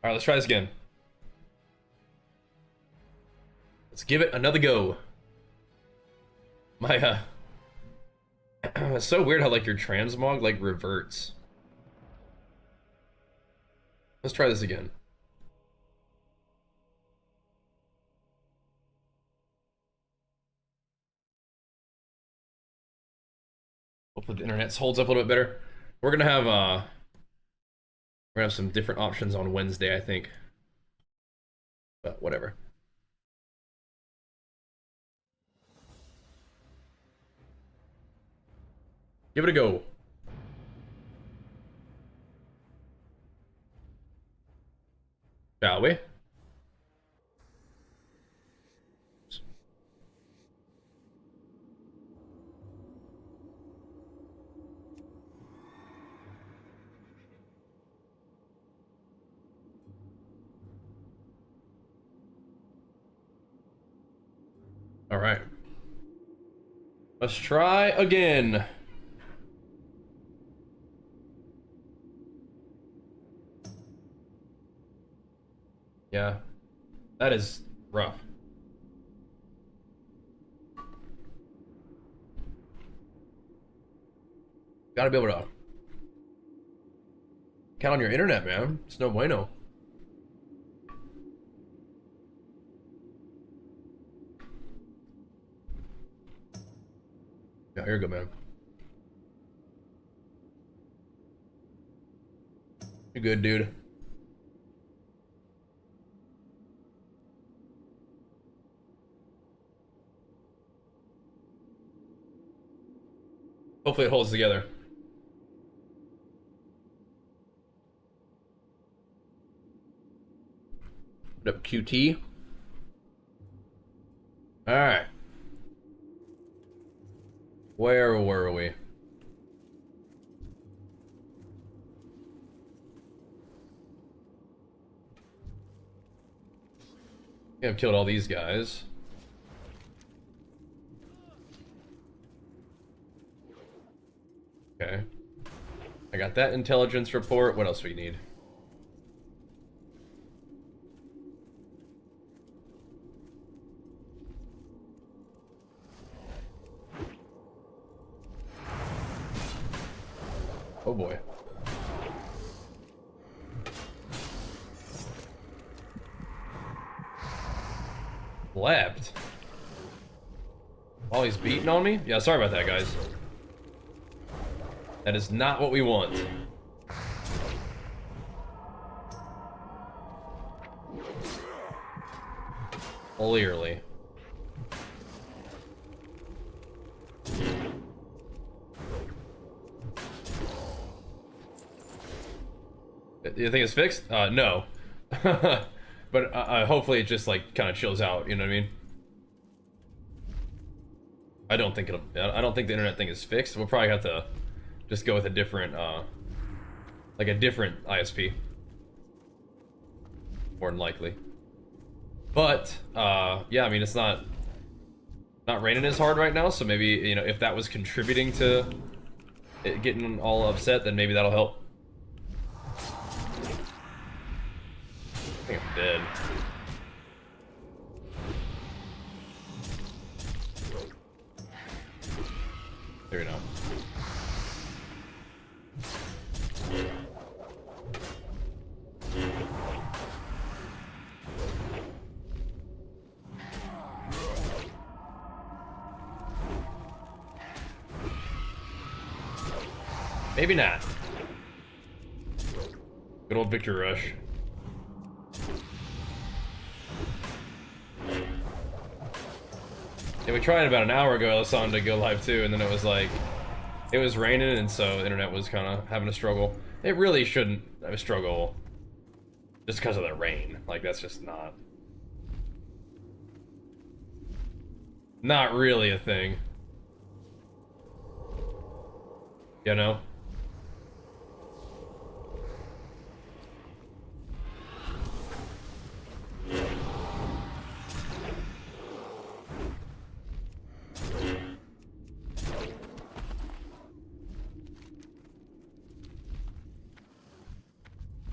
All right, let's try this again. Let's give it another go. My it's so weird how like your transmog like reverts. Let's try this again. Hopefully the internet holds up a little bit better. We're gonna have some different options on Wednesday, I think. But whatever. Give it a go. Shall we? All right. Let's try again. Yeah, that is rough. Gotta be able to count on your internet, man. It's no bueno. Yeah, you're good, man. You're good, dude. Hopefully it holds together. What up, QT? All right. Where were we? I've killed all these guys. Okay. I got that intelligence report. What else we need? Oh boy. Leapt. While he's beating on me? Yeah, sorry about that, guys. That is not what we want. Clearly. You think it's fixed? No. But hopefully it just like kind of chills out, you know what I mean? I don't think the internet thing is fixed. We'll probably have to just go with a different, like a different ISP. More than likely. But, yeah, I mean, it's not raining as hard right now, so maybe, you know, if that was contributing to it getting all upset, then maybe that'll help. I think I'm dead. There we go. Maybe not. Good old Victor Rush. Yeah, we tried about an hour ago, Alasan, to go live too, and then it was like, it was raining, and so the internet was kind of having a struggle. It really shouldn't have a struggle just because of the rain. Like, that's just not really a thing. You know?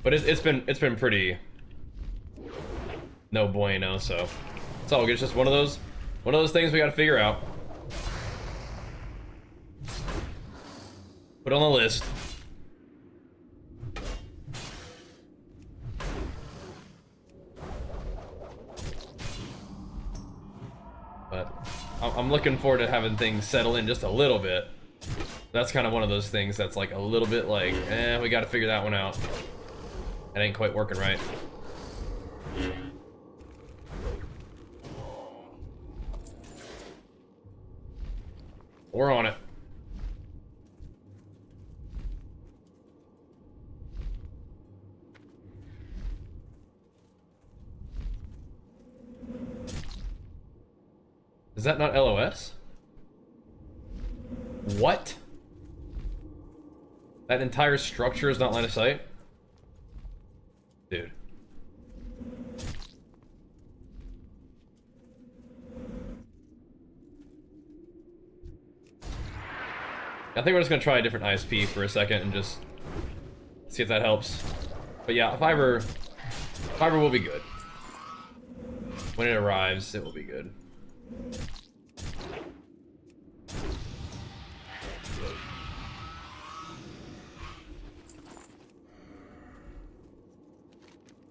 But it's been pretty no bueno, so it's all good. It's just one of those things we gotta figure out. Put on the list. But I'm looking forward to having things settle in just a little bit. That's kind of one of those things that's like a little bit like, we gotta figure that one out. It ain't quite working right. We're on it. Is that not LOS? What? That entire structure is not line of sight? Dude. I think we're just gonna try a different ISP for a second and just see if that helps. But yeah, fiber will be good. When it arrives, it will be good.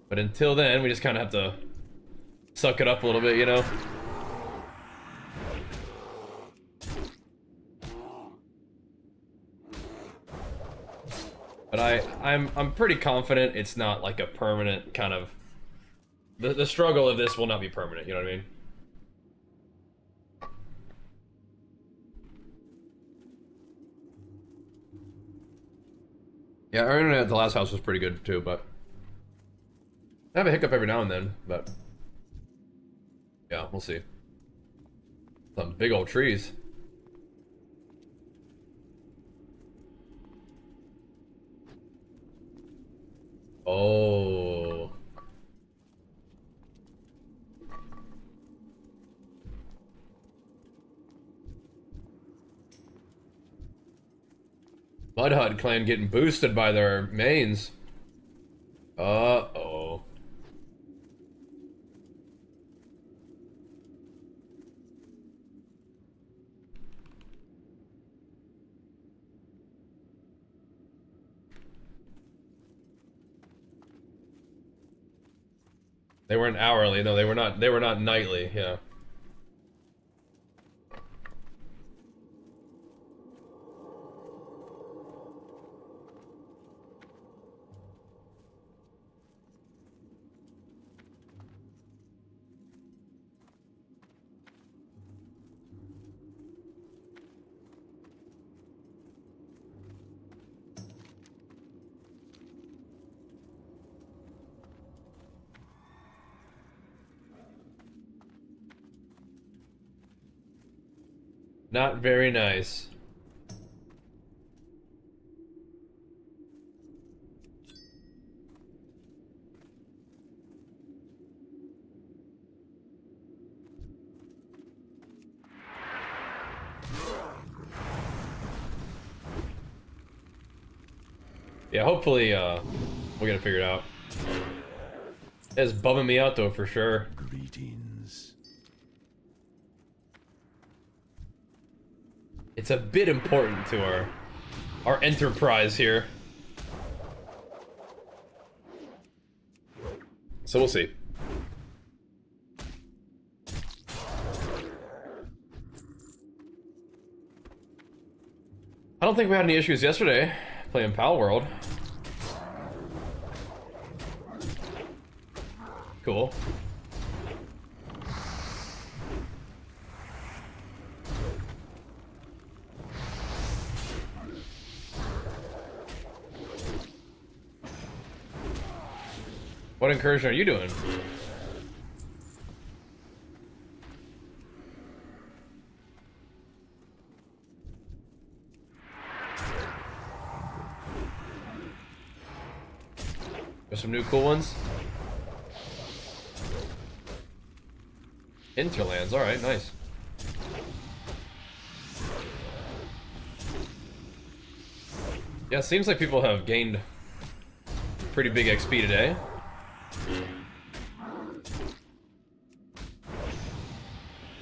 But until then, we just kind of have to suck it up a little bit, you know? But I'm pretty confident it's not like a permanent kind of... The struggle of this will not be permanent, you know what I mean? Yeah, our internet at the last house was pretty good too, but I have a hiccup every now and then, but yeah, we'll see. Some big old trees. Oh. Mudhut clan getting boosted by their mains. Uh-oh. They weren't hourly, no, they were not nightly, yeah. Not very nice. Yeah, hopefully, we'll get it figured out. It's bumming me out though, for sure. Greetings. It's a bit important to our enterprise here. So we'll see. I don't think we had any issues yesterday playing Pal World. Cool. What incursion are you doing? There's some new cool ones. Interlands, alright, nice. Yeah, it seems like people have gained pretty big XP today.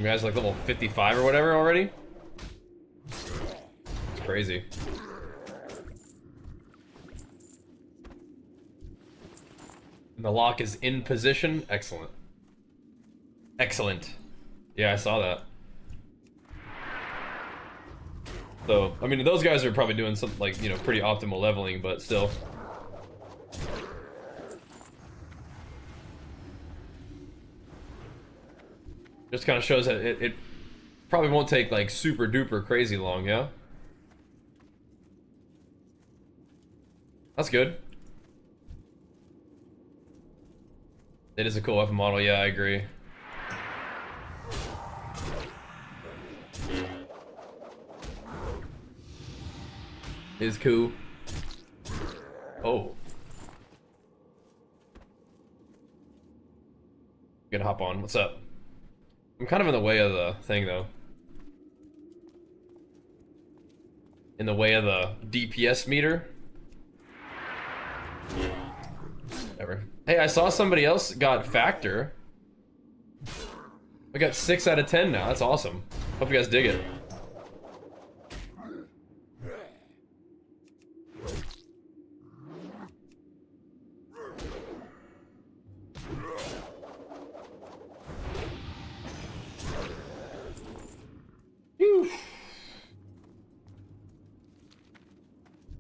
You guys like level 55 or whatever already? It's crazy. And the lock is in position. Excellent. Excellent. Yeah, I saw that. So, I mean, those guys are probably doing something like, you know, pretty optimal leveling, but still. Just kind of shows that it probably won't take like super duper crazy long, yeah? That's good. It is a cool weapon model, yeah, I agree. Is cool. Oh. Gonna hop on. What's up? I'm kind of in the way of the thing, though. In the way of the DPS meter. Whatever. Hey, I saw somebody else got Factor. I got 6 out of 10 now. That's awesome. Hope you guys dig it.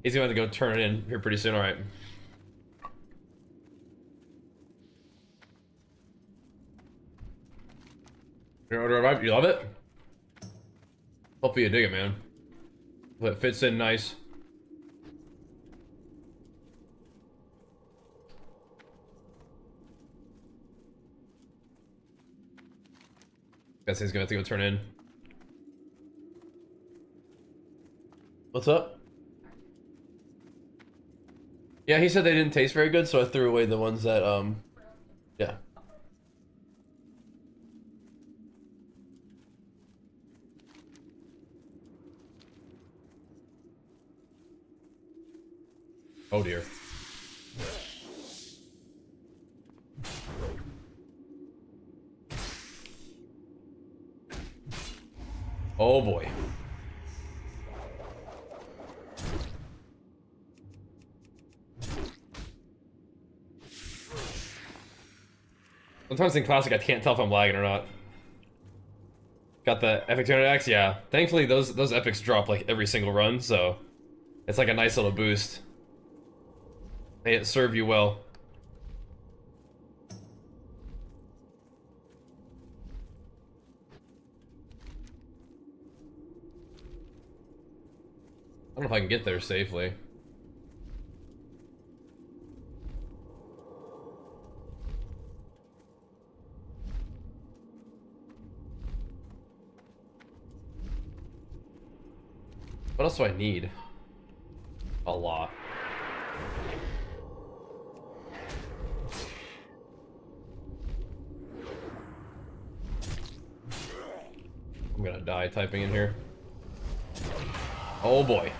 He's going to go turn it in here pretty soon, alright. You love it? Hopefully you dig it, man. It fits in nice. Guess he's gonna have to go turn in. What's up? Yeah, he said they didn't taste very good, so I threw away the ones that, yeah. Oh dear. Oh boy. Sometimes in Classic I can't tell if I'm lagging or not. Got the Epic 200X, yeah. Thankfully those epics drop like every single run, so it's like a nice little boost. May it serve you well. I don't know if I can get there safely. What else do I need? A lot. I'm gonna die typing in here. Oh boy.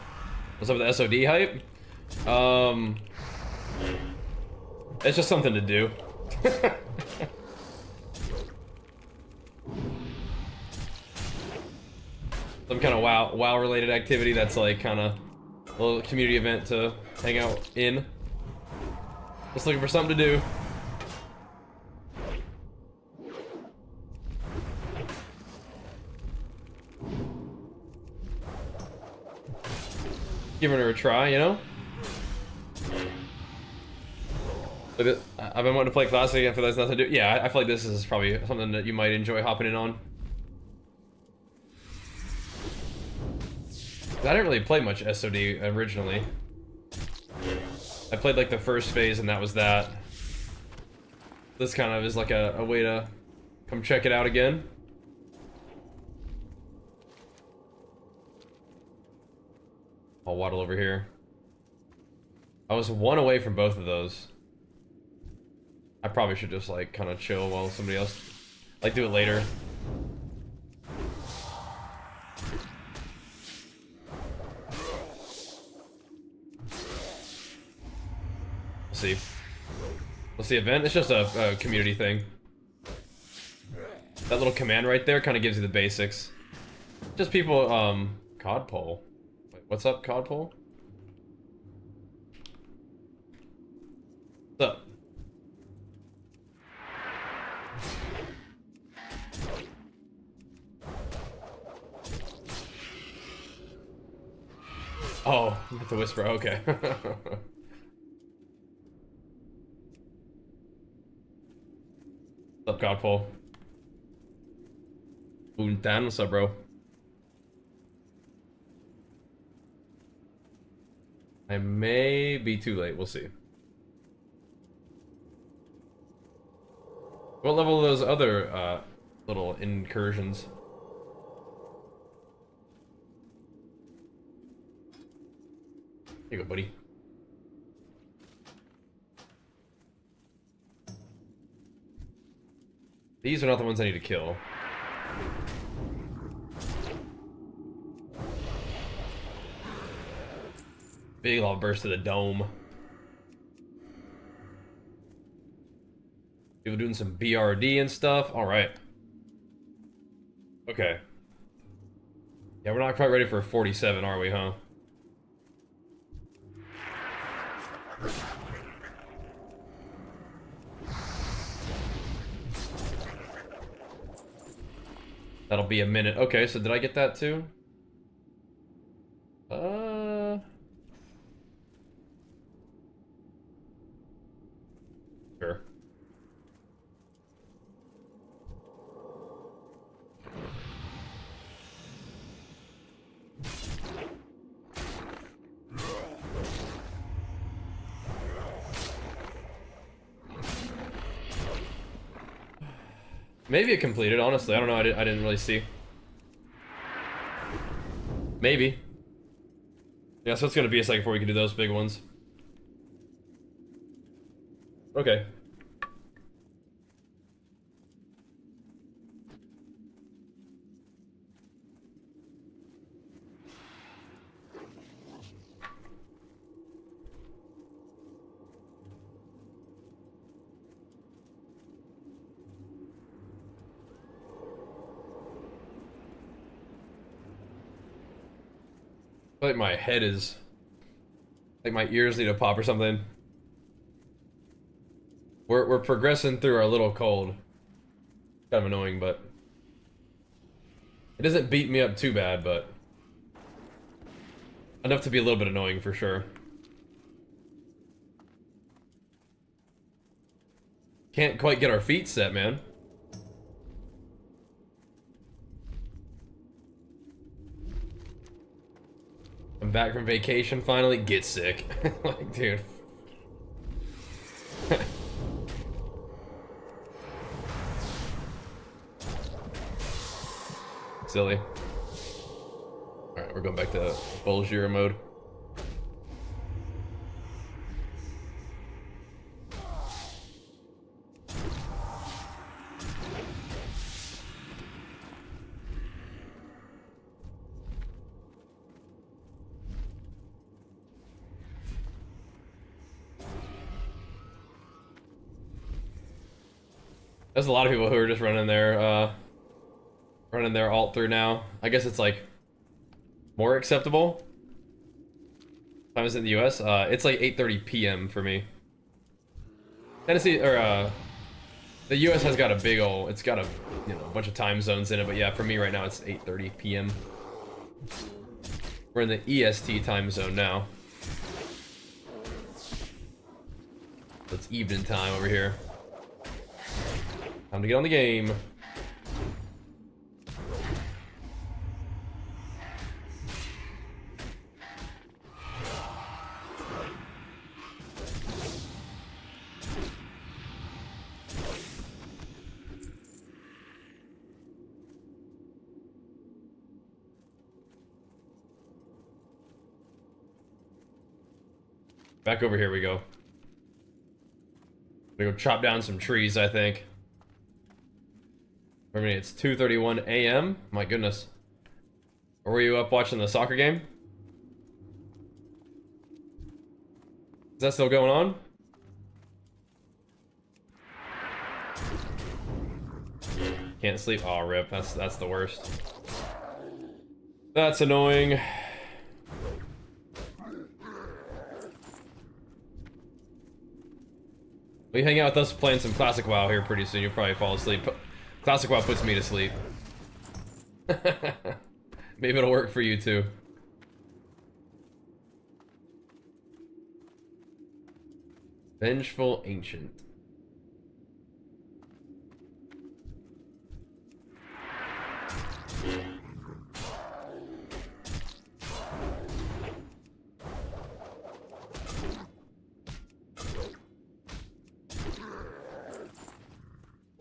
What's up with the SoD hype? It's just something to do. Some kind of WoW related activity that's like kind of a little community event to hang out in. Just looking for something to do. Giving her a try, you know? But I've been wanting to play Classic after there's nothing to do. Yeah, I feel like this is probably something that you might enjoy hopping in on. I didn't really play much SoD originally. I played like the first phase and that was that. This kind of is like a way to come check it out again. I'll waddle over here. I was one away from both of those. I probably should just like kind of chill while somebody else, like do it later. We'll see. What's the event? It's just a community thing. That little command right there kind of gives you the basics. Just people, Codpole. Wait, what's up, Codpole? What's up? Oh, the whisper, okay. What's up, Godpole? Boontan, what's up, bro? I may be too late, we'll see. What level are those other, little incursions? Here you go, buddy. These are not the ones I need to kill. Big lava burst to the dome. People doing some BRD and stuff. Alright. Okay. Yeah, we're not quite ready for 47, are we, huh? That'll be a minute. Okay, so did I get that too? Sure. Maybe it completed, honestly. I don't know. I didn't really see. Maybe. Yeah, so it's gonna be a second before we can do those big ones. Okay. I feel like my head is... like my ears need to pop or something. We're progressing through our little cold. Kind of annoying, but... it doesn't beat me up too bad, but... enough to be a little bit annoying for sure. Can't quite get our feet set, man. I'm back from vacation finally. Get sick. Like, dude. Silly. Alright, we're going back to Bolgira mode. There's a lot of people who are just running their alt through now. I guess it's like more acceptable. Time is in the US. It's like 8:30 p.m. for me. Tennessee or the US has got a big old. It's got a bunch of time zones in it. But yeah, for me right now it's 8:30 p.m. We're in the EST time zone now. So it's evening time over here. Time to get on the game. Back over here we go. We go chop down some trees, I think. I mean, it's 2:31 a.m. My goodness. Or were you up watching the soccer game? Is that still going on? Can't sleep. Oh, rip. That's the worst. That's annoying. We hang out with us playing some Classic WoW here pretty soon. You'll probably fall asleep. Classic WoW puts me to sleep. Maybe it'll work for you too. Vengeful Ancient.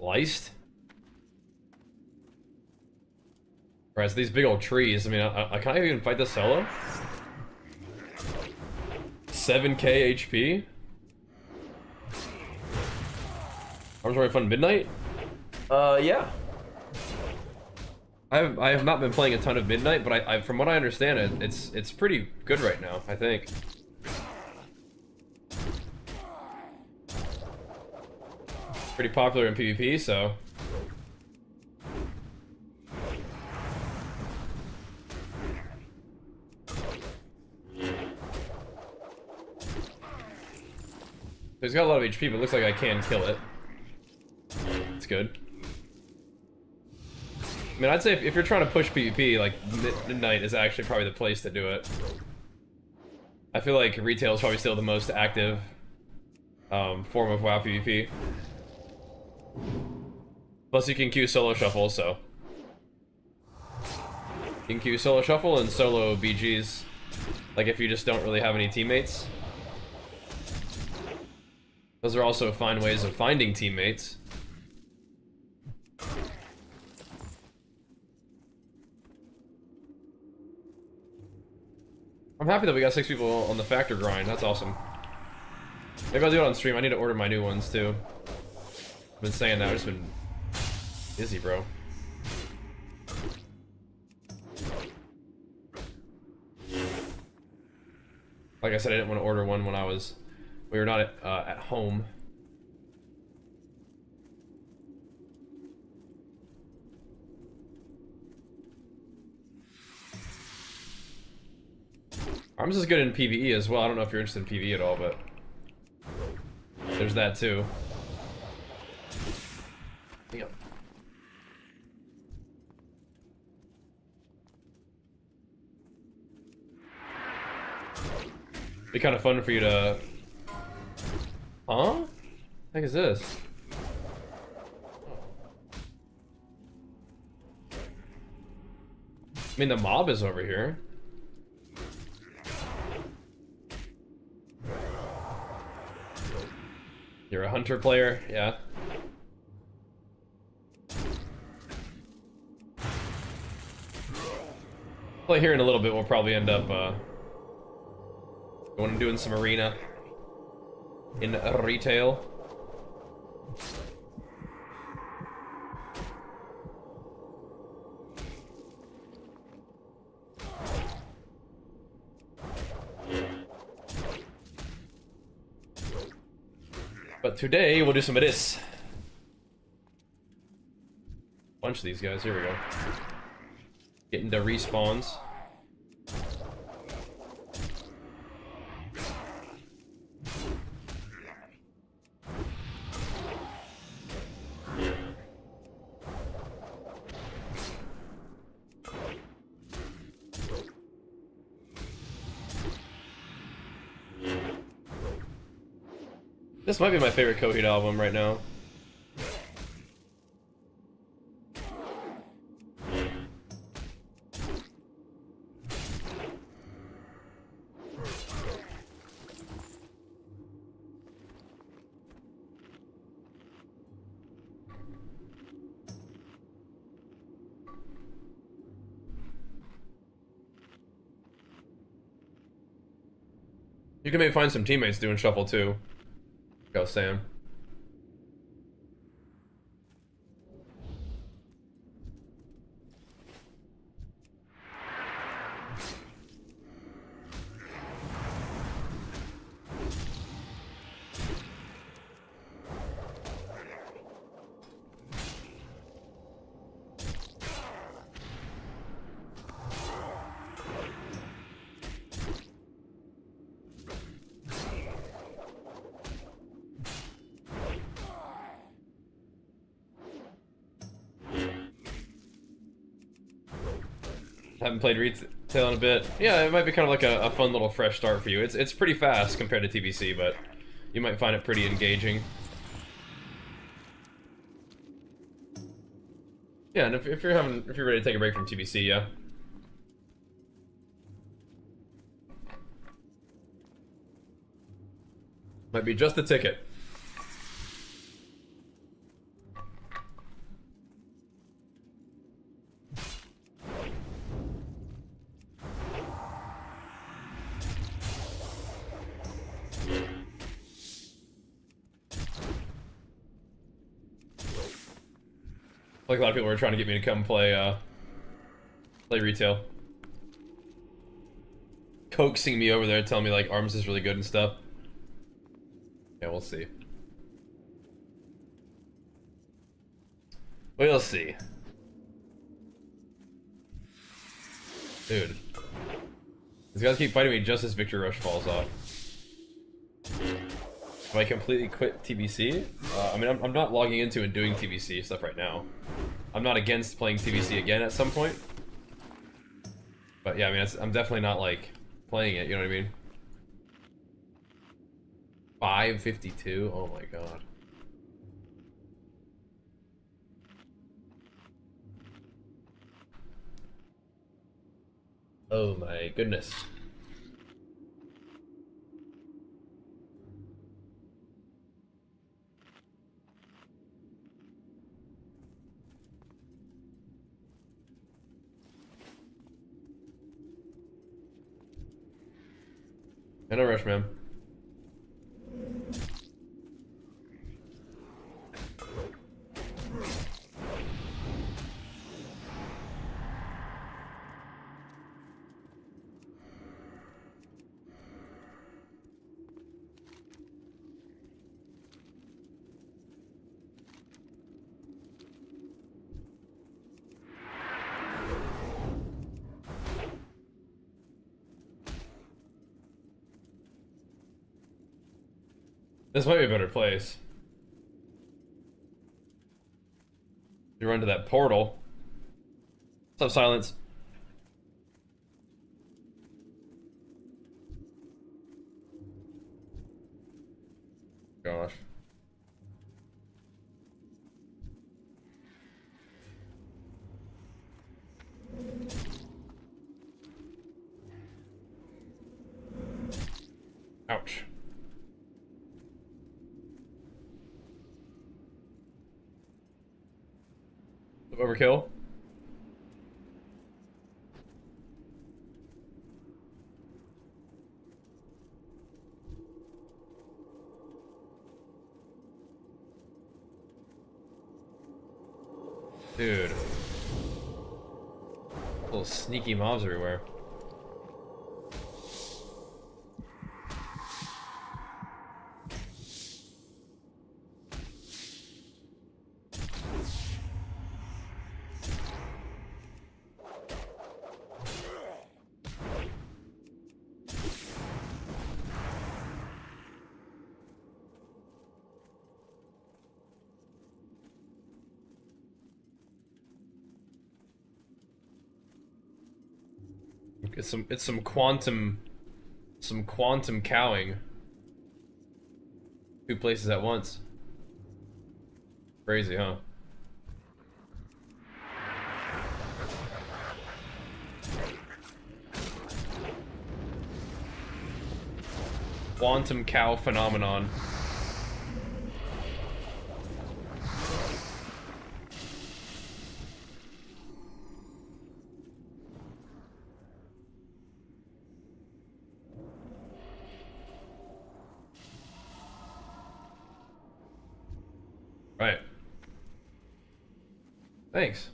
Leist? Alright, so these big old trees. I mean, I can't even fight this solo. 7k HP? Arms Roaring Fun Midnight? Yeah. I have not been playing a ton of Midnight, but I from what I understand, it's pretty good right now, I think. Pretty popular in PvP, so. He's got a lot of HP, but it looks like I can kill it. It's good. I mean, I'd say if you're trying to push PvP, like, Midnight is actually probably the place to do it. I feel like retail is probably still the most active form of WoW PvP. Plus you can queue solo shuffle, so. You can queue solo shuffle and solo BGs. Like if you just don't really have any teammates. Those are also fine ways of finding teammates. I'm happy that we got 6 people on the factor grind. That's awesome. Maybe I'll do it on stream. I need to order my new ones too. I've been saying that. I've just been busy, bro. Like I said, I didn't want to order one when we were not at home. Arms is good in PvE as well. I don't know if you're interested in PvE at all, but there's that too. Yep. Be kind of fun for you to. Huh? What the heck is this? I mean, the mob is over here. You're a hunter player, yeah. Play here in a little bit. We'll probably end up going and doing some arena in retail. But today we'll do some of this. Bunch of these guys. Here we go. Getting to respawns. This might be my favorite Coheed album right now. You can maybe find some teammates doing shuffle too. Go, Sam. Haven't played retail in a bit. Yeah, it might be kind of like a fun little fresh start for you. It's pretty fast compared to TBC, but you might find it pretty engaging. Yeah, and if you're ready to take a break from TBC, yeah. Might be just the ticket. Like a lot of people were trying to get me to come play retail. Coaxing me over there, telling me like Arms is really good and stuff. Yeah, we'll see. We'll see. Dude. These guys keep fighting me just as Victory Rush falls off. If I completely quit TBC? I mean, I'm not logging into and doing TBC stuff right now. I'm not against playing TBC again at some point. But yeah, I mean, I'm definitely not, like, playing it, you know what I mean? 552? Oh my god. Oh my goodness. No rush, man. This might be a better place. You run to that portal. What's up, Silence? Gosh. Ouch. Overkill. Dude. Little sneaky mobs everywhere. It's some quantum cowing. Two places at once. Crazy, huh? Quantum cow phenomenon. Right. Thanks.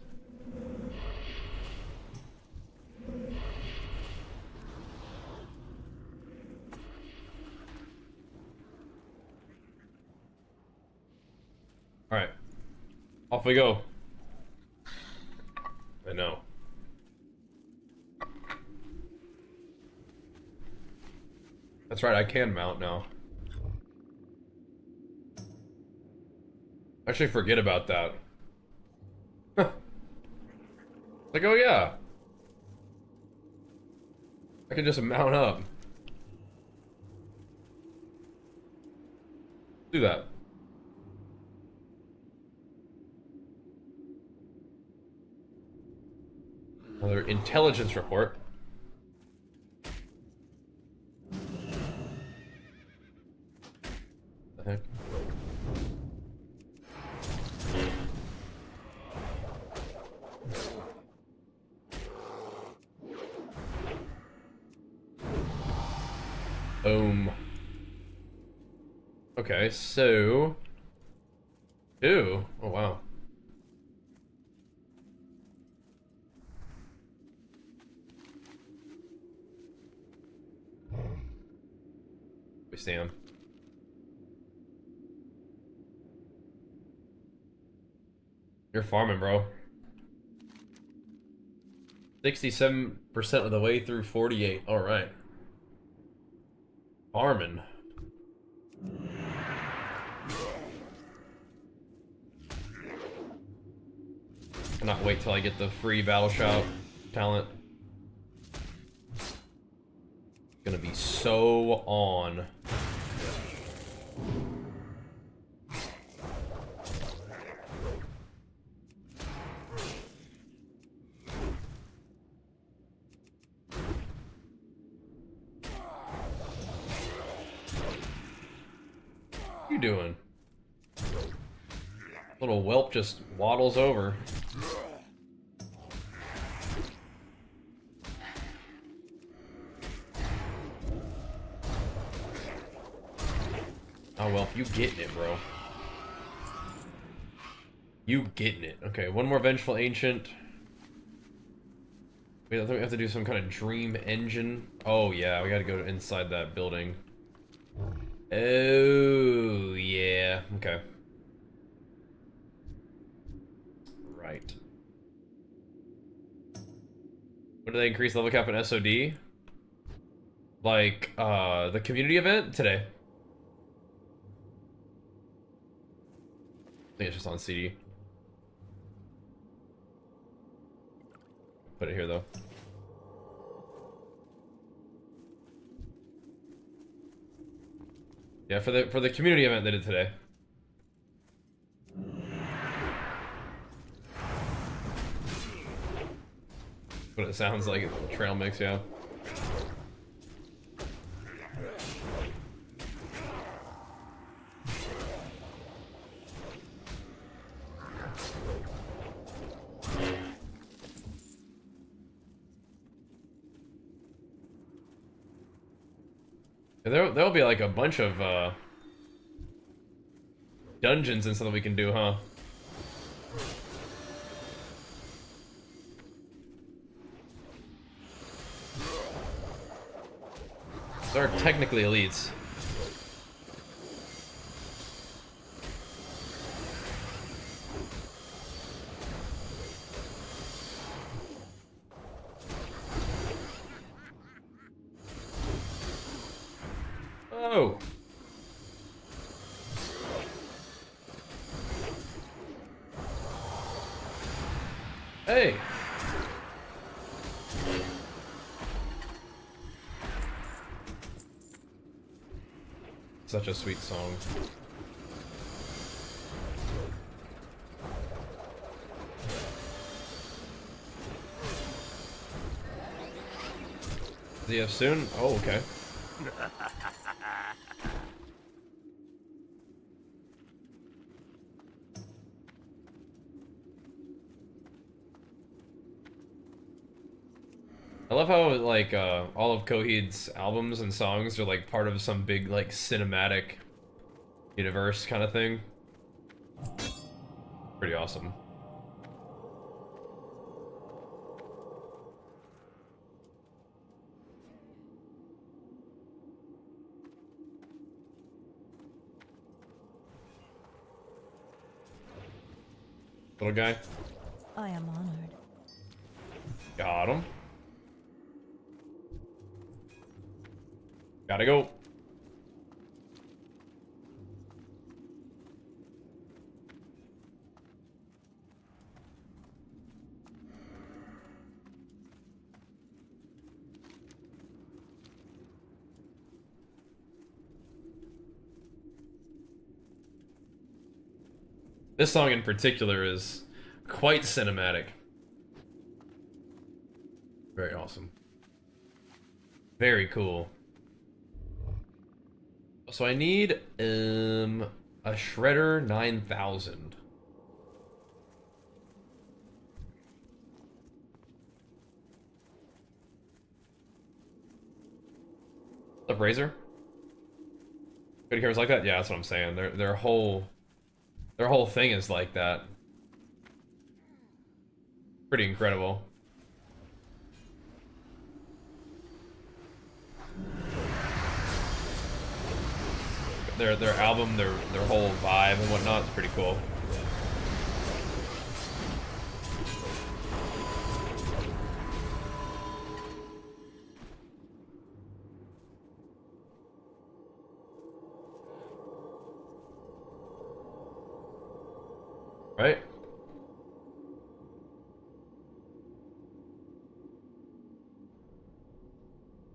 All right. Off we go. I know. That's right, I can mount now. I actually forget about that. Huh. Like, oh yeah. I can just mount up. Do that. Another intelligence report. The heck? Boom. Okay, so... Ew. Oh, wow. We see him. You're farming, bro. 67% of the way through 48. All right. Farming. Cannot wait till I get the free battle shout talent. Gonna be so on. What are you doing? Little whelp just waddles over. Oh, well, you getting it, bro. You getting it. Okay, one more Vengeful Ancient. Wait, I think we have to do some kind of dream engine. Oh, yeah, we gotta go inside that building. Oh, yeah. Okay. Right. When do they increase level cap in SoD? Like, the community event? Today. I think it's just on CD. Put it here, though. Yeah, for the community event they did today. What it sounds like, trail mix, yeah. There'll be like a bunch of dungeons and stuff that we can do, huh? They're technically elites. Oh. Hey. Such a sweet song. Does he have soon? Oh, okay. I love how like all of Coheed's albums and songs are like part of some big like cinematic universe kind of thing. Pretty awesome. Little guy. I am honored. Got him. Gotta go. This song in particular is quite cinematic. Very awesome. Very cool. So I need a Shredder 9000. What's up, Razor? Good cameras like that? Yeah, that's what I'm saying. Their whole thing is like that. Pretty incredible. Their album, their whole vibe and whatnot is pretty cool. Right?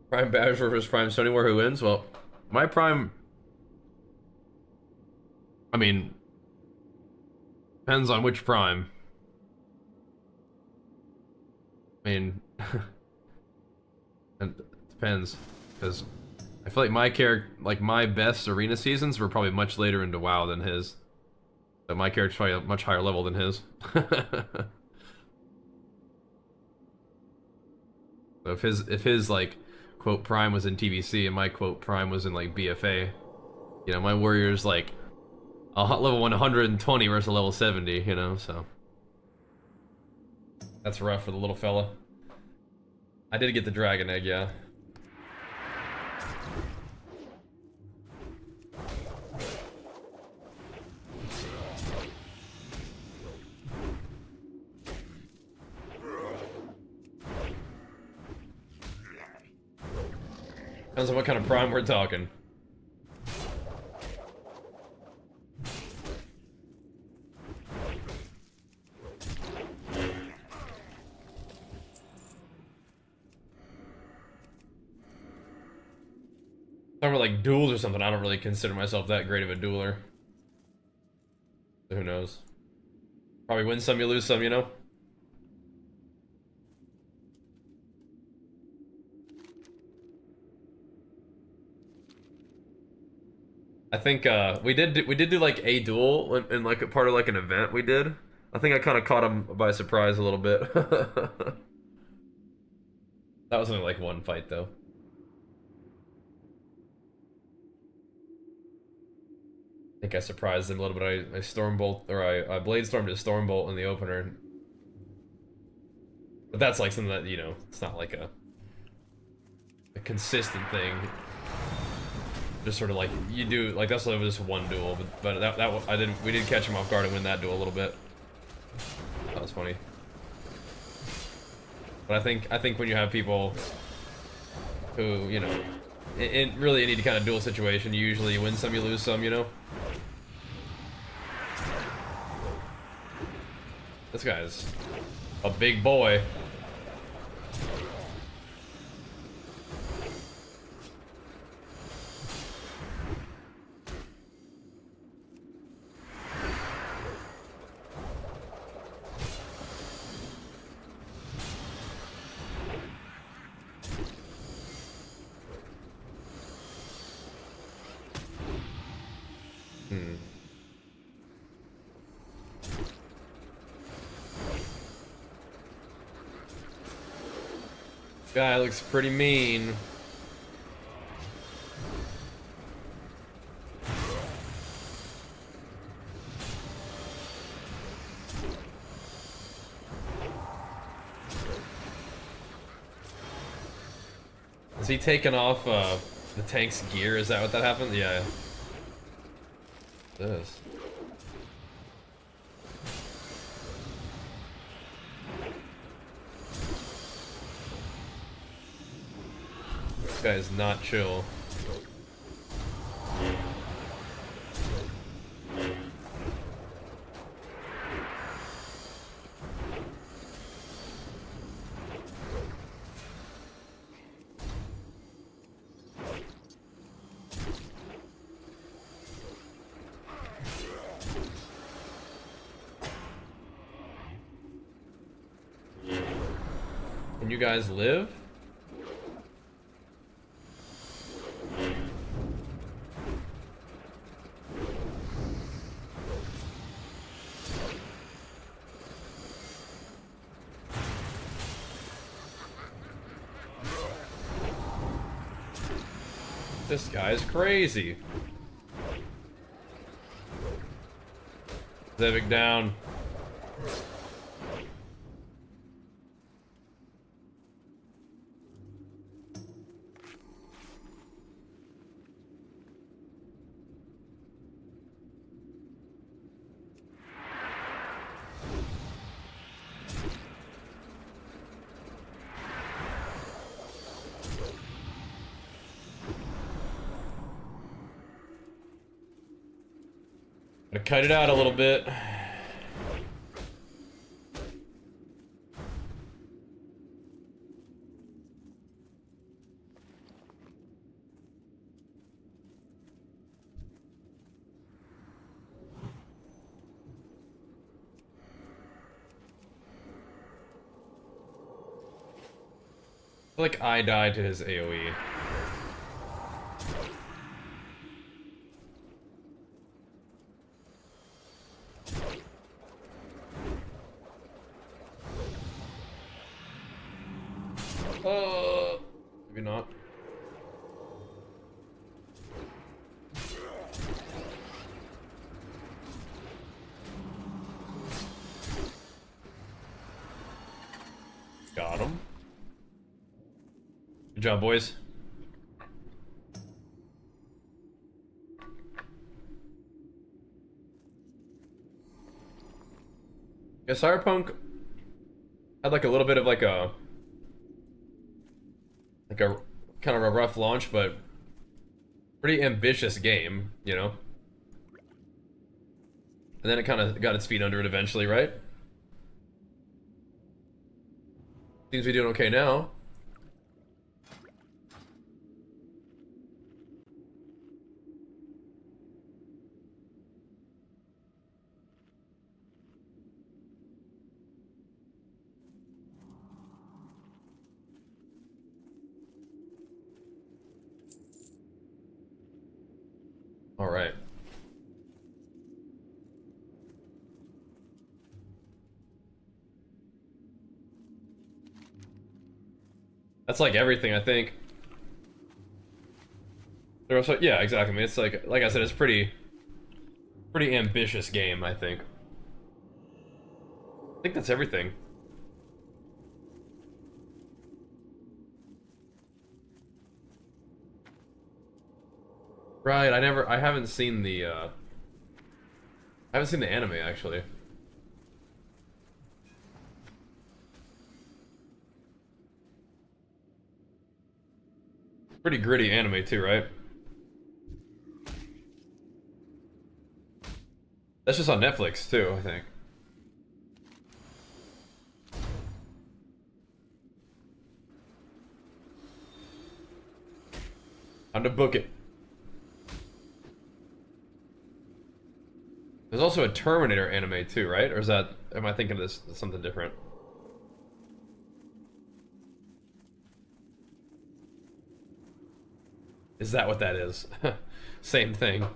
Prime Badge versus Prime Sony War, who wins? Well, my Prime... I mean... Depends on which Prime. I mean... it depends. Because I feel like my character... Like, my best arena seasons were probably much later into WoW than his. So my character's probably a much higher level than his. So if his like quote prime was in TBC and my quote prime was in like BFA, you know, my warrior's like a level 120 versus a level 70, you know, so that's rough for the little fella. I did get the dragon egg, yeah. Depends on what kind of prime we're talking. Talking about like duels or something, I don't really consider myself that great of a dueler. So who knows? Probably win some, you lose some, you know? I think we did do like a duel in like a part of like an event we did. I think I kind of caught him by surprise a little bit. That was only like one fight though. I think I surprised him a little bit. I Stormbolt, or I Blade Stormed his Stormbolt in the opener. But that's like something that, you know, it's not like a consistent thing. Just sort of like you do, like that's just one duel, but we did catch him off guard and win that duel a little bit. That was funny. But I think when you have people who, you know, in really any kind of duel situation, you usually win some, you lose some, you know. This guy's a big boy. Guy looks pretty mean. Is he taking off the tank's gear? Is that what that happened? Yeah. It is. This guy is not chill. you guys live? This guy's crazy. Civic down. Gonna cut it out a little bit. I feel like I died to his AoE. Maybe not. Got him. Good job, boys. Yeah, Cyberpunk had like a little bit of like a kind of a rough launch, but pretty ambitious game, you know? And then it kind of got its feet under it eventually, right? Seems to be doing okay now. All right. That's like everything, I think. There was, yeah, exactly. I mean, it's like I said, it's pretty ambitious game, I think. I think that's everything. Right, I haven't seen the anime, actually. Pretty gritty anime too, right? That's just on Netflix too, I think. Time to book it. There's also a Terminator anime too, right? Or is that, am I thinking of this something different? Is that what that is? Same thing.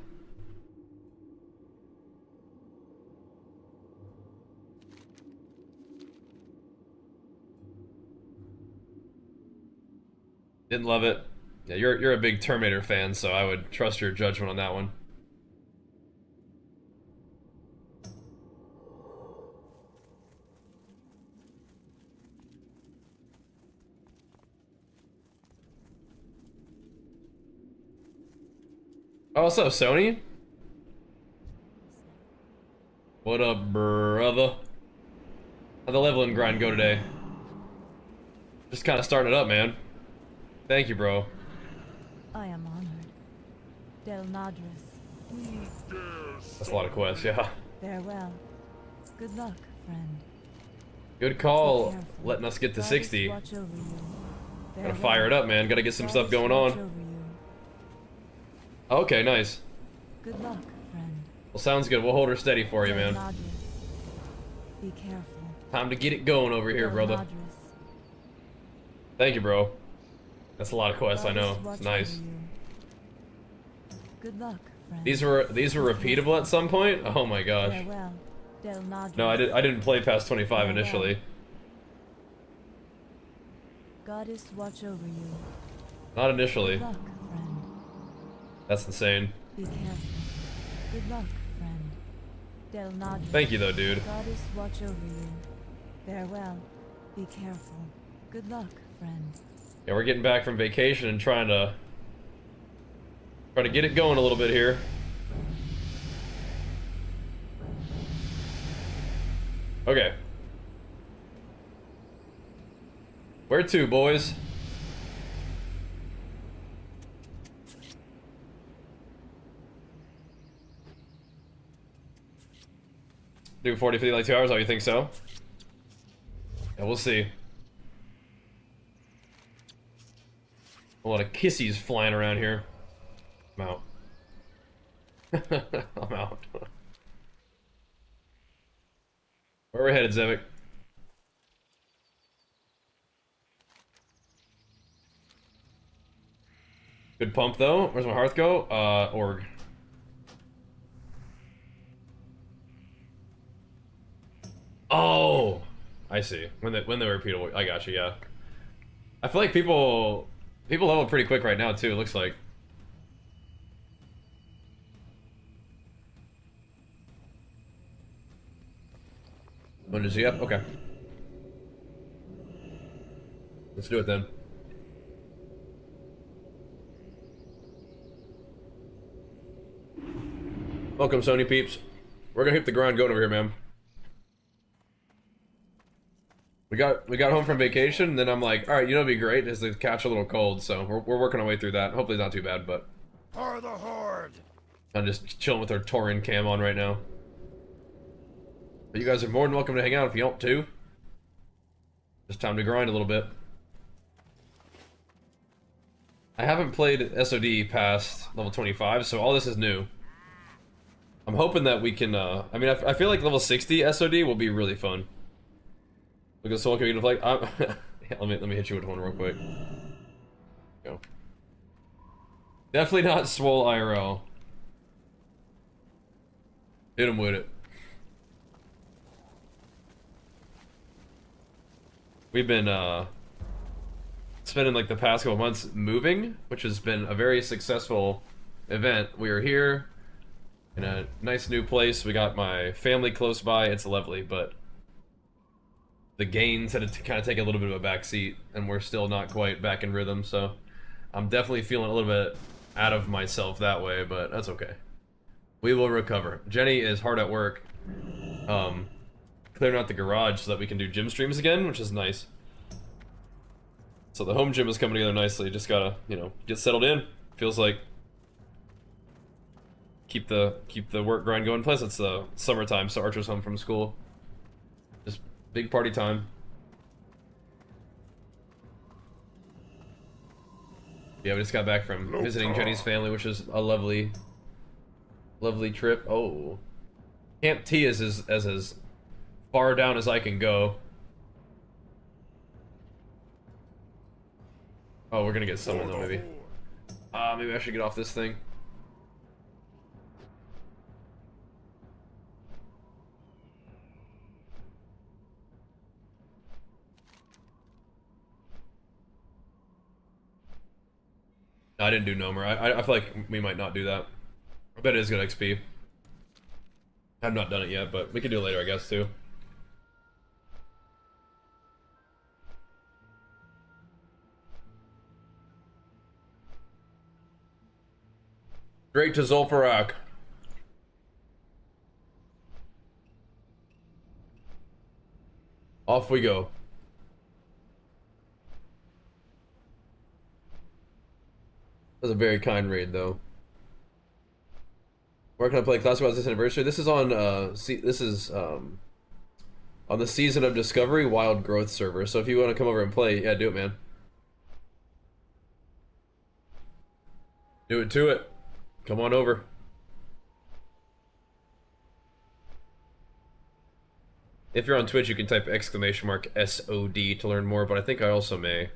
Didn't love it. Yeah, you're a big Terminator fan, so I would trust your judgment on that one. Oh, what's up, Sony? What up, brother? How'd the leveling grind go today? Just kind of starting it up, man. Thank you, bro. I am honored. Del Nadris. That's a lot of quests, yeah. Farewell. Good luck, friend. Good call, letting us get to 60. Watch over you. Gotta fire it up, man. Gotta get some stuff going on. Okay, nice. Good luck, friend. Well, sounds good. We'll hold her steady for you, man. Nadris. Be careful. Time to get it going over here, Del brother. Nadris. Thank you, bro. That's a lot of quests, I Goddess know. It's watch nice. over you. Good luck, friend. These were repeatable at some point? Oh my gosh. Farewell, Del Nadra. No, I didn't play past 25 initially. Goddess watch over you. Not initially. Good luck, friend. That's insane. Be careful. Good luck, friend. Del Nadra. Thank you though, dude. Goddess watch over you. Farewell. Be careful. Good luck, friend. Yeah, we're getting back from vacation and trying to get it going a little bit here. Okay. Where to, boys? Do 40, 50, like 2 hours? Oh, you think so? Yeah, we'll see. A lot of kissies flying around here. I'm out. I'm out. Where are we headed, Zevik? Good pump, though. Where's my hearth go? Org. Oh! I see. When they were repeatable. I got you, yeah. I feel like people level pretty quick right now, too, it looks like. When does he have? Okay. Let's do it then. Welcome, Sony peeps. We're gonna hit the grind going over here, man. We got home from vacation, and then I'm like, all right, you know, what'd be great is to catch a little cold. So we're working our way through that. Hopefully, it's not too bad, but. For the Horde. I'm just chilling with our Tauren cam on right now. But you guys are more than welcome to hang out if you want to. Just time to grind a little bit. I haven't played SoD past level 25, so all this is new. I'm hoping that we can, I mean, I feel like level 60 SoD will be really fun. Look at Soul Community Flag. Yeah, let me hit you with one real quick. Go. Definitely not Swole IRL. Hit him with it. We've been spending like the past couple months moving, which has been a very successful event. We are here in a nice new place. We got my family close by. It's lovely, but the gains had to kind of take a little bit of a back seat, and we're still not quite back in rhythm, so I'm definitely feeling a little bit out of myself that way, but that's okay. We will recover. Jenny is hard at work, clearing out the garage so that we can do gym streams again, which is nice. So the home gym is coming together nicely. Just gotta, you know, get settled in. Feels like keep the work grind going. Plus it's the summertime, so Archer's home from school. Just big party time. Yeah, we just got back from visiting Jenny's family, which is a lovely trip. Oh, Camp T is as far down as I can go. Oh, we're gonna get summoned though, maybe. Maybe I should get off this thing. I didn't do Nomer. I feel like we might not do that. I bet it is good XP. I've not done it yet, but we can do it later, I guess, too. Straight to Zul'Farrak. Off we go. That was a very kind raid, though. Where can I play Classic WoW this anniversary? This is on on the Season of Discovery Wild Growth server. So if you want to come over and play, yeah, do it, man. Do it to it. Come on over. If you're on Twitch, you can type !SOD to learn more, but I think I also may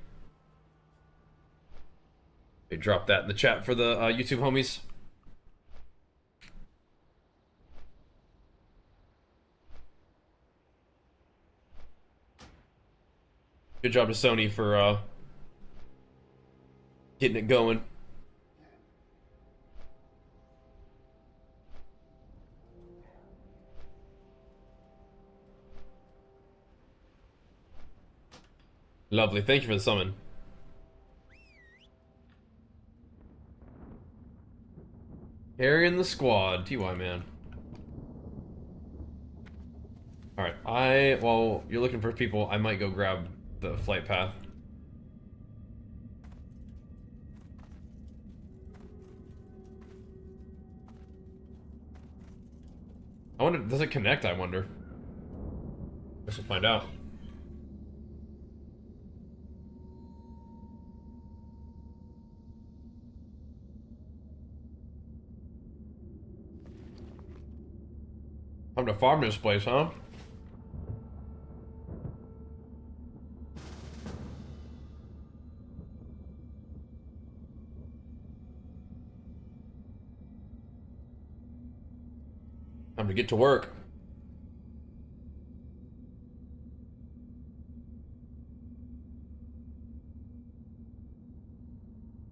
They drop that in the chat for the YouTube homies. Good job to Sony for getting it going. Lovely. Thank you for the summon. Carrying the squad. TY, man. Alright, while you're looking for people, I might go grab the flight path. I wonder, does it connect, I wonder? Guess we'll find out. Time to farm this place, huh? Time to get to work.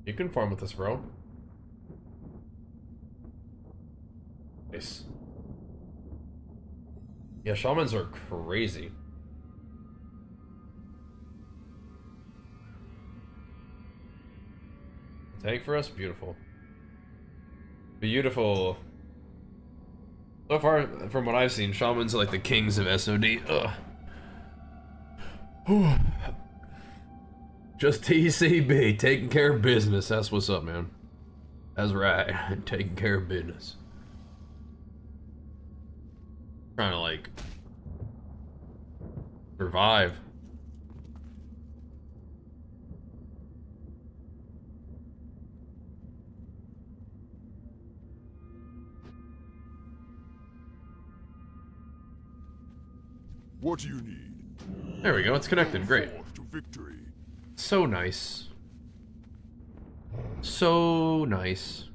You can farm with us, bro. Nice. Yeah, shamans are crazy. Tank for us? Beautiful. Beautiful. So far, from what I've seen, shamans are like the kings of SoD. Ugh. Just TCB, taking care of business. That's what's up, man. That's right. Taking care of business. Trying to, like, survive. What do you need? There we go, it's connected. Great. To victory. So nice. So nice.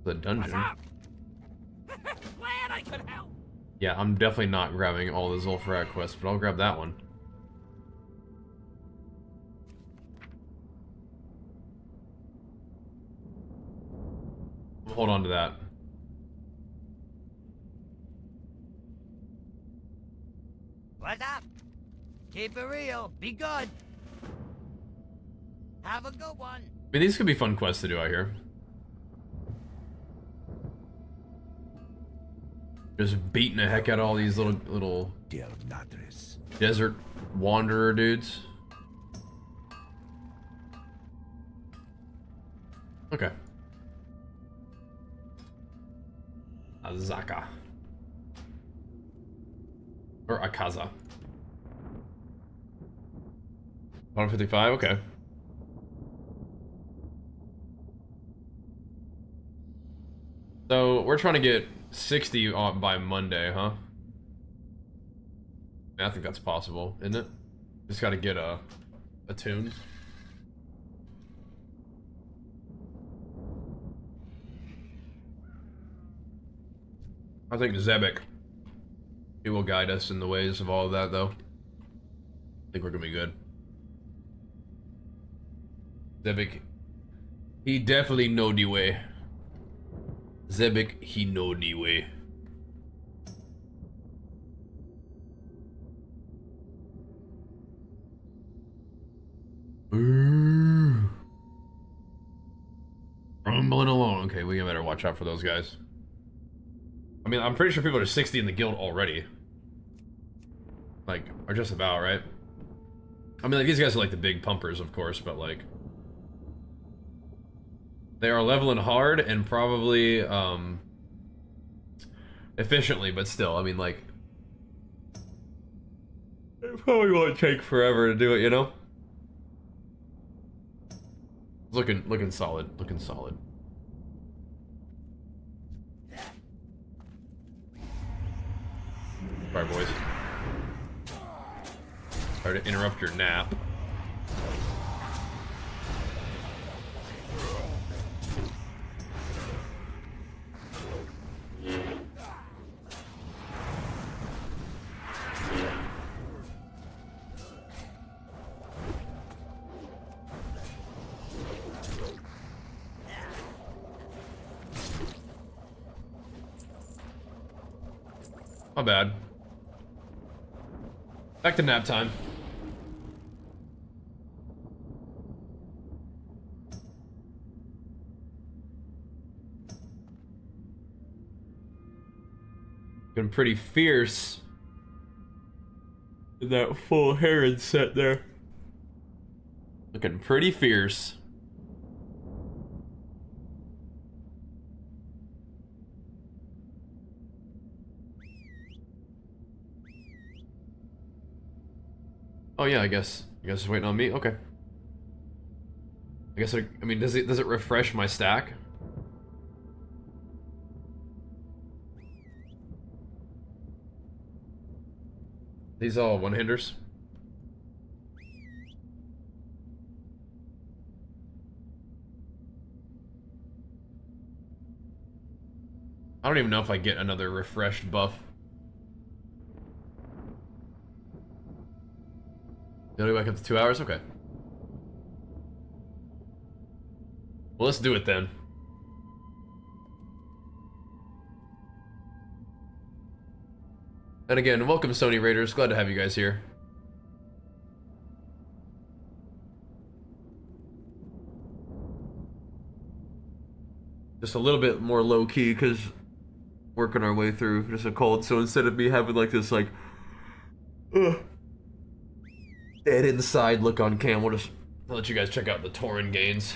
The dungeon. Glad I could help. Yeah, I'm definitely not grabbing all the Zul'Farrak quests, but I'll grab that one. Hold on to that. What's up? Keep it real. Be good. Have a good one. I mean, these could be fun quests to do out here. Just beating the heck out of all these little desert wanderer dudes. Okay. Azaka. Or Akaza. 155, okay. So we're trying to get 60 by Monday, huh? I think that's possible, isn't it? Just gotta get a tune. I think Zebek, he will guide us in the ways of all of that, though. I think we're gonna be good. Zebek, he definitely know the way. Zebek, he know the way. Rumbling along. Okay, we better watch out for those guys. I mean, I'm pretty sure people are 60 in the guild already. Like, or just about, right? I mean, like, these guys are like the big pumpers, of course, but like... They are leveling hard and probably, efficiently, but still, I mean, like... It probably won't take forever to do it, you know? Looking solid, looking solid. Alright, boys. Sorry to interrupt your nap. My bad. Back to nap time. Been pretty fierce in that full Heron set there. Looking pretty fierce. Oh yeah, I guess you guys are waiting on me. Okay. I guess I mean, does it refresh my stack? These all one-handers. I don't even know if I get another refreshed buff. Only back up to 2 hours? Okay. Well, let's do it then. And again, welcome Sony Raiders. Glad to have you guys here. Just a little bit more low-key because working our way through just a cold. So instead of me having like this like dead inside look on cam, we'll just let you guys check out the Tauren gains.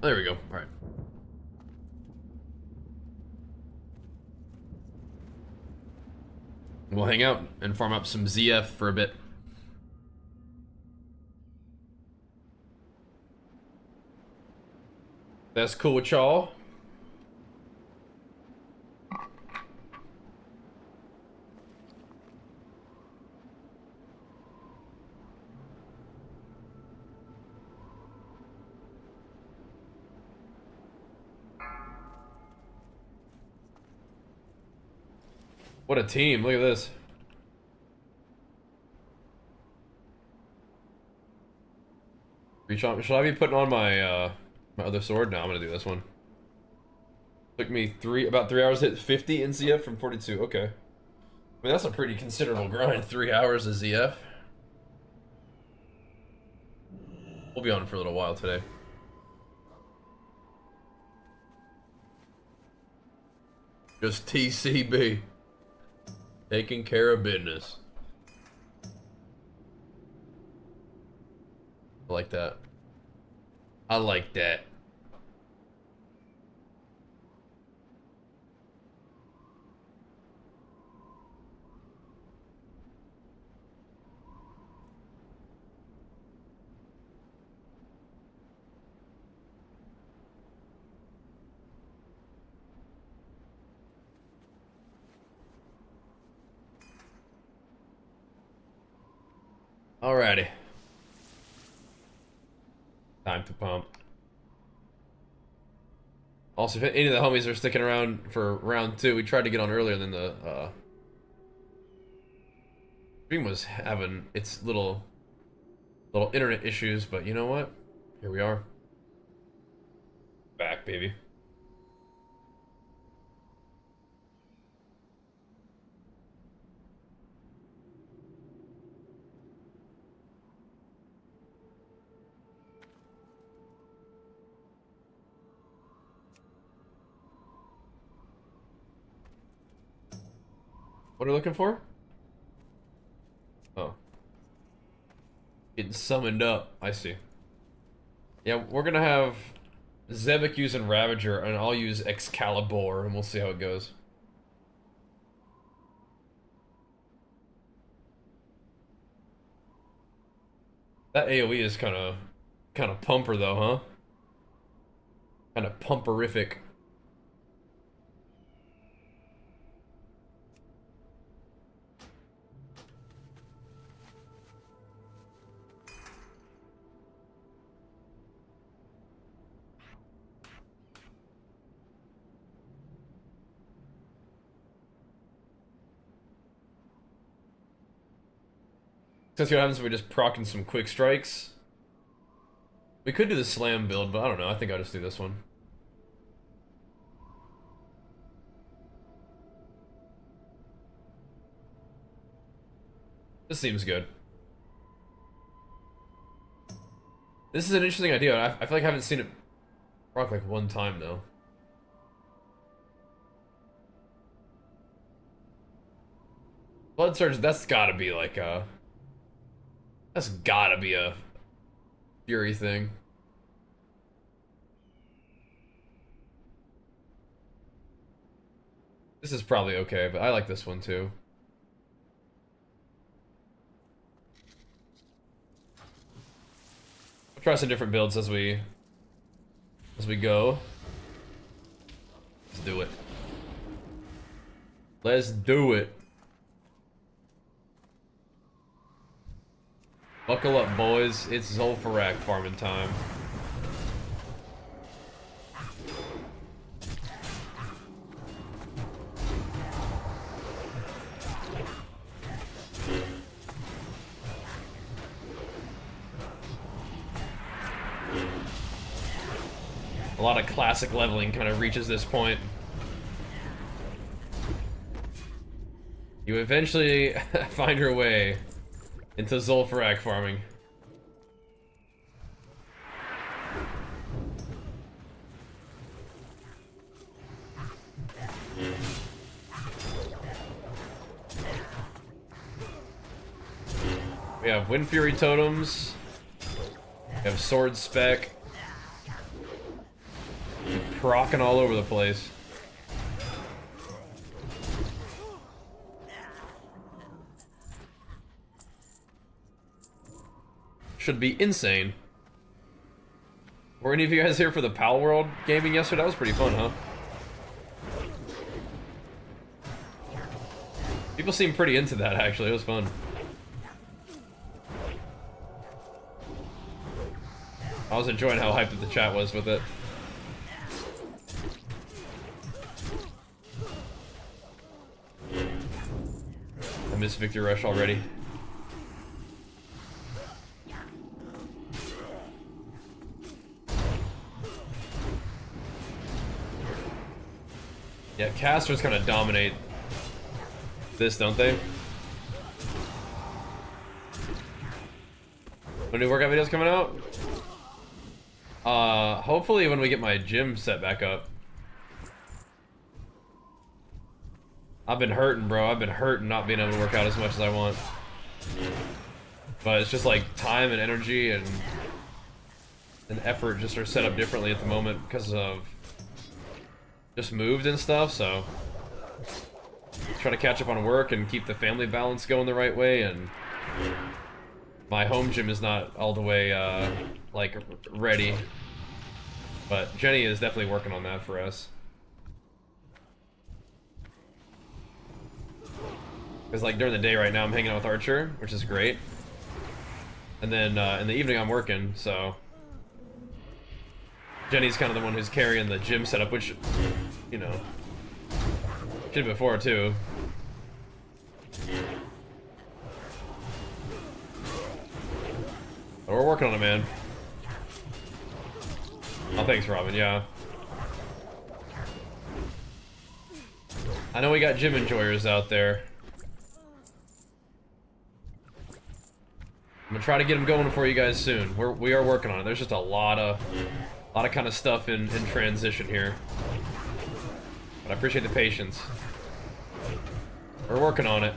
There we go. All right. We'll hang out and farm up some ZF for a bit. That's cool with y'all. What a team, look at this. Should I be putting on my my other sword? No, I'm gonna do this one. Took me about 3 hours to hit 50 in ZF from 42, okay. I mean, that's a pretty considerable grind, 3 hours of ZF. We'll be on for a little while today. Just TCB. Taking care of business. I like that. I like that. Alrighty. Time to pump. Also, if any of the homies are sticking around for round 2, we tried to get on earlier than the stream was having its little internet issues, but you know what? Here we are. Back, baby. What are we looking for? Oh. Getting summoned up. I see. Yeah, we're gonna have Zebek using Ravager, and I'll use Excalibur, and we'll see how it goes. That AoE is kind of pumper though, huh? Kind of pumperific. Let's see what happens if we just proc in some quick strikes. We could do the slam build, but I don't know. I think I'll just do this one. This seems good. This is an interesting idea. I feel like I haven't seen it proc like one time though. Blood Surge, that's gotta be like a... That's gotta be a Fury thing. This is probably okay, but I like this one too. We'll try some different builds as we go. Let's do it. Let's do it. Buckle up, boys. It's Zul'Farrak farming time. A lot of classic leveling kind of reaches this point. You eventually find your way into Zul'Farrak farming. We have Wind Fury totems. We have Sword Spec. We're procking all over the place. Should be insane. Were any of you guys here for the Pal World gaming yesterday? That was pretty fun, huh? People seem pretty into that, actually. It was fun. I was enjoying how hyped up the chat was with it. I miss Victory Rush already. Yeah, casters kind of dominate this, don't they? When new workout videos coming out? Hopefully when we get my gym set back up. I've been hurting, bro. I've been hurting not being able to work out as much as I want. But it's just like time and energy and effort just are set up differently at the moment because of just moved and stuff, so trying to catch up on work and keep the family balance going the right way, and my home gym is not all the way like ready, but Jenny is definitely working on that for us. Because like during the day right now I'm hanging out with Archer, which is great, and then in the evening I'm working, so Jenny's kind of the one who's carrying the gym setup, which, you know, she did before too. But we're working on it, man. Oh, thanks, Robin, yeah. I know we got gym enjoyers out there. I'm gonna try to get them going for you guys soon. We are working on it. There's just a lot of kind of stuff in transition here. But I appreciate the patience. We're working on it.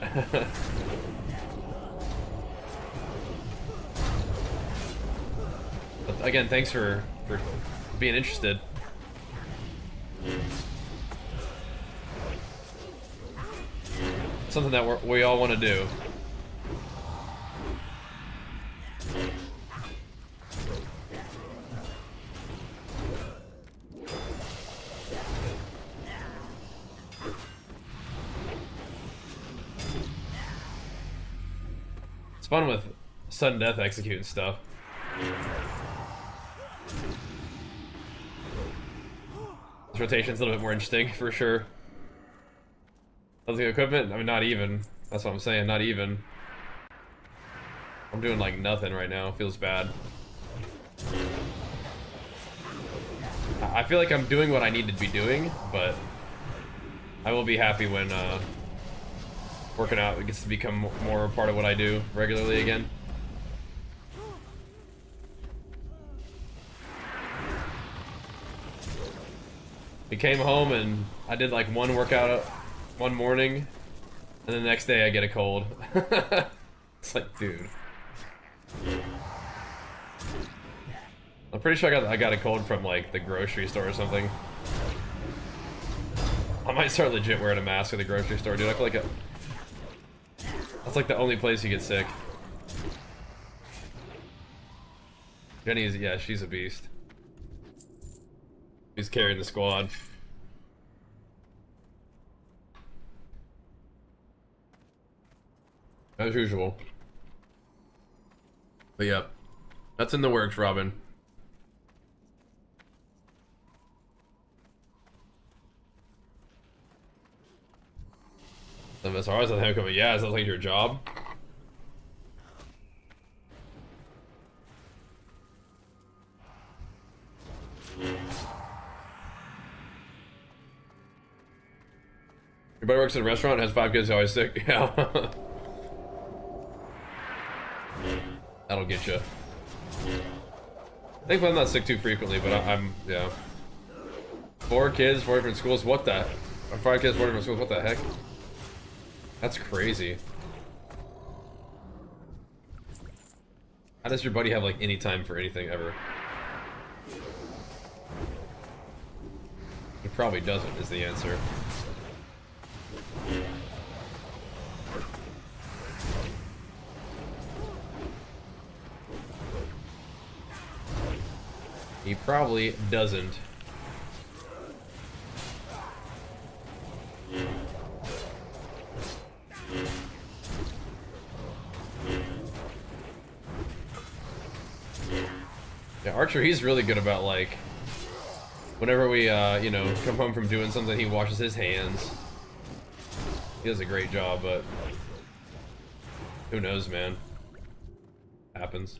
But again, thanks for being interested. Something that we all want to do. It's fun with sudden death execute and stuff. This rotation's a little bit more interesting, for sure. Other equipment? I mean, not even. That's what I'm saying, not even. I'm doing like nothing right now. Feels bad. I feel like I'm doing what I need to be doing, but I will be happy when working out gets to become more a part of what I do regularly again. We came home and I did like one workout one morning, and the next day I get a cold. It's like, dude. I'm pretty sure I got a cold from like the grocery store or something. I might start legit wearing a mask at the grocery store, dude. I feel like that's like the only place you get sick. Jenny is, yeah, she's a beast. He's carrying the squad. As usual. But yeah, that's in the works, Robin. As far as I think of it, yeah, it sounds like your job. Your buddy works at a restaurant and has 5 kids, always sick. Yeah. That'll get you. Thankfully, I'm not sick too frequently, but I'm, yeah. 4 kids, 4 different schools. What the? Or 5 kids, 4 different schools. What the heck? That's crazy. How does your buddy have like any time for anything ever? He probably doesn't, is the answer. He probably doesn't. Yeah, Archer, he's really good about like, whenever we, you know, come home from doing something, he washes his hands. He does a great job, but who knows, man? Happens.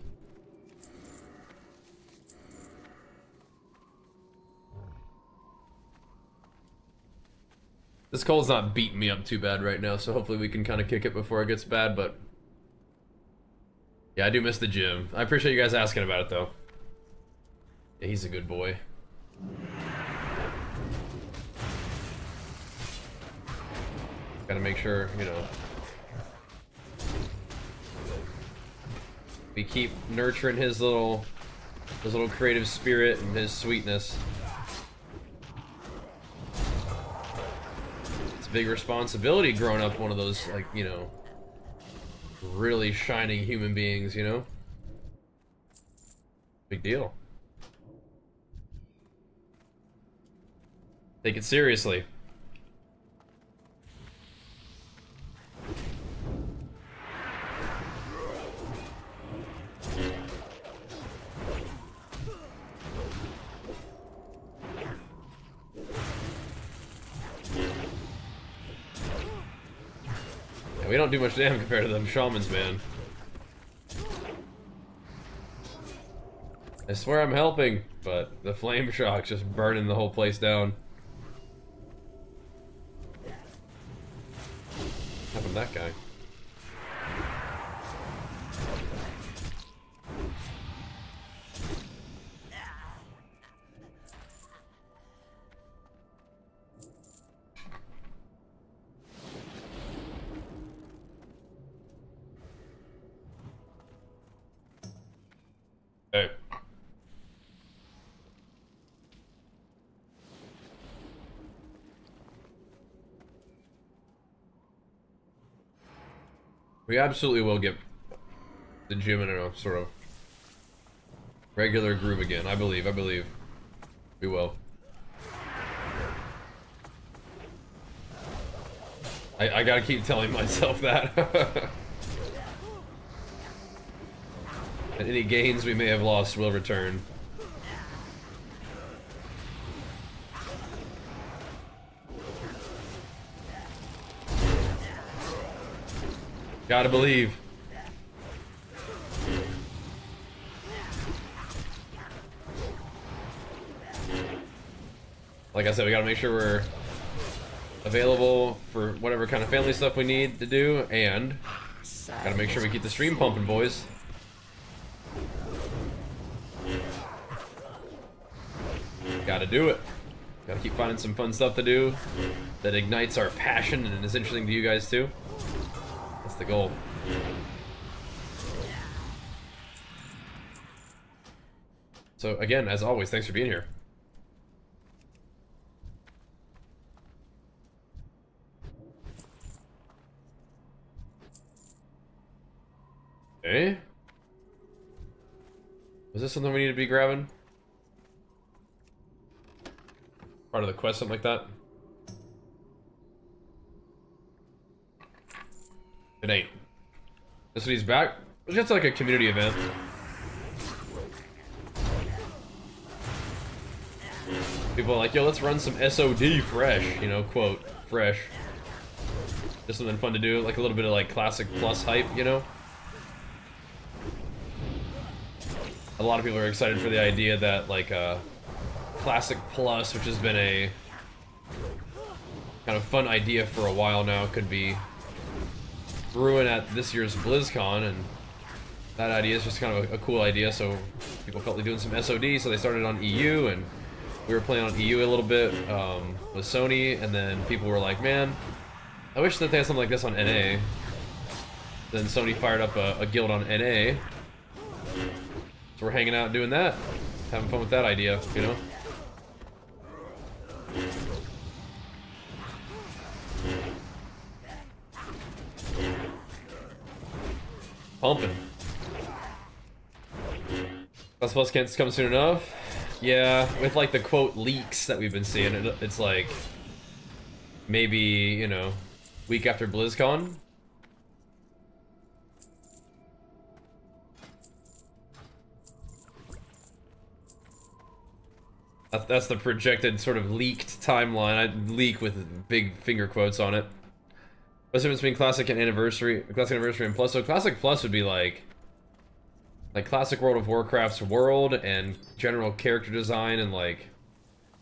This cold's not beating me up too bad right now, so hopefully we can kind of kick it before it gets bad, but yeah, I do miss the gym. I appreciate you guys asking about it, though. Yeah, he's a good boy. Gotta make sure, you know, we keep nurturing his little creative spirit and his sweetness. It's a big responsibility growing up one of those, like, you know, really shining human beings, you know? Big deal. Take it seriously. Yeah, we don't do much damage compared to them shamans, man. I swear I'm helping, but the flame shock's just burning the whole place down. What happened to that guy? Hey. We absolutely will get the gym in a sort of regular groove again. I believe we will. I gotta keep telling myself that. And any gains we may have lost will return. Gotta believe. Like I said, we gotta make sure we're available for whatever kind of family stuff we need to do, and gotta make sure we keep the stream pumping, boys. Gotta do it. Gotta keep finding some fun stuff to do that ignites our passion and is interesting to you guys too. That's the goal. So again, as always, thanks for being here. Okay. Was this something we need to be grabbing? Part of the quest, something like that? It ain't. This one he's back. It's just like a community event. People are like, yo, let's run some SoD fresh, you know, quote, fresh. Just something fun to do, like a little bit of like Classic Plus hype, you know? A lot of people are excited for the idea that like Classic Plus, which has been a kind of fun idea for a while now, could be brewing at this year's BlizzCon, and that idea is just kind of a cool idea, so people felt like doing some SoD, so they started on EU, and we were playing on EU a little bit with Sony, and then people were like, man, I wish that they had something like this on NA. Then Sony fired up a guild on NA, so we're hanging out doing that, having fun with that idea, you know? Pumping. Plus Plus can't come soon enough. Yeah, with like the quote leaks that we've been seeing, it's like maybe, you know, week after BlizzCon. That's the projected sort of leaked timeline. I leak with big finger quotes on it. What's the difference between Classic and Anniversary? Classic Anniversary and Plus. So Classic Plus would be like Classic World of Warcraft's world and general character design and like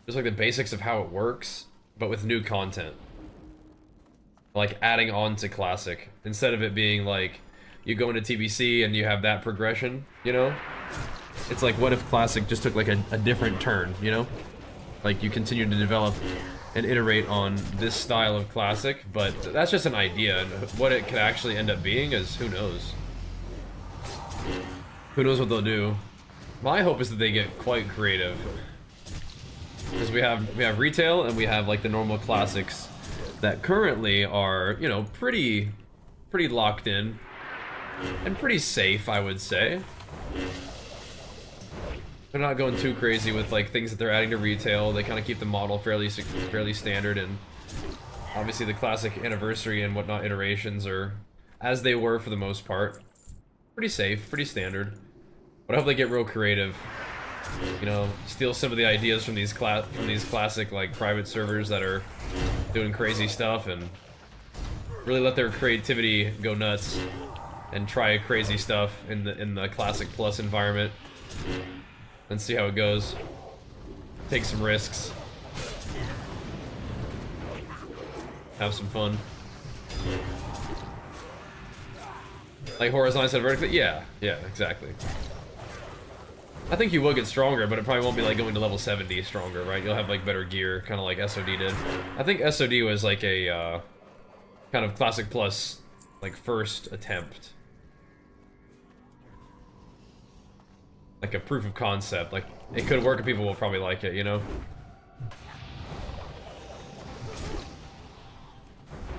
just like the basics of how it works, but with new content. Like adding on to Classic instead of it being like you go into TBC and you have that progression, you know? It's like, what if Classic just took like a different turn, you know? Like you continue to develop and iterate on this style of Classic, but that's just an idea, and what it could actually end up being is who knows. Who knows what they'll do. My hope is that they get quite creative. Because we have retail and we have like the normal classics that currently are, you know, pretty locked in and pretty safe, I would say. They're not going too crazy with like things that they're adding to retail. They kind of keep the model fairly standard, and obviously the Classic Anniversary and whatnot iterations are as they were for the most part. Pretty safe, pretty standard. But I hope they get real creative. You know, steal some of the ideas from these classic like private servers that are doing crazy stuff, and really let their creativity go nuts and try crazy stuff in the Classic Plus environment. And see how it goes. Take some risks. Have some fun. Like horizontally instead of vertically? Yeah, exactly. I think you will get stronger, but it probably won't be like going to level 70 stronger, right? You'll have like better gear, kind of like SoD did. I think SoD was like a kind of Classic Plus, like first attempt. Like a proof of concept, like it could work and people will probably like it, you know?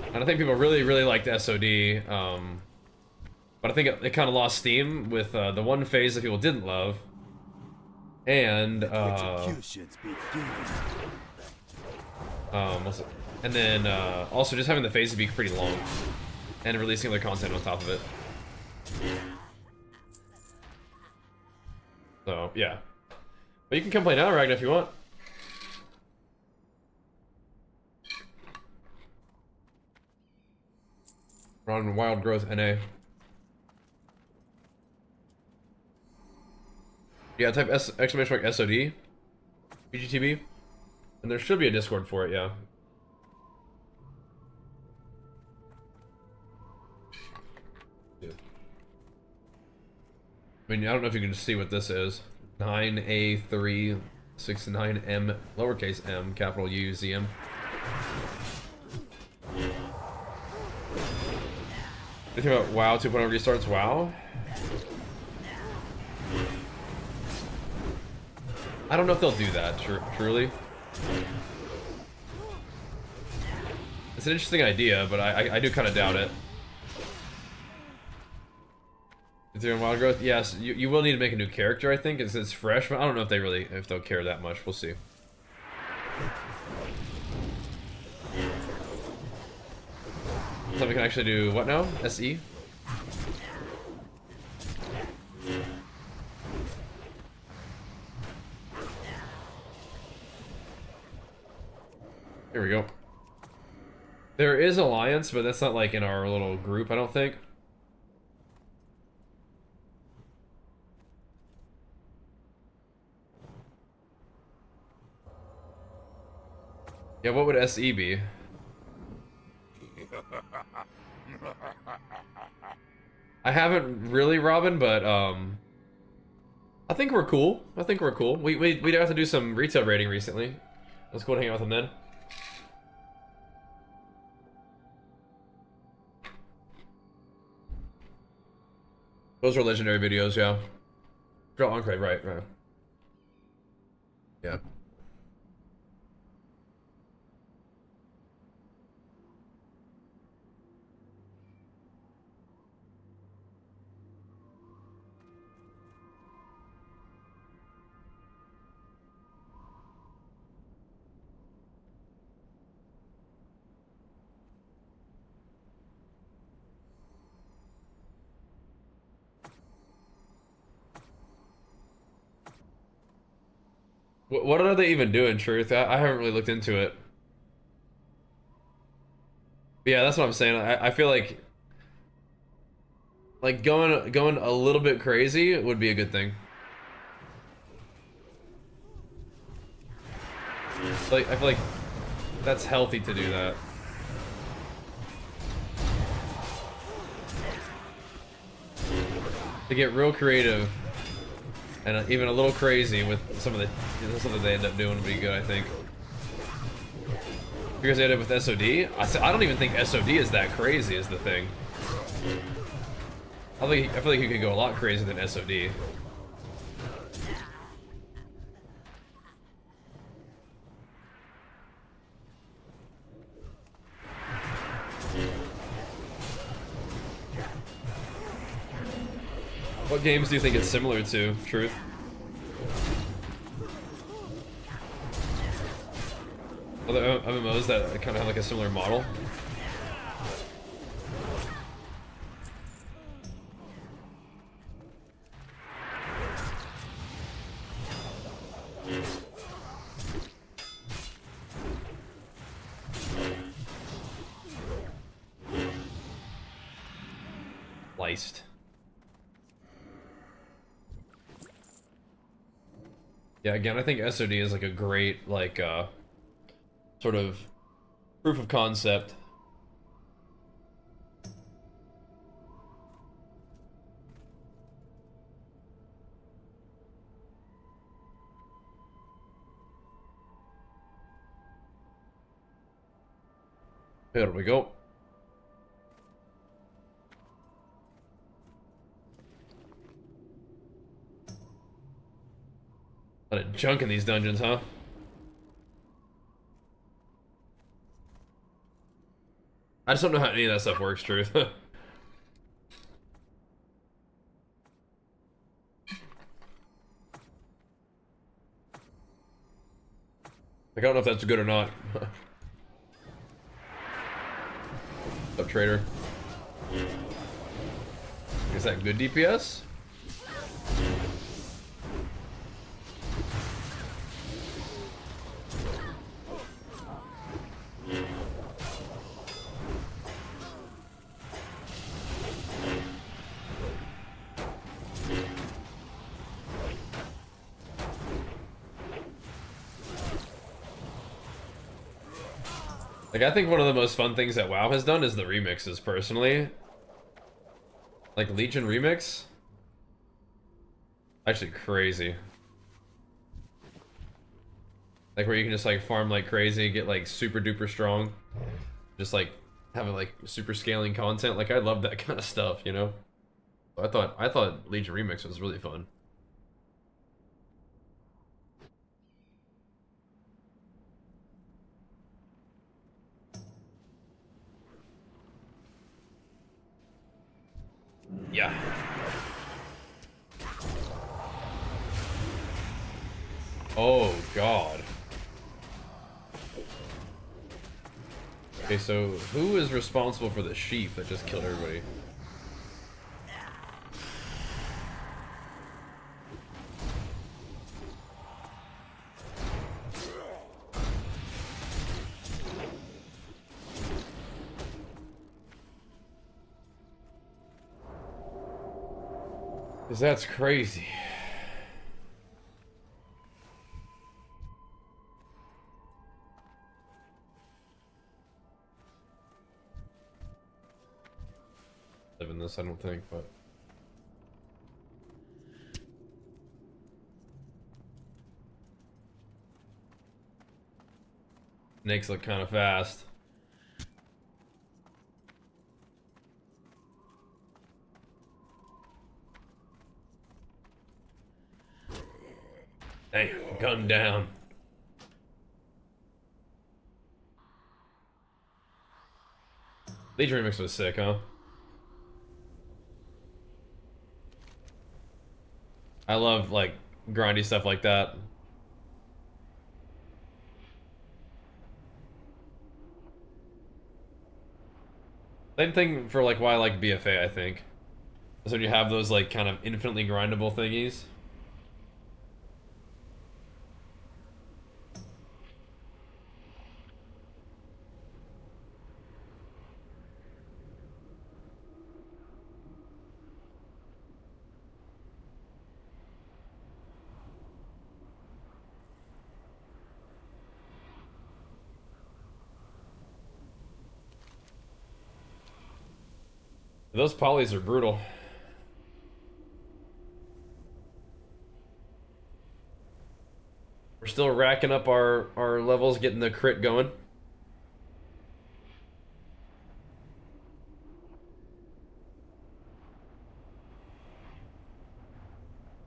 And I think people really liked SoD, but I think it kind of lost steam with the one phase that people didn't love, and and then also just having the phase to be pretty long, and releasing other content on top of it. So, yeah. But you can come play now, Ragnar, if you want. We're on Wild Growth NA. Yeah, type exclamation mark SOD. BGTB. And there should be a Discord for it, yeah. I mean, I don't know if you can see what this is. 9A369M, lowercase m, capital U, ZM. You think about WoW 2.0 restarts WoW? I don't know if they'll do that, truly. It's an interesting idea, but I do kind of doubt it. Doing wild growth, yes. You will need to make a new character, I think. It's fresh, but I don't know if they'll care that much. We'll see. So we can actually do what now? SE? Here we go. There is Alliance, but that's not like in our little group, I don't think. Yeah, what would SE be? I haven't really, Robin, but I think we're cool. I think we're cool. We have to do some retail rating recently. Let's go and hang out with them then. Those are legendary videos, yeah. Draw on right. Yeah. What are they even doing, Truth? I haven't really looked into it. Yeah, that's what I'm saying. I feel like going a little bit crazy would be a good thing. Like I feel like that's healthy to do that. To get real creative and even a little crazy with some of the something they end up doing would be good, I think. Because they ended up with SoD. I don't even think SoD is that crazy, is the thing. I feel like you could go a lot crazier than SoD. What games do you think it's similar to, Truth? Other MMOs that kind of have like a similar model? Sliced. Yeah, again, I think SOD is like a great, like, sort of proof of concept. There we go. A lot of junk in these dungeons, huh? I just don't know how any of that stuff works, Truth. Like, I don't know if that's good or not. What's up, trader? Is that good DPS? Like, I think one of the most fun things that WoW has done is the remixes, personally. Like, Legion remix? Actually, crazy. Like, where you can just, like, farm like crazy, get, like, super duper strong. Just, like, having, like, super scaling content. Like, I love that kind of stuff, you know? I thought Legion remix was really fun. Yeah. Oh, God. Okay, so who is responsible for the sheep that just killed everybody? Because that's crazy. Live in this, I don't think, but snakes look kind of fast. Damn, gun down. Legion remix was sick, huh? I love, like, grindy stuff like that. Same thing for, like, why I like BFA, I think. Is when you have those, like, kind of infinitely grindable thingies. Those polys are brutal. We're still racking up our levels, getting the crit going.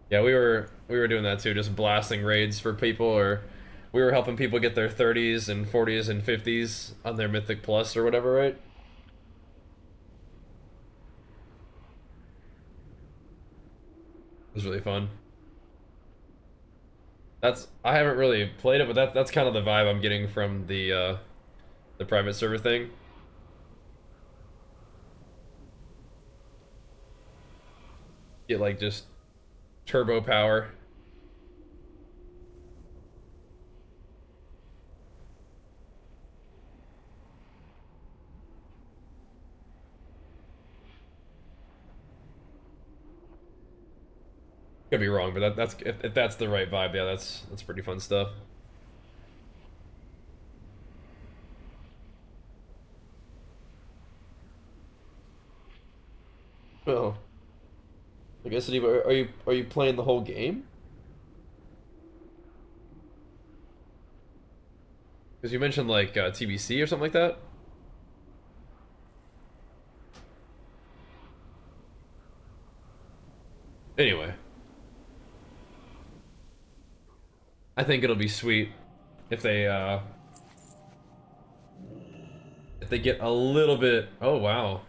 Yeah, we were doing that too, just blasting raids for people, or we were helping people get their 30s and 40s and 50s on their Mythic Plus or whatever, right? It was really fun. I haven't really played it, but that's kind of the vibe I'm getting from the private server thing. Get like just turbo power. Could be wrong, but that's if that's the right vibe, yeah, that's pretty fun stuff. Oh, I guess are you playing the whole game? Because you mentioned like TBC or something like that. Anyway, I think it'll be sweet if they get a little bit. Oh wow.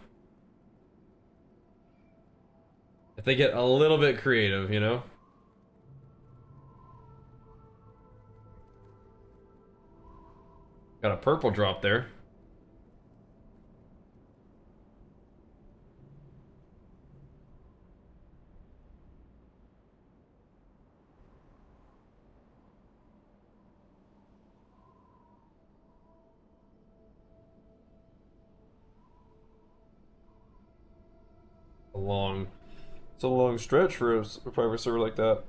If they get a little bit creative, you know? Got a purple drop there. It's a long stretch for a private server like that.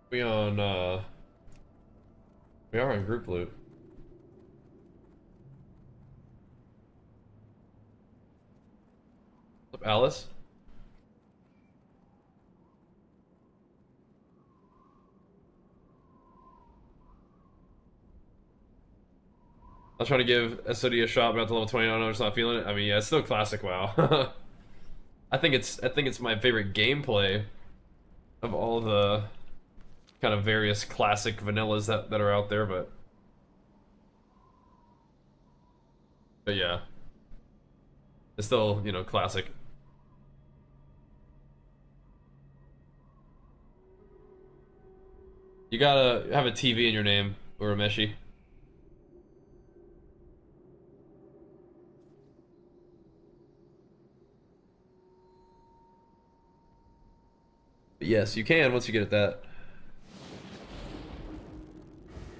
We on we are on group loot. What's up, Alice? I was trying to give SoD a shot, but at the level 20, I don't know, I'm just not feeling it. I mean, yeah, it's still classic WoW. I think it's my favorite gameplay of all the kind of various classic vanillas that are out there, but yeah, it's still, you know, classic. You gotta have a TV in your name, Urameshi. But yes, you can once you get at that.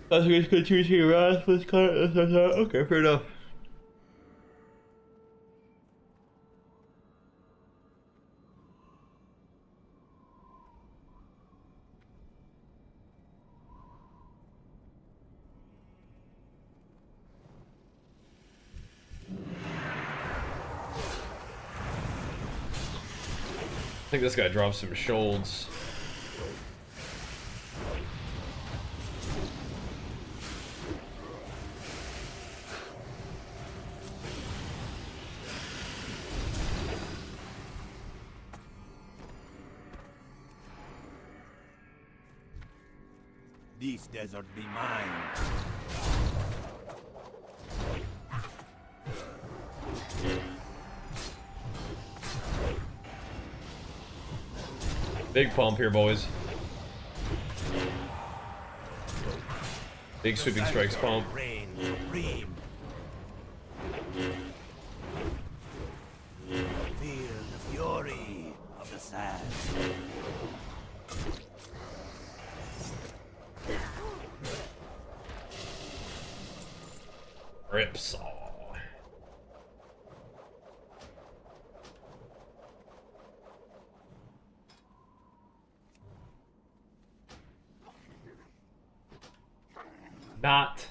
I was just gonna choose your ass with okay, fair enough. I think this guy drops some sholds. This desert be mine. Big pump here, boys. Big sweeping strikes pump. Rain, supreme. Feel the fury of the sand. Ripsaw. Not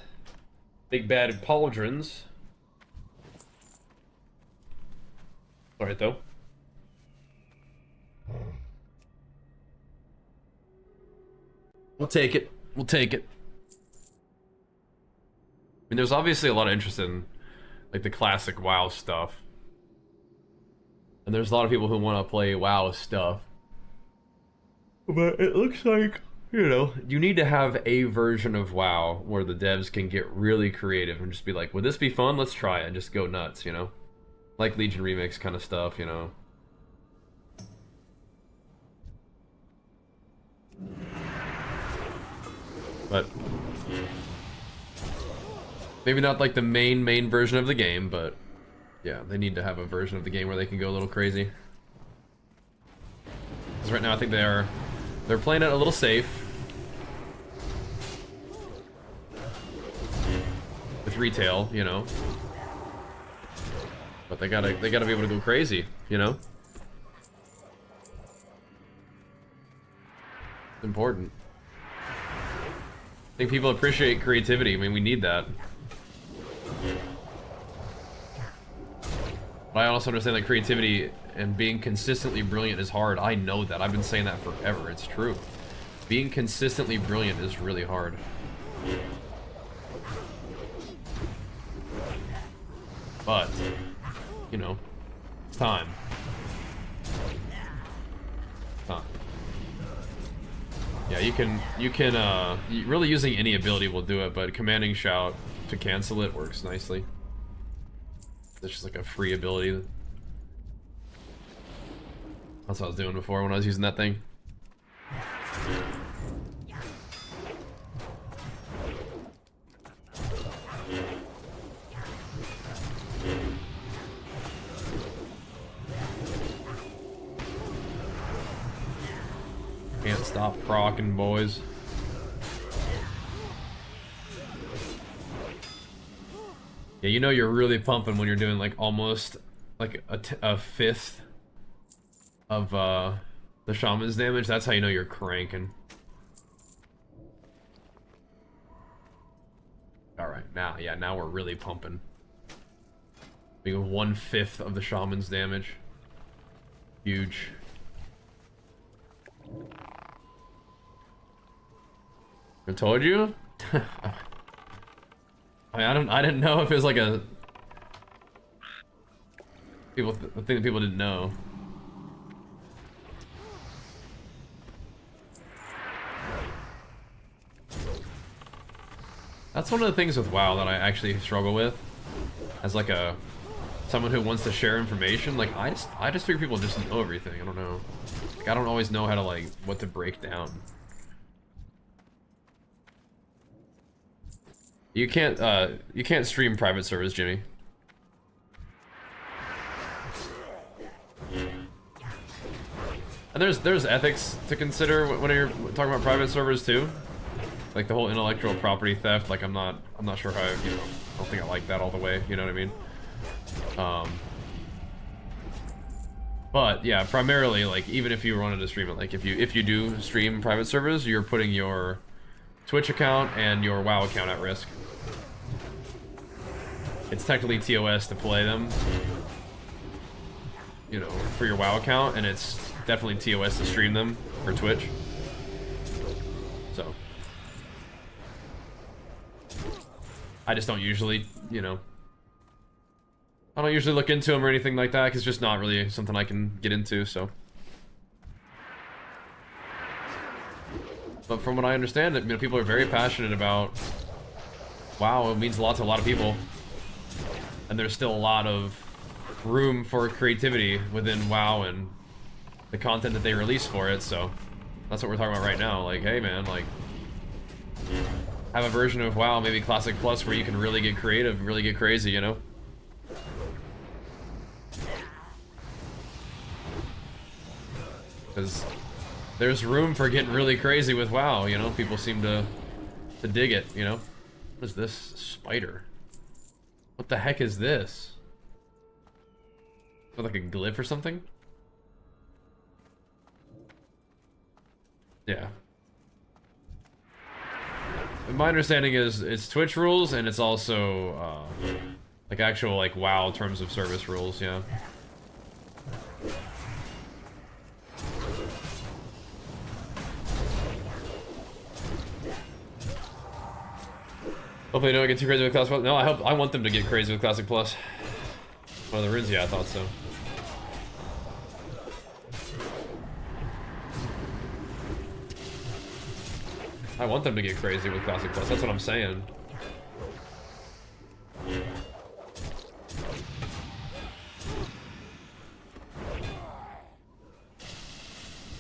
big bad pauldrons. Alright though. We'll take it. We'll take it. I mean, there's obviously a lot of interest in, like, the classic WoW stuff. And there's a lot of people who want to play WoW stuff. But it looks like, you know, you need to have a version of WoW where the devs can get really creative and just be like, would this be fun? Let's try it and just go nuts, you know? Like Legion Remix kind of stuff, you know? But maybe not like the main version of the game, but yeah, they need to have a version of the game where they can go a little crazy. Because right now I think they're playing it a little safe with retail, you know. But they gotta be able to go crazy, you know. It's important. I think people appreciate creativity. I mean, we need that. But I also understand that creativity and being consistently brilliant is hard. I know that. I've been saying that forever. It's true. Being consistently brilliant is really hard. But, you know, it's time. Time. Yeah, you can, really using any ability will do it, but commanding shout to cancel it works nicely. It's just like a free ability. That's what I was doing before when I was using that thing. Can't stop procking, boys. Yeah, you know you're really pumping when you're doing like almost like a fifth of the shaman's damage. That's how you know you're cranking. All right, now, yeah, now we're really pumping. Being 1/5 of the shaman's damage. Huge. I told you. I mean, I didn't know if it was like a a thing that people didn't know. That's one of the things with WoW that I actually struggle with, as like someone who wants to share information. Like I just figure people just know everything. I don't know. Like, I don't always know how to like what to break down. You can't stream private servers, Jimmy. And there's ethics to consider when you're talking about private servers too. Like the whole intellectual property theft, like I'm not sure how, you know, I don't think I like that all the way, you know what I mean? But yeah, primarily, like, even if you wanted to stream it, like if you do stream private servers, you're putting your Twitch account and your WoW account at risk. It's technically TOS to play them, you know, for your WoW account, and it's definitely TOS to stream them for Twitch. So I just don't usually, you know, I don't usually look into them or anything like that, because it's just not really something I can get into, so. But from what I understand, you know, people are very passionate about WoW. It means a lot to a lot of people. And there's still a lot of room for creativity within WoW and the content that they release for it, so that's what we're talking about right now. Like, hey man, like, have a version of WoW, maybe Classic Plus, where you can really get creative, really get crazy, you know? Because there's room for getting really crazy with WoW, you know? People seem to dig it, you know? What is this? Spider. What the heck is this? Is that like a glyph or something? Yeah. My understanding is it's Twitch rules, and it's also like actual like WoW terms of service rules, yeah. Hopefully they don't get too crazy with Classic Plus. No, I want them to get crazy with Classic Plus. One of the runes, yeah, I thought so. I want them to get crazy with Classic Plus, that's what I'm saying.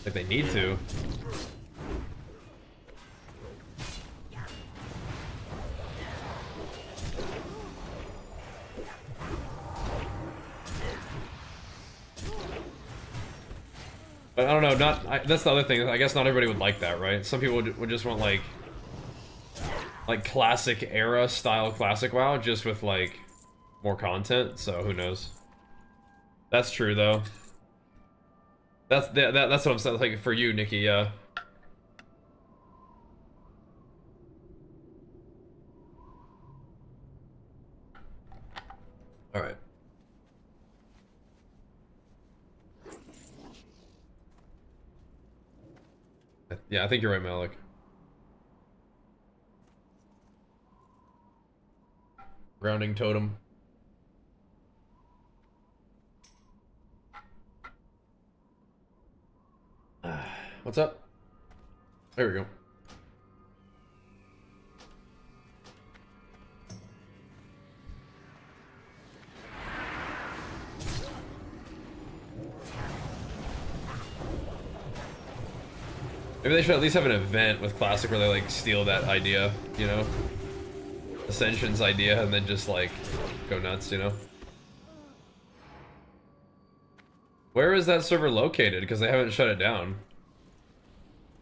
Like they need to. But I don't know, that's the other thing. I guess not everybody would like that, right? Some people would just want like classic era style classic WoW, just with like more content. So who knows? That's true though. That's what I'm saying. Like for you, Nikki, yeah. All right. Yeah, I think you're right, Malik. Grounding totem. What's up? There we go. Maybe they should at least have an event with Classic where they like steal that idea, you know? Ascension's idea, and then just like go nuts, you know? Where is that server located? Because they haven't shut it down.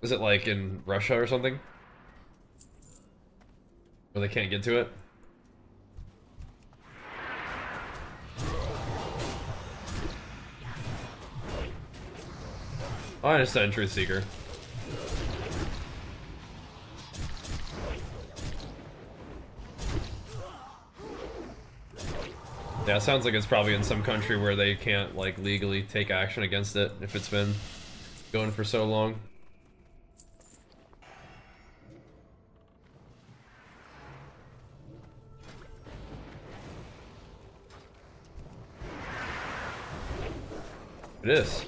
Is it like in Russia or something? Where they can't get to it? Oh, I understand, Truth Seeker. Yeah, it sounds like it's probably in some country where they can't like legally take action against it if it's been going for so long. It is.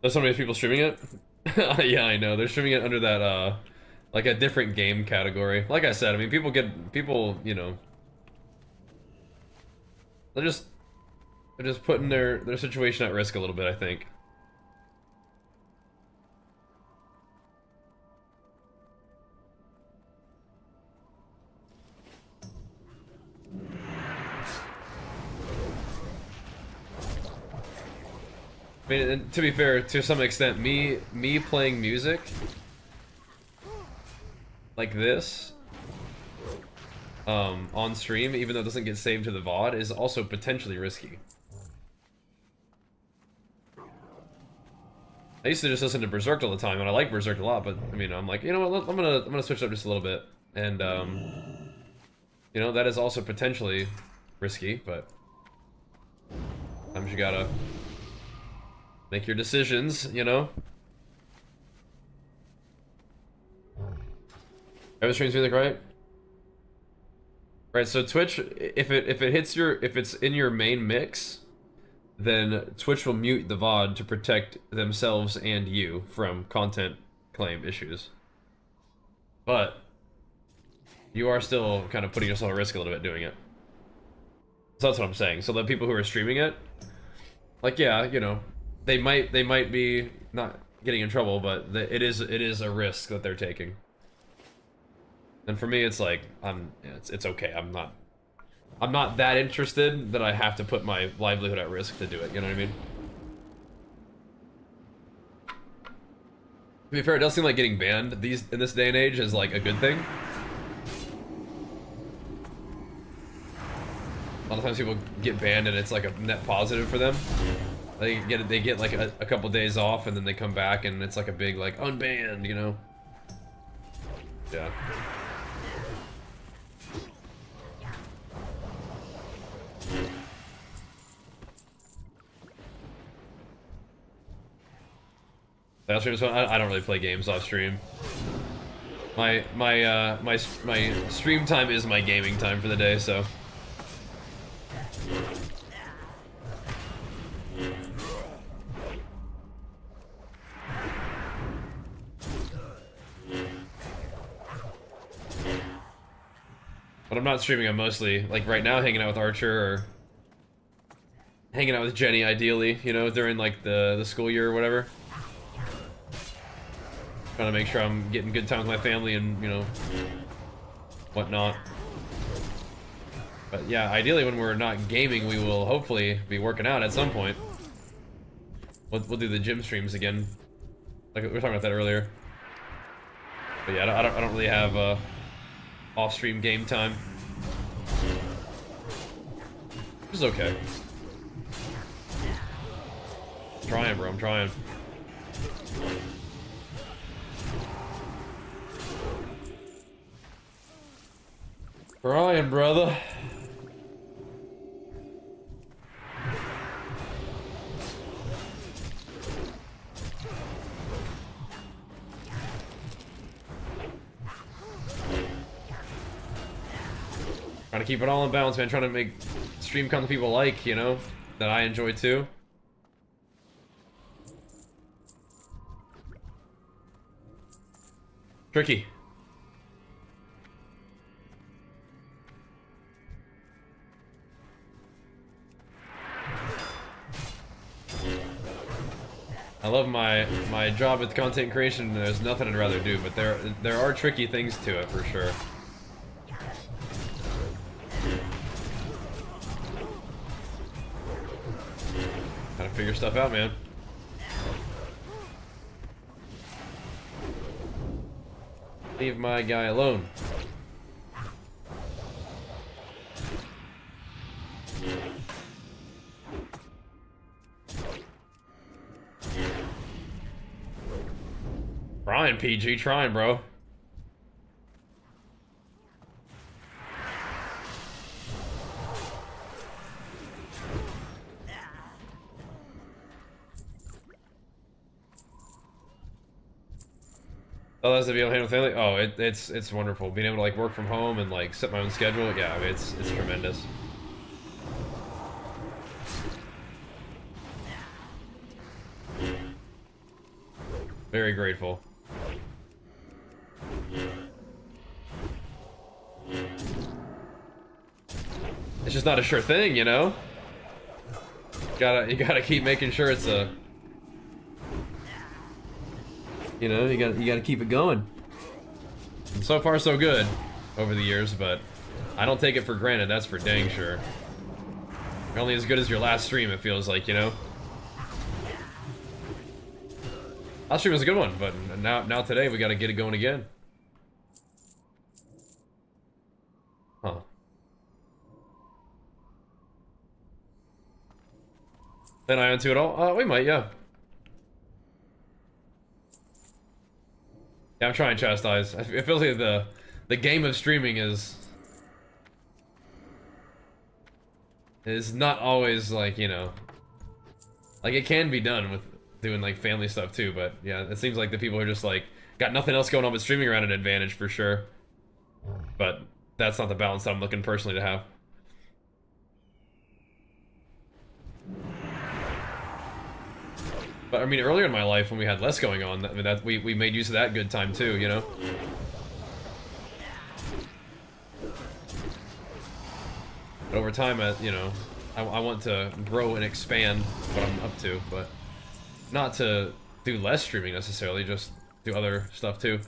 There's so many people streaming it. Yeah, I know. They're streaming it under that like a different game category. Like I said, I mean people, you know, they're just putting their situation at risk a little bit, I think. I mean, and to be fair, to some extent, me playing music like this on stream, even though it doesn't get saved to the VOD, is also potentially risky. I used to just listen to Berserk all the time, and I like Berserk a lot, but I mean, I'm like, you know what, I'm gonna switch it up just a little bit, and you know, that is also potentially risky, but sometimes you gotta make your decisions, you know? Every stream's music, right? Right, so Twitch, if it's in your main mix, then Twitch will mute the VOD to protect themselves and you from content claim issues. But you are still kind of putting yourself at risk a little bit doing it. So that's what I'm saying. So the people who are streaming it, like, yeah, you know, they might be not getting in trouble, but it is a risk that they're taking. And for me, it's like it's okay. I'm not that interested that I have to put my livelihood at risk to do it. You know what I mean? To be fair, it does seem like getting banned in this day and age is like a good thing. A lot of times people get banned and it's like a net positive for them. They get like a couple days off and then they come back and it's like a big like unbanned, you know? Yeah. I don't really play games off stream. My stream time is my gaming time for the day, so. But I'm not streaming, I'm mostly, like right now, hanging out with Archer, or hanging out with Jenny, ideally, you know, during like the school year or whatever. Trying to make sure I'm getting good time with my family and, you know, whatnot. But yeah, ideally when we're not gaming, we will hopefully be working out at some point. We'll do the gym streams again. Like we were talking about that earlier. But yeah, I don't really have off-stream game time. Which is okay. I'm trying, bro. I'm trying. Trying, brother. Trying to keep it all in balance, man. Trying to make stream content people like, you know, that I enjoy too. Tricky. I love my job with content creation. There's nothing I'd rather do, but there are tricky things to it for sure. Gotta figure stuff out, man. Leave my guy alone. Trying, PG, trying, bro. Oh, that's to be able to handle family. Oh, it's wonderful being able to like work from home and like set my own schedule. Yeah, I mean, it's tremendous. Very grateful. It's just not a sure thing, you know. You gotta keep making sure it's a. You know, you gotta keep it going. And so far, so good over the years, but I don't take it for granted. That's for dang sure. You're only as good as your last stream. It feels like, you know. Last stream was a good one, but now today we gotta get it going again. Huh. Then I into it all? We might, yeah. Yeah, I'm trying to chastise. It feels like the game of streaming is not always like, you know, like it can be done with doing like family stuff too, but yeah, it seems like the people who are just like got nothing else going on but streaming around an advantage for sure. But that's not the balance that I'm looking personally to have. But I mean, earlier in my life when we had less going on, I mean, that we made use of that good time too, you know. But over time, you know, I want to grow and expand what I'm up to, but not to do less streaming necessarily, just do other stuff too.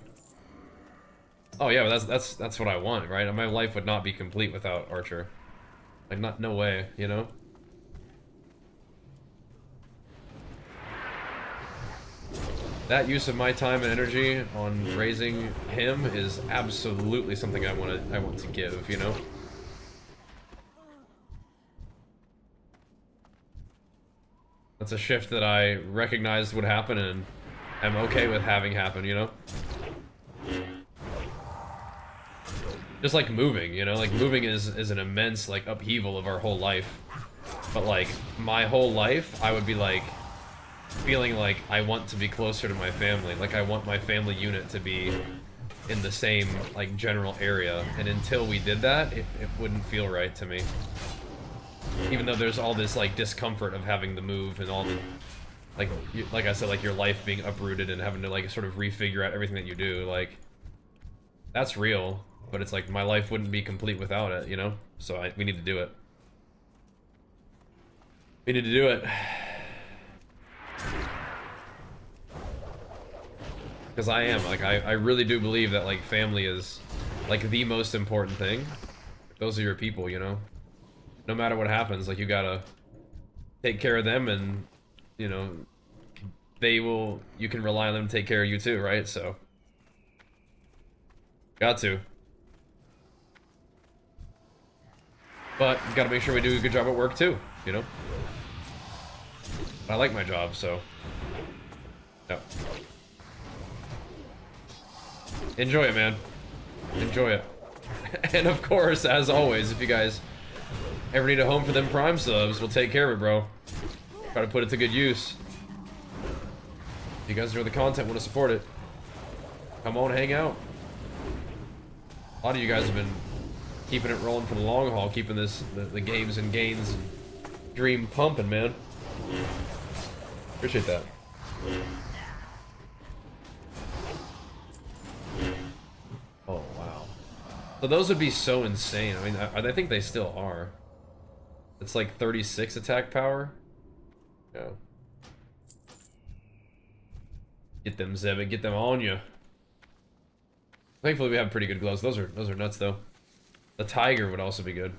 Oh yeah, but that's what I want, right? My life would not be complete without Archer. Like, no way, you know. That use of my time and energy on raising him is absolutely something I want to give, you know? That's a shift that I recognized would happen and am okay with having happen, you know? Just like moving, you know? Like moving is an immense like upheaval of our whole life. But like my whole life, I would be like feeling like I want to be closer to my family. Like I want my family unit to be in the same like general area. And until we did that, it wouldn't feel right to me. Even though there's all this like discomfort of having to move and all the like I said, like your life being uprooted and having to like sort of refigure out everything that you do, like that's real. But it's like my life wouldn't be complete without it, you know? So we need to do it. We need to do it. Because I am, like, I really do believe that, like, family is, like, the most important thing. Those are your people, you know? No matter what happens, like, you gotta take care of them and, you know, you can rely on them to take care of you too, right? So, got to. But, gotta make sure we do a good job at work too, you know? I like my job, so. Yeah. Enjoy it, man. Enjoy it. And of course, as always, if you guys ever need a home for them Prime subs, we'll take care of it, bro. Try to put it to good use. If you guys enjoy the content, want to support it, come on, hang out. A lot of you guys have been keeping it rolling for the long haul, keeping the games and gains and dream pumping, man. Appreciate that. Oh, wow. So those would be so insane. I mean, I think they still are. It's like 36 attack power. Yeah. Get them, Zeb, get them on you. Thankfully, we have pretty good gloves. Those are nuts, though. The tiger would also be good.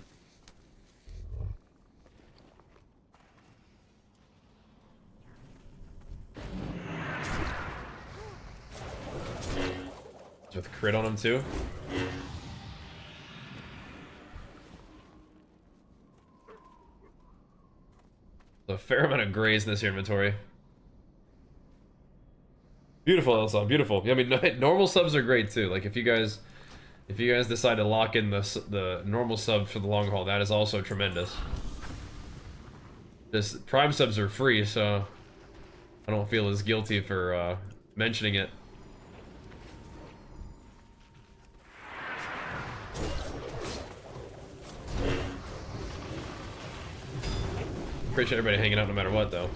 With crit on him too. A fair amount of grays in this inventory. Beautiful, Elsa. Beautiful. I mean, normal subs are great too. Like if you guys decide to lock in the normal sub for the long haul, that is also tremendous. This Prime subs are free, so I don't feel as guilty for mentioning it. Appreciate everybody hanging out no matter what, though.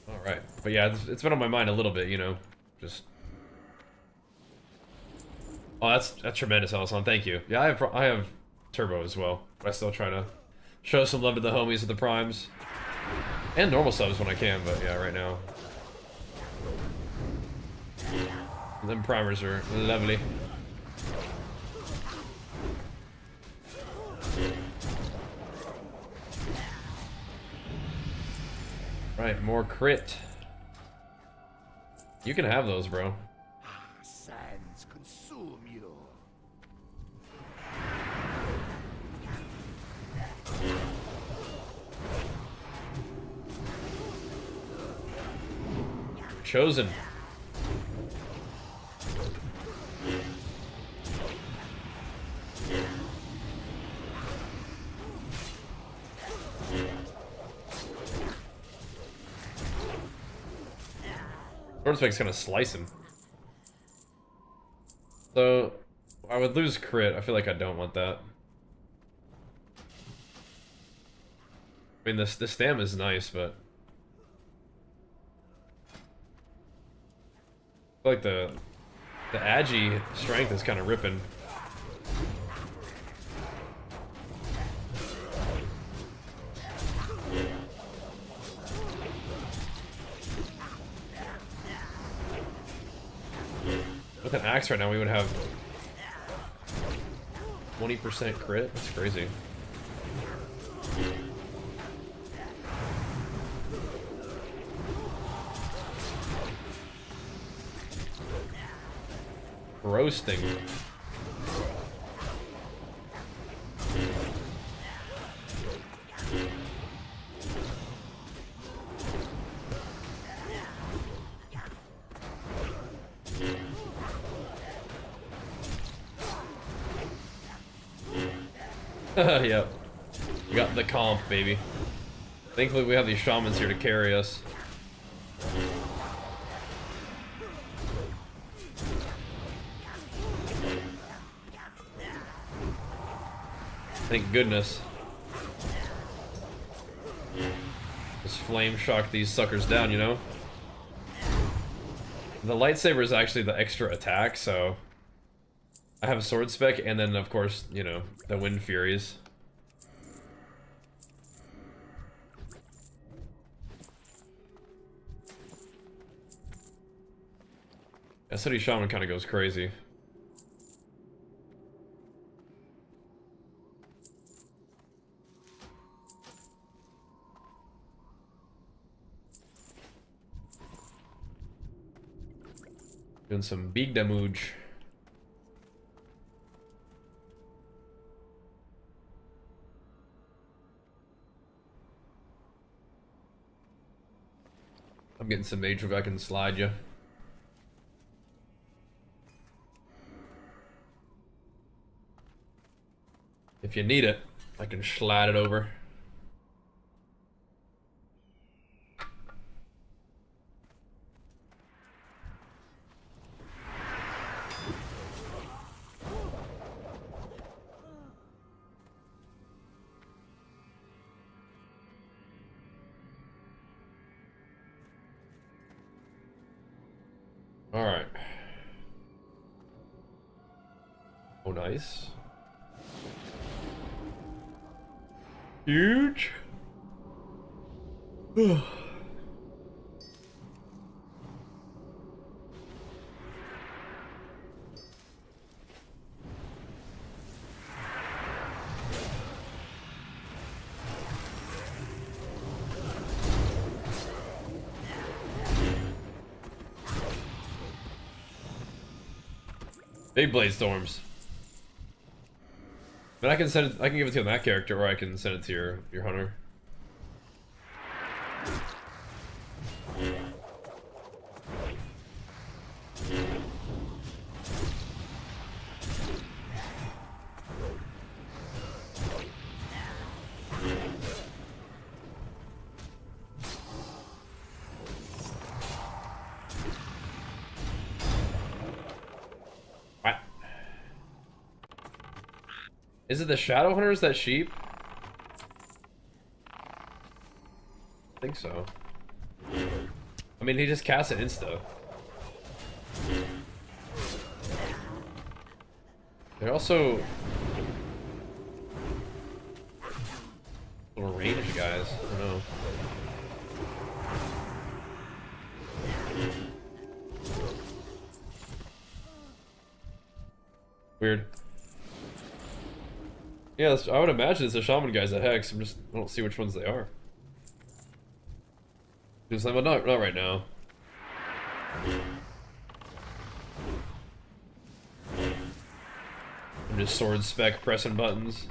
Alright. But yeah, it's been on my mind a little bit, you know. Just... Oh, that's tremendous, Alison. Thank you. Yeah, I have Turbo as well. I still try to show some love to the homies with the primes. And normal subs when I can, but yeah, right now. Them primers are lovely. Right, more crit. You can have those, bro. Sands consume you. Chosen. Swordspike's gonna slice him. So, I would lose crit. I feel like I don't want that. I mean, the stam is nice, but... I feel like the Agi strength is kind of ripping. With an axe right now, we would have 20% crit. That's crazy. Roasting. Yep. You got the comp, baby. Thankfully, we have these shamans here to carry us. Thank goodness. Just flame shock these suckers down, you know? The lightsaber is actually the extra attack, so... I have a sword spec, and then, of course, you know, the Wind Furies. SoD Shaman kind of goes crazy. Doing some big damage. I'm getting some mage if I can slide you. If you need it, I can slide it over. All right. Oh, nice. Huge. Big blade storms. But I can send it, I can give it to you on that character, or I can send it to your hunter. What? Is it the shadow hunters that sheep? I think so. I mean, he just casts it insta. They're also little range guys. I don't know. Weird. Yeah, I would imagine it's the shaman guys at Hex. I don't see which ones they are. Just like, well, not right now. I'm just sword spec pressing buttons.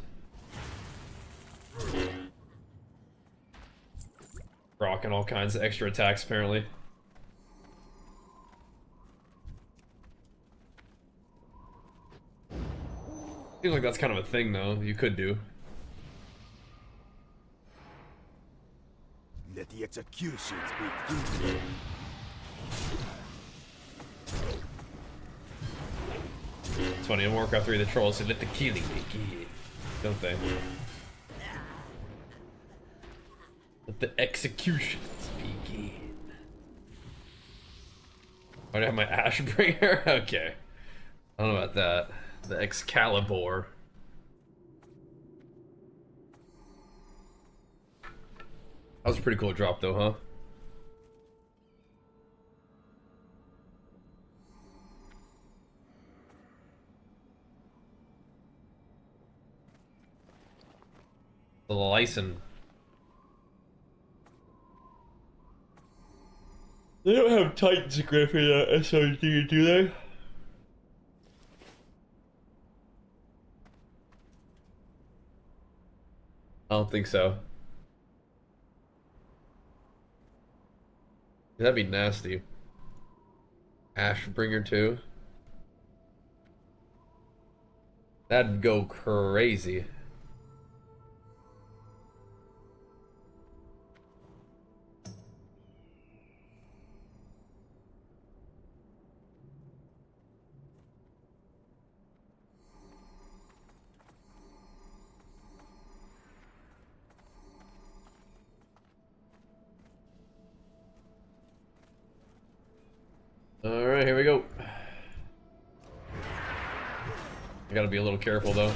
Rocking all kinds of extra attacks apparently. Seems like that's kind of a thing though, you could do. Let the executions begin. It's funny, in Warcraft 3 the trolls say let the killing begin, don't they? Let the executions begin. Oh, I have my Ashbringer? Okay. I don't know about that. The Excalibur. That was a pretty cool drop though, huh? The Lyson. They don't have Titan's grip in SoD, do they? I don't think so. That'd be nasty. Ashbringer too. That'd go crazy. Alright, here we go. I gotta be a little careful though.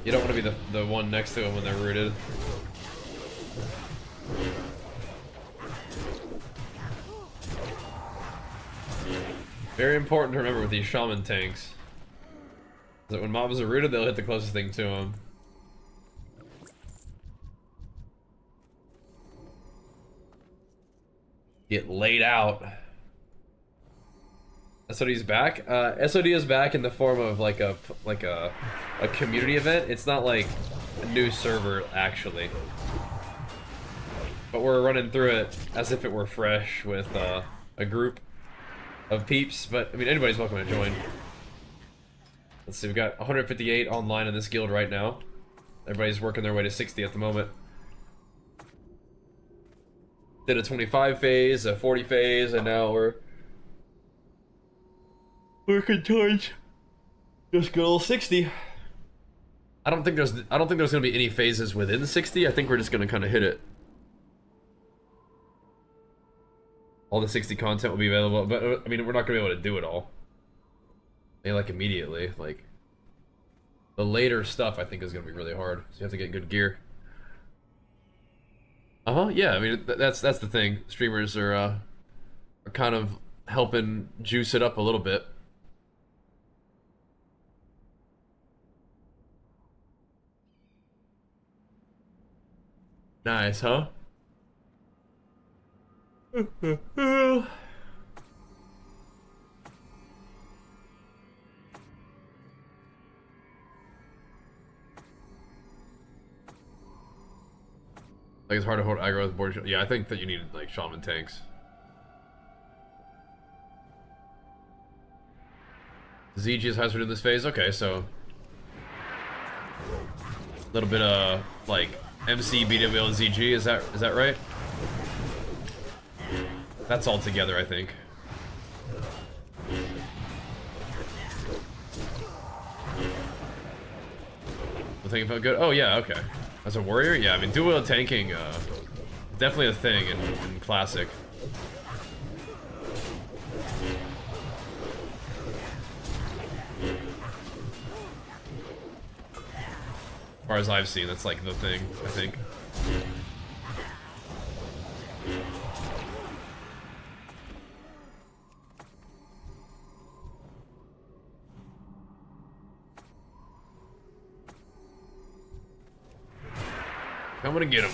You don't want to be the one next to him when they're rooted. Very important to remember with these shaman tanks. That when mobs are rooted, they'll hit the closest thing to them. Get laid out. SOD's back? SOD is back in the form of like a community event. It's not like a new server actually. But we're running through it as if it were fresh with a group of peeps. But I mean anybody's welcome to join. Let's see, we got 158 online in this guild right now. Everybody's working their way to 60 at the moment. Did a 25 phase, a 40 phase, and now we're working towards just good old 60. I don't think there's gonna be any phases within 60. I think we're just gonna kind of hit it. All the 60 content will be available, but I mean we're not gonna be able to do it all. Like immediately, like the later stuff I think is gonna be really hard, so you have to get good gear. Yeah, I mean that's the thing. Streamers are kind of helping juice it up a little bit. Nice, huh? Like, it's hard to hold aggro with board. Yeah, I think that you need, like, shaman tanks. ZG is highest in this phase? Okay, so... a little bit of, like, MC, BWL, and ZG, is that right? That's all together, I think. The thing felt good? Oh, yeah, okay. As a warrior? Yeah, I mean, dual tanking, definitely a thing in Classic. As far as I've seen, that's like the thing, I think. I'm gonna get him.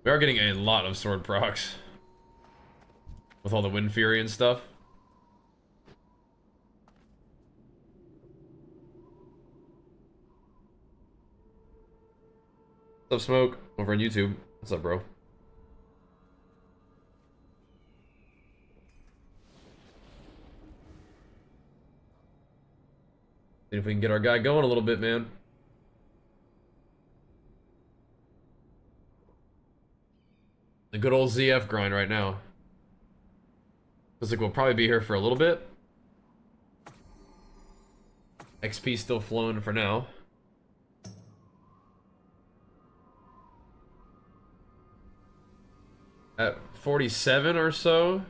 We are getting a lot of sword procs. With all the Wind Fury and stuff. What's up, Smoke? Over on YouTube. What's up, bro? See if we can get our guy going a little bit, man. The good old ZF grind right now. Looks like we'll probably be here for a little bit. XP still flowing for now. At 47 or so,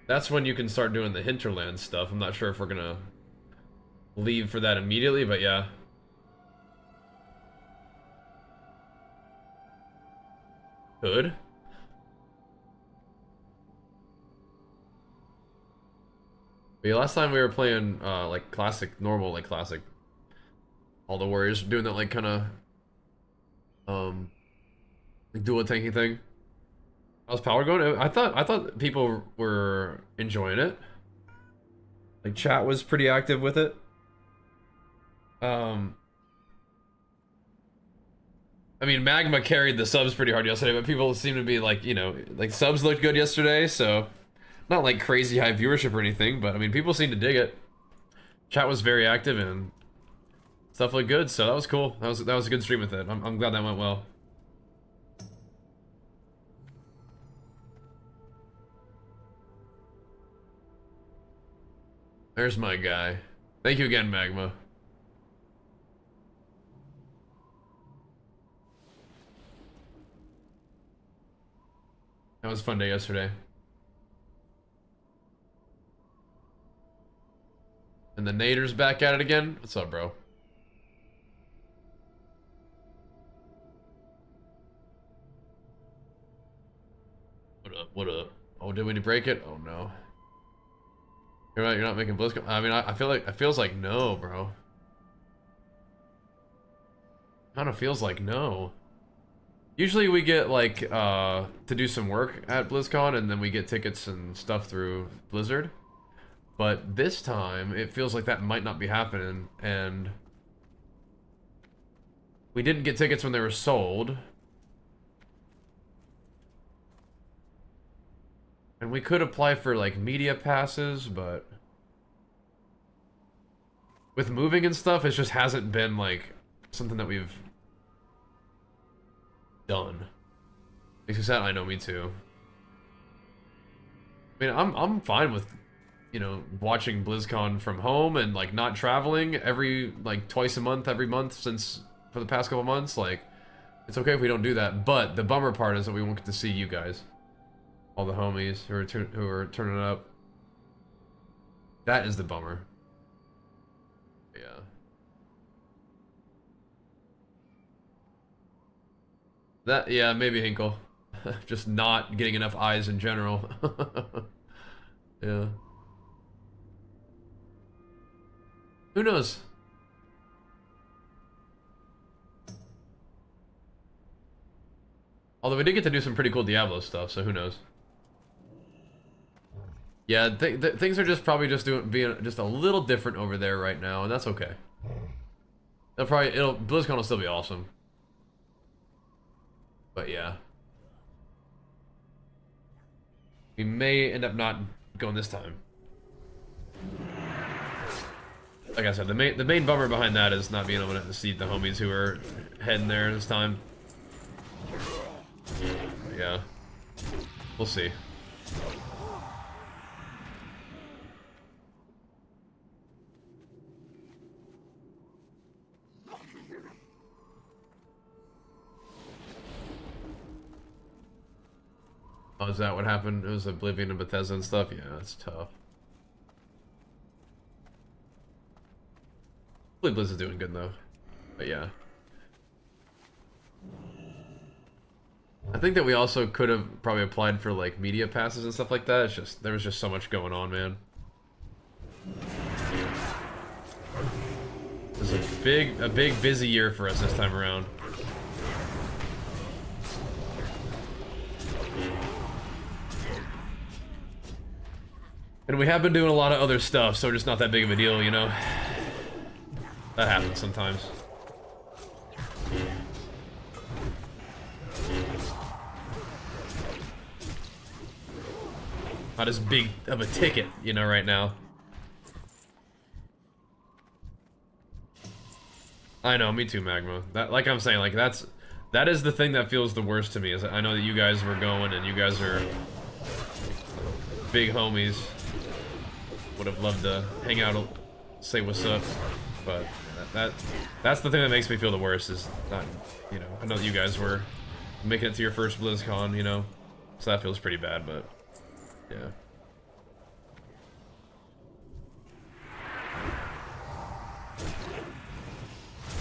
that's when you can start doing the hinterland stuff. I'm not sure if we're gonna leave for that immediately, but yeah. Good. But yeah, last time we were playing like classic, normal, like classic. All the warriors doing that like kind of like dual tanking thing. How's power going? I thought people were enjoying it. Like chat was pretty active with it. I mean, Magma carried the subs pretty hard yesterday, but people seem to be like, you know, like subs looked good yesterday, so not like crazy high viewership or anything, but I mean, people seem to dig it. Chat was very active and stuff looked good, so that was cool. That was a good stream with it. I'm glad that went well. There's my guy. Thank you again, Magma. That was a fun day yesterday. And the Nader's back at it again. What's up, bro? What up? What up? Oh, did we break it? Oh no. You're right, you're not making BlizzCon. I mean, I feel like it feels like no, bro. Kind of feels like no. Usually we get like to do some work at BlizzCon and then we get tickets and stuff through Blizzard. But this time it feels like that might not be happening, and we didn't get tickets when they were sold. And we could apply for like media passes, but with moving and stuff, it just hasn't been like something that we've done. Makes that I know, me too. I mean, I'm fine with, you know, watching BlizzCon from home and like not traveling every like twice a month, every month since for the past couple months. Like, it's okay if we don't do that. But the bummer part is that we won't get to see you guys, all the homies who are turning up. That is the bummer. Yeah. That, yeah, maybe Hinkle. Just not getting enough eyes in general. Yeah. Who knows? Although we did get to do some pretty cool Diablo stuff, so who knows? Yeah, things are just probably just being just a little different over there right now, and that's okay. BlizzCon will still be awesome. But yeah. We may end up not going this time. Like I said, the main bummer behind that is not being able to see the homies who are heading there this time. But yeah. We'll see. Oh, is that what happened? It was Oblivion and Bethesda and stuff? Yeah, that's tough. Hopefully Blizz is doing good though. But yeah. I think that we also could have probably applied for like media passes and stuff like that. It's just, there was just so much going on, man. It was a big busy year for us this time around. And we have been doing a lot of other stuff, so just not that big of a deal, you know? That happens sometimes. Not as big of a ticket, you know, right now. I know, me too, Magma. That, like I'm saying, like that is the thing that feels the worst to me. Is I know that you guys were going and you guys are big homies. Would have loved to hang out, say what's up, but that's the thing that makes me feel the worst. Is not, you know, I know that you guys were making it to your first BlizzCon, you know, so that feels pretty bad, but yeah.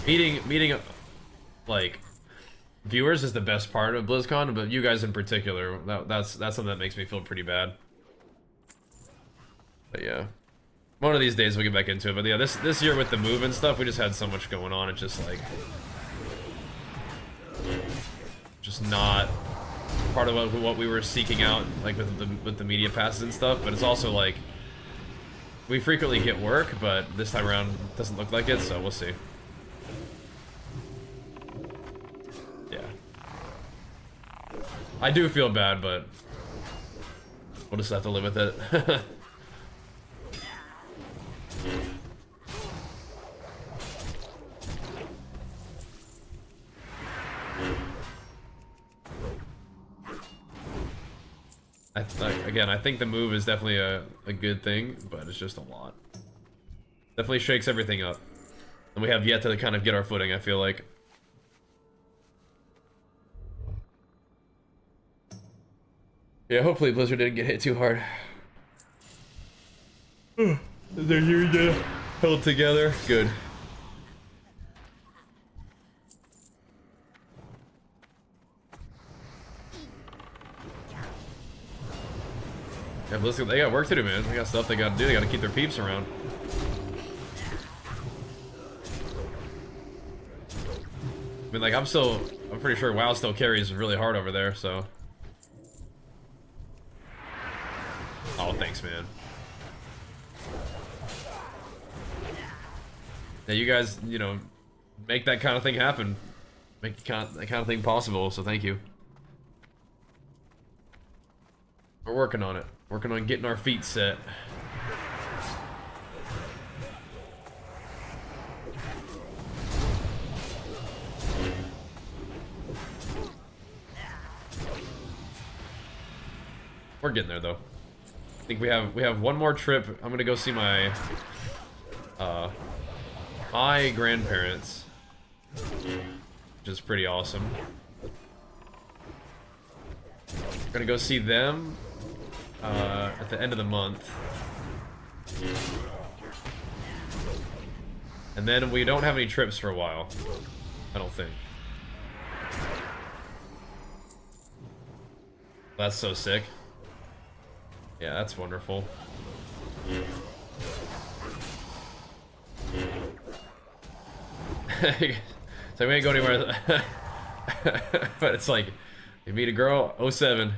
Meeting like viewers is the best part of BlizzCon, but you guys in particular, that's something that makes me feel pretty bad. But yeah, one of these days we'll get back into it. But yeah, this year with the move and stuff, we just had so much going on. It's just like, just not part of what we were seeking out, like with the media passes and stuff. But it's also like, we frequently get work, but this time around it doesn't look like it. So we'll see. Yeah, I do feel bad, but we'll just have to live with it. Again, I think the move is definitely a good thing, but it's just a lot. Definitely shakes everything up. And we have yet to kind of get our footing, I feel like. Yeah, hopefully Blizzard didn't get hit too hard. They're here to held together. Good. Yeah, Blizzard, they got work to do, man. They got stuff they gotta do. They gotta keep their peeps around. I mean, like, I'm pretty sure WoW still carries really hard over there, so. Oh, thanks, man. Yeah, you guys, you know, make that kind of thing happen. Make that kind of thing possible, so thank you. We're working on it. Working on getting our feet set. We're getting there though. I think we have one more trip. I'm gonna go see my my grandparents, which is pretty awesome. We're gonna go see them at the end of the month. And then we don't have any trips for a while, I don't think. That's so sick. Yeah, that's wonderful. So we ain't go anywhere. But it's like, You meet a girl, 07.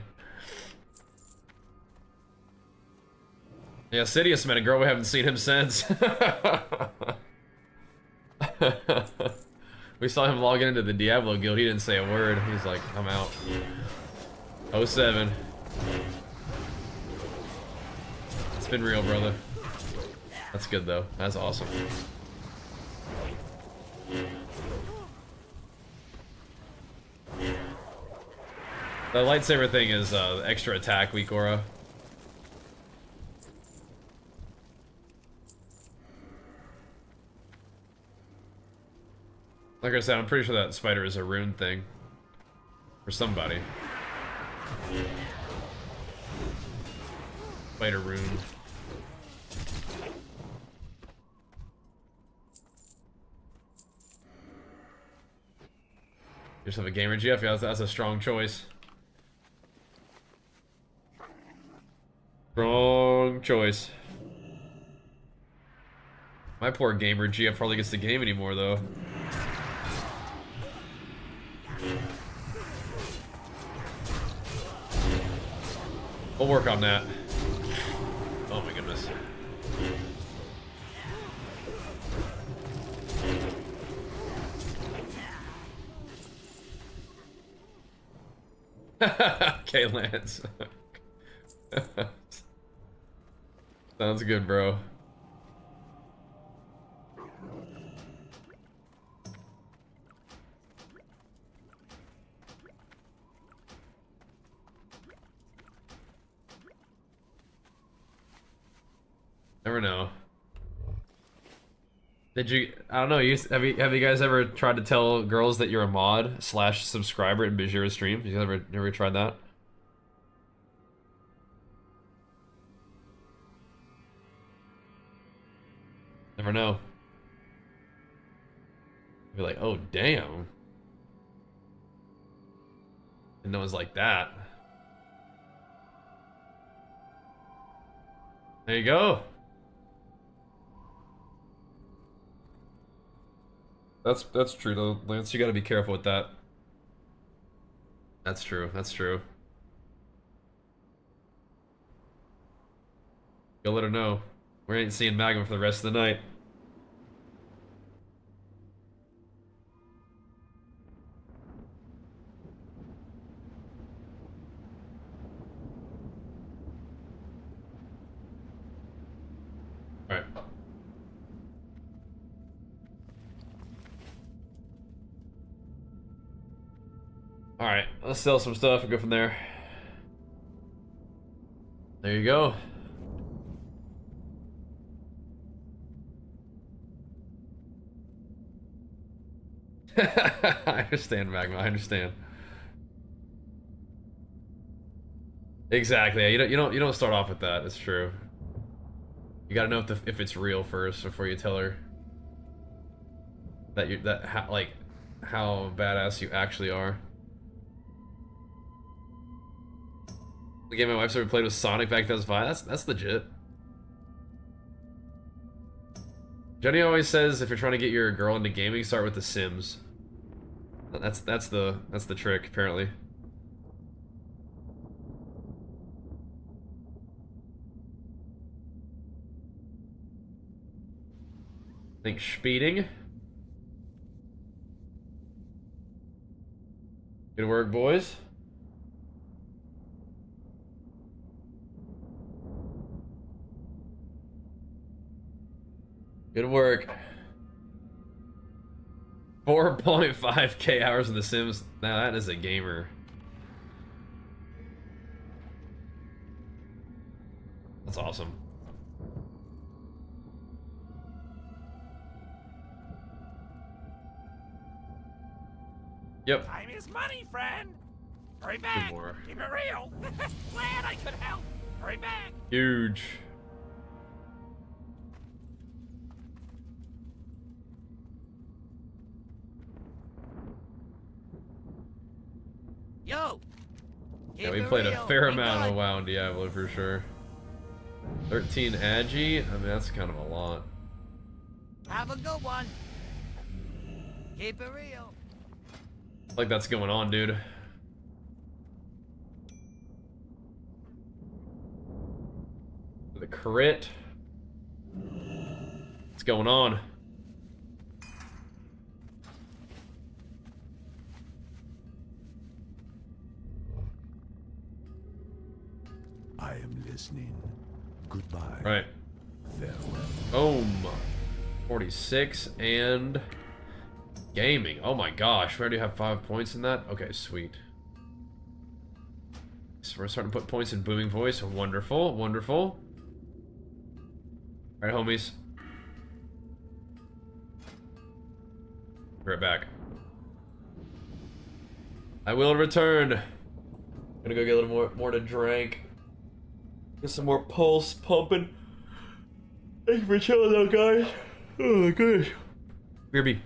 Yeah, Sidious met a girl, we haven't seen him since. We saw him logging into the Diablo guild, he didn't say a word. He's like, I'm out. 07. It's been real, brother. That's good though, that's awesome. The lightsaber thing is extra attack, weak aura. Like I said, I'm pretty sure that spider is a rune thing. For somebody. Spider rune. You just have a gamer GF? Yeah, that's a strong choice. Strong choice. My poor gamer GF hardly gets to game anymore, though. We'll work on that. Oh my goodness. Okay, Lance. Sounds good, bro. Never know. Did you? I don't know. Have you guys ever tried to tell girls that you're a mod / subscriber in Bajira's stream? You ever tried that? Never know. Be like, oh damn. And no one's like that. There you go. That's true though, Lance. You gotta be careful with that. That's true. That's true. You'll let her know. We ain't seeing Magma for the rest of the night. Alright. Alright, let's sell some stuff and go from there. There you go. I understand, Magma. I understand. Exactly. Yeah, you don't start off with that. It's true. You gotta know if it's real first before you tell her that how badass you actually are. The game my wife's ever played was Sonic back in 2005. That's legit. Jenny always says if you're trying to get your girl into gaming, start with The Sims. That's the trick, apparently. I think speeding. Good work, boys. Good work. 4.5k hours in The Sims. Now that is a gamer. That's awesome. Yep. Time is money, friend. Hurry back. more. Keep it real. Glad I could help. Hurry back. Huge. Yo. Yeah, we keep it played a real. fair Be amount of good. WoW and Diablo for sure. 13 Agi? I mean, that's kind of a lot. Have a good one. Keep it real. Like that's going on, dude. crit. What's going on? I am listening. Goodbye. Right. Farewell. Boom. 46 and gaming. Oh my gosh, we already have 5 points in that? Okay, sweet. So we're starting to put points in booming voice. Wonderful, wonderful. Alright, homies. Be right back. I will return. Gonna go get a little more to drink. Get some more pulse pumping. Thank you for chilling out, guys. Oh my goodness. BRB.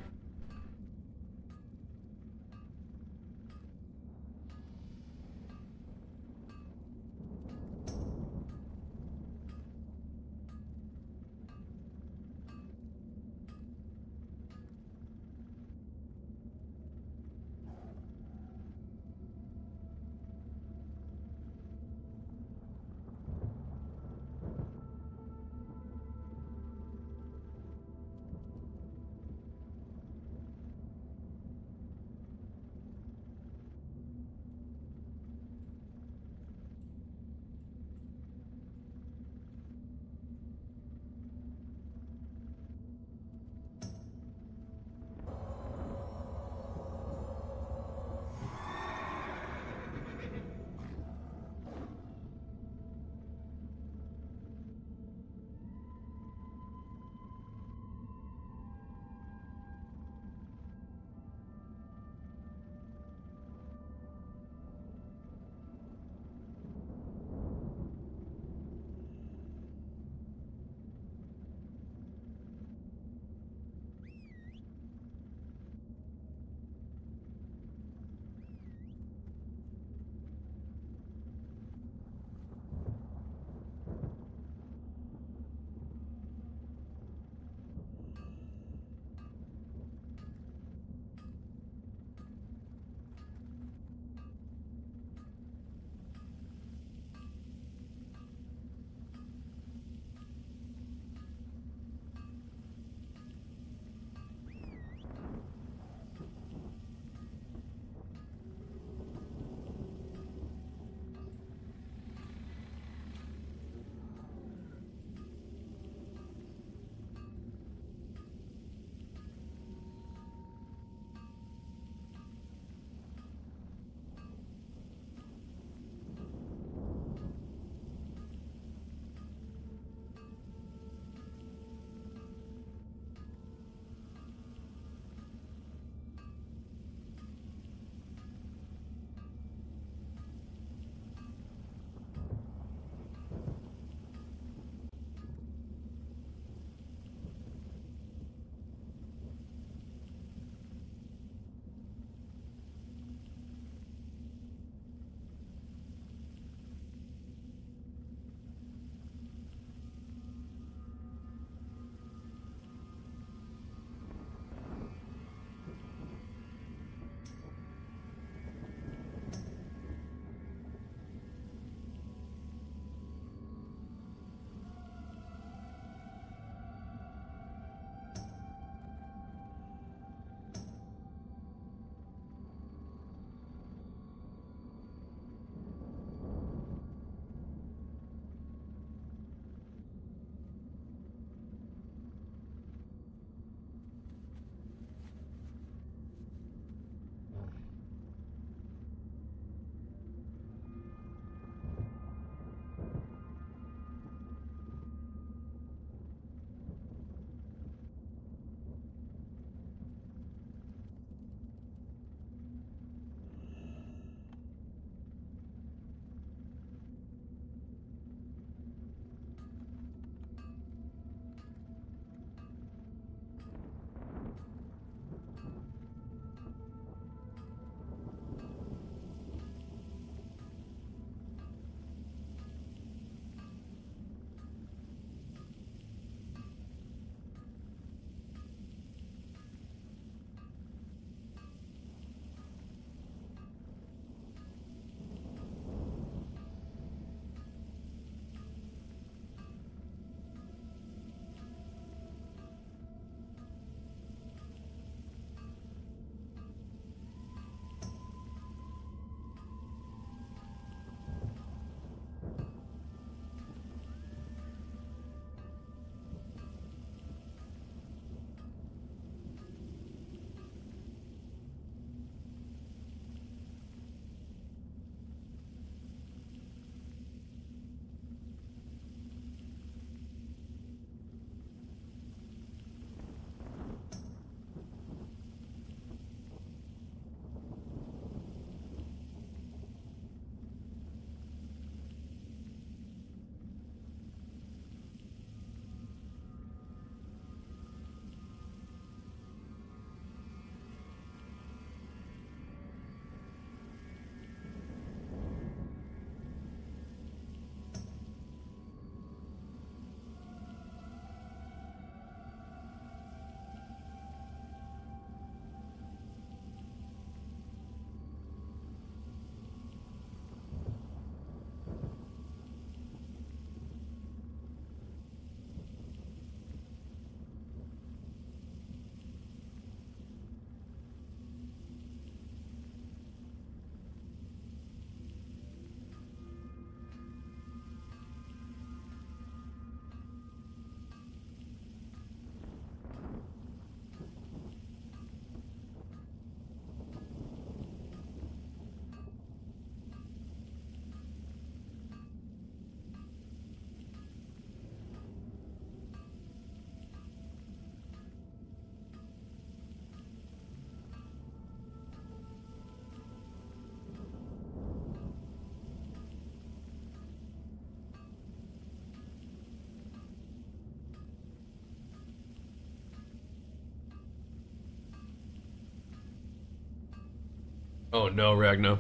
Oh no, Ragno.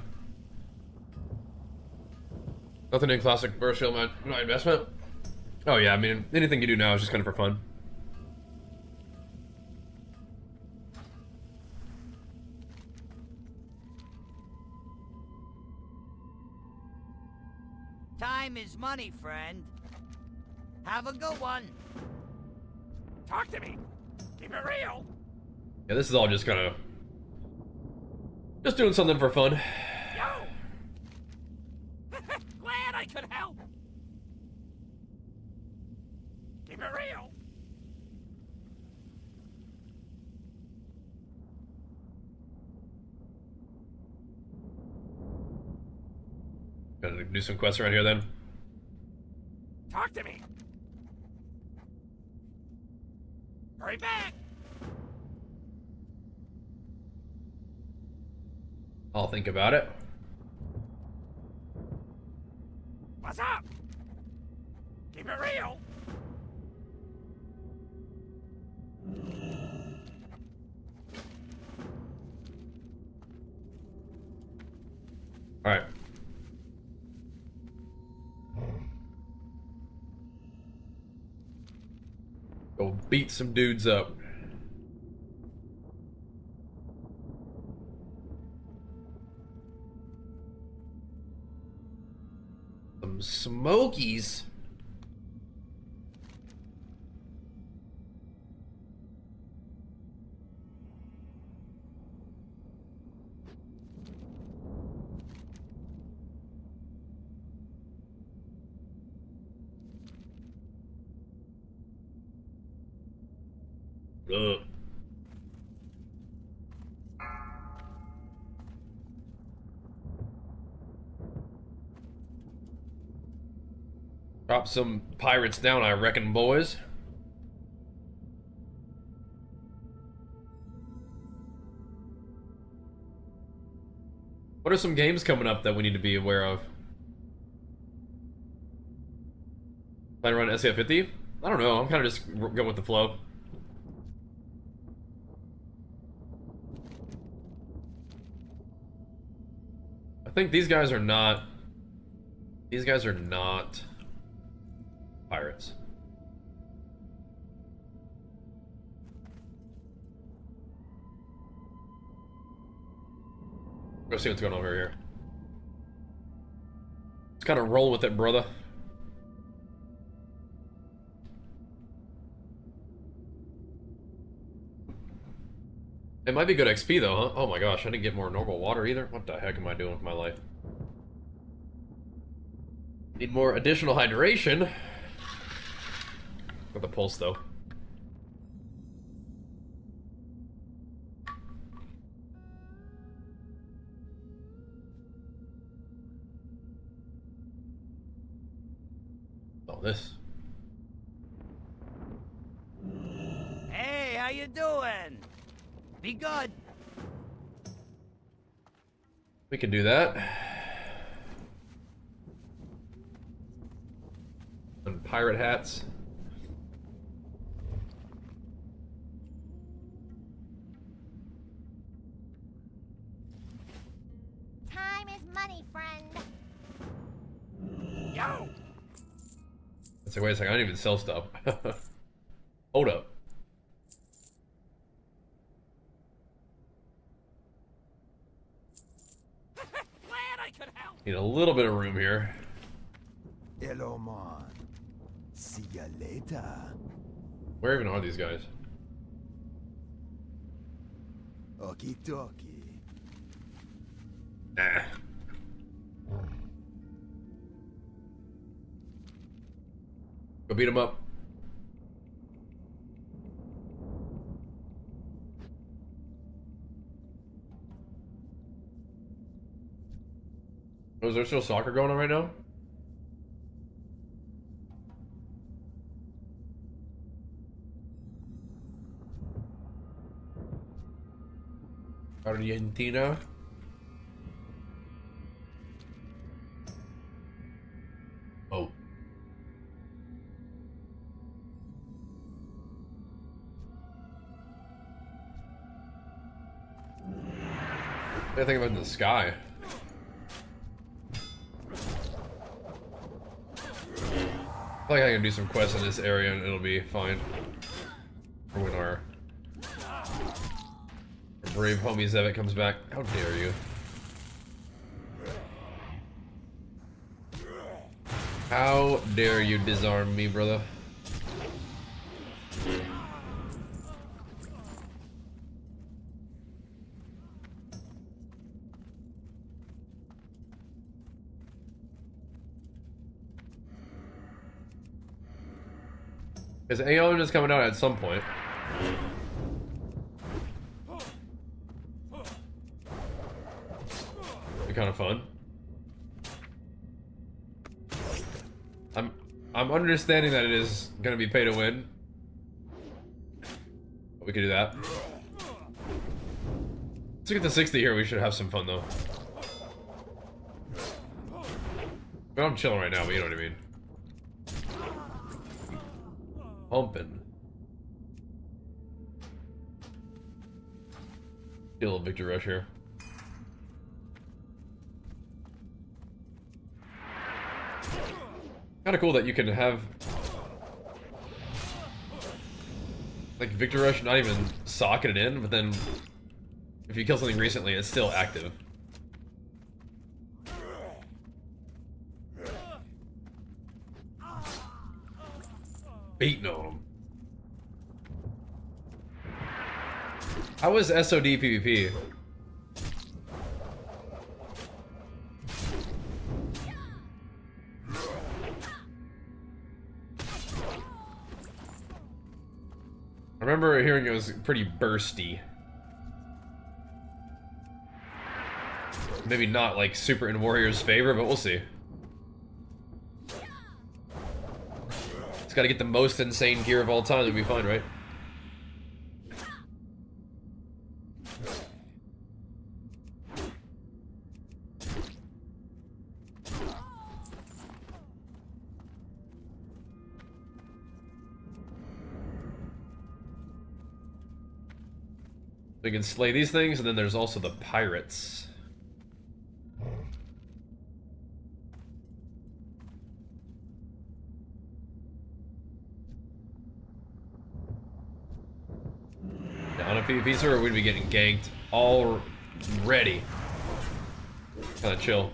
Nothing in classic first field my investment. Oh yeah, I mean anything you do now is just kind of for fun. Time is money, friend. Have a good one. Talk to me. Keep it real. Yeah, this is all just kind of just doing something for fun. Yo. Glad I could help. Keep it real. Gotta do some quests around here then. Talk to me. Hurry back. I'll think about it. What's up? Keep it real. All right. Go beat some dudes up. Some smokies. Ugh. Drop some pirates down, I reckon, boys. What are some games coming up that we need to be aware of? Plan to run SCF 50? I don't know, I'm kind of just going with the flow. I think these guys are not pirates. Go see what's going on over here. Just kind of roll with it, brother. It might be good XP though, huh? Oh my gosh, I didn't get more normal water either. What the heck am I doing with my life? Need more additional hydration. Got the pulse though. Oh, this. Hey, how you doing? Be good. We can do that. And pirate hats. Time is money, friend. Yo. It's like, wait a second, I didn't even sell stuff. Hold up. Glad I could help. Need a little bit of room here. Hello, man. See ya later. Where even are these guys? Okie dokie. Nah. Go beat him up. Oh, is there still soccer going on right now? Argentina. Oh. I think about in the sky. I feel like I can do some quests in this area and it'll be fine. For when our brave homie Zevit comes back. How dare you? How dare you disarm me, brother? Because Aeon is coming out at some point. Be kind of fun. I'm understanding that it is gonna be pay to win. But we could do that. Let's get to 60 here. We should have some fun though. But I'm chilling right now, but you know what I mean. Pumping. Get a little victory rush here. Kind of cool that you can have like victory rush not even socketed in, but then if you kill something recently, it's still active. Beating on him. How was SoD PvP? I remember hearing it was pretty bursty. Maybe not like super in Warrior's favor, but we'll see. It's gotta get the most insane gear of all time to be fine, right? We can slay these things, and then there's also the pirates. On a PvP server, we'd be getting ganked already. Kinda chill.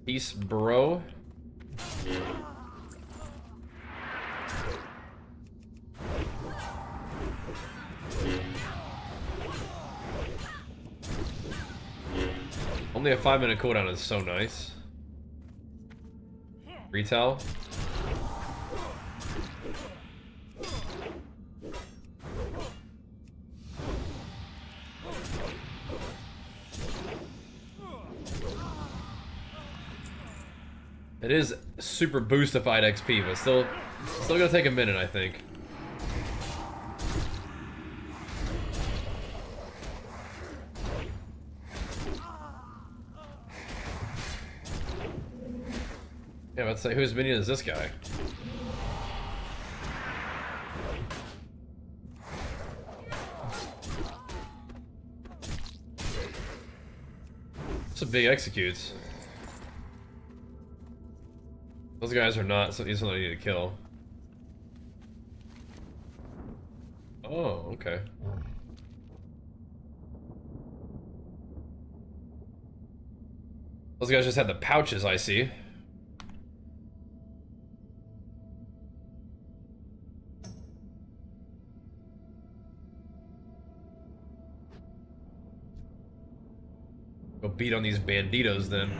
Peace, bro. Only a 5-minute cooldown is so nice. Retail. It is super boostified XP, but still gonna take a minute, I think. Yeah, let's say, whose minion is this guy? Some big executes. Those guys are not something I need to kill. Oh, okay. Those guys just had the pouches, I see. Go beat on these banditos then.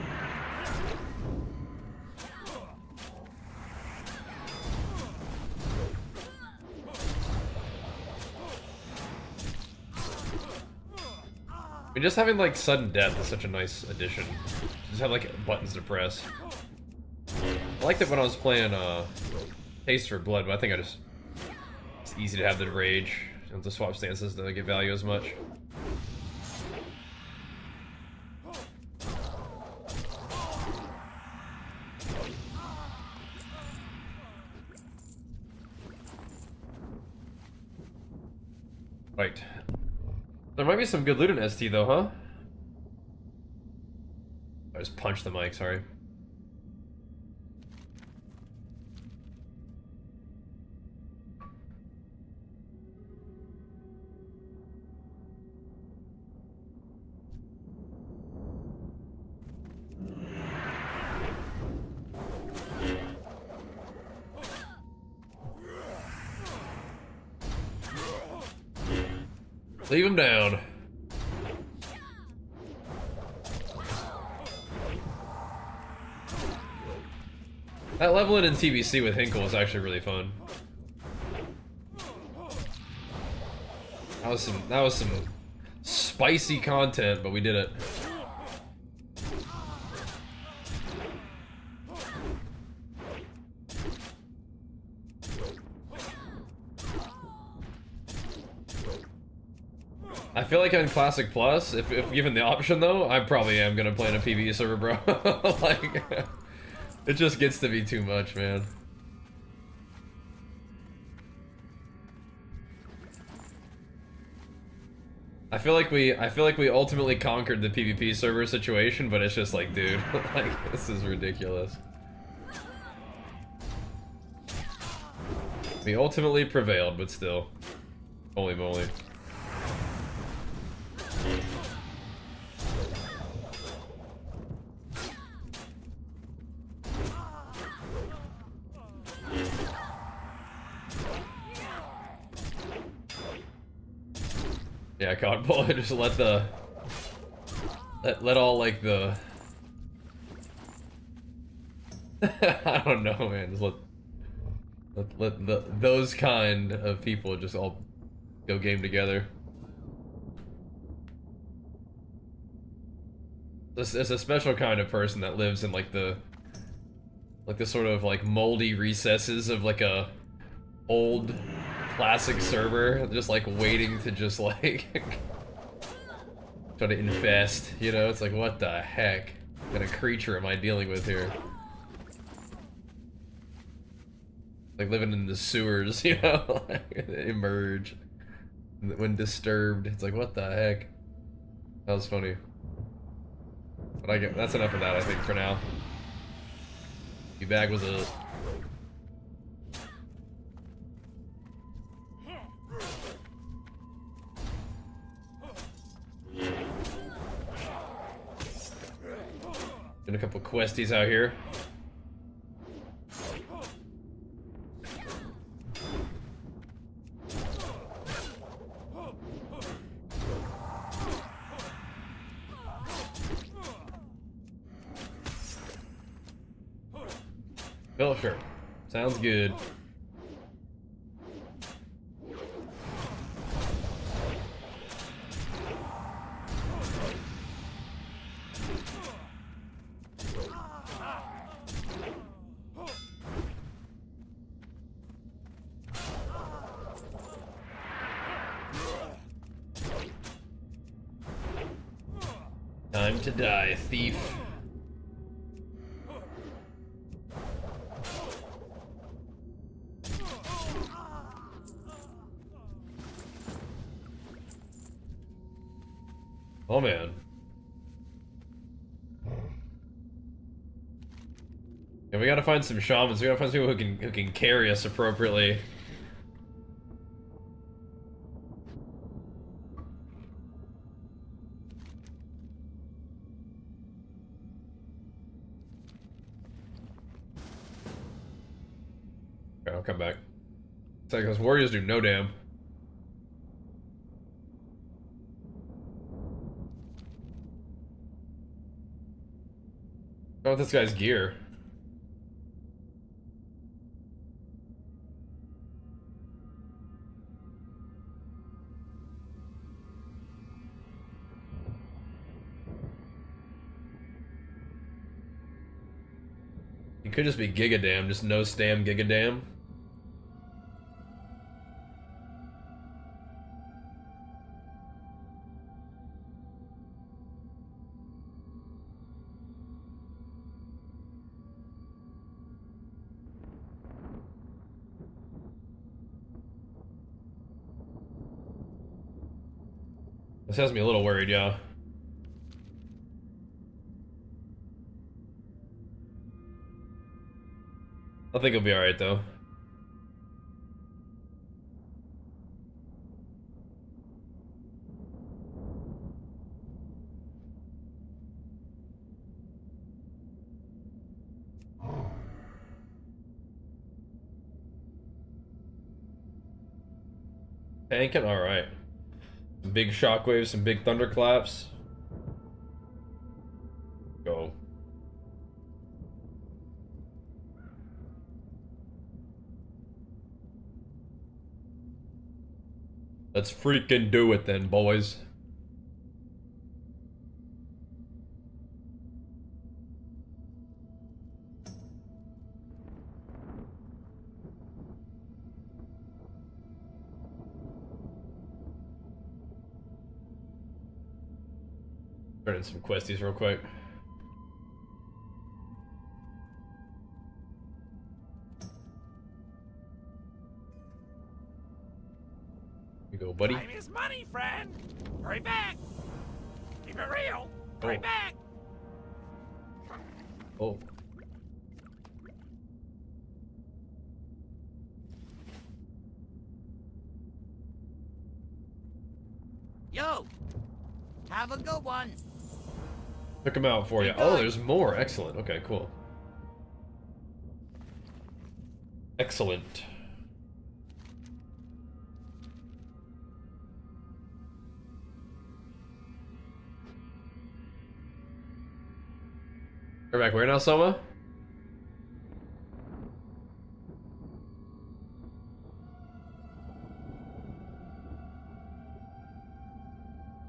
I mean, just having like sudden death is such a nice addition. Just have like buttons to press. I liked it when I was playing Taste for Blood, but I think it's easy to have the rage. You don't have to swap stances to get value as much. Right. There might be some good loot in ST though, huh? I just punched the mic, sorry. Leave him down. That leveling in TBC with Hinkle was actually really fun. That was some spicy content, but we did it. I feel like on Classic Plus, if given the option though, I probably am gonna play in a PvE server, bro. Like, it just gets to be too much, man. I feel like we ultimately conquered the PvP server situation, but it's just like, dude, like, this is ridiculous. We ultimately prevailed, but still. Holy moly. Yeah, God, boy, just let all like the I don't know, man. Just let those kind of people just all go game together. It's a special kind of person that lives in like the sort of like moldy recesses of like a old classic server, just like waiting to just like try to infest, you know? It's like, what the heck? What kind of creature am I dealing with here? Like living in the sewers, you know? Emerge when disturbed. It's like, what the heck? That was funny. But that's enough of that, I think, for now. Your bag was a... Doing a couple questies out here. Oh, sure. Sounds good. Time to die, thief. Oh man. Yeah, we gotta find some shamans. We gotta find people who can carry us appropriately. Okay, I'll come back. It's like those warriors do no damn. Oh, this guy's gear. It could just be Gigadam, just no stam Gigadam. This has me a little worried, yeah. I think it'll be alright though. Tanking? Alright. Some big shockwaves, some big thunderclaps. Go. Let's freaking do it then, boys. Turn in some questies real quick. You go, buddy. Time is money, friend. Hurry back. Keep it real. Hurry back. Oh. Yo, have a good one. Took him out for you. Keep Oh, going. there's more. Excellent. Okay, cool. Excellent. We're back where now, Soma?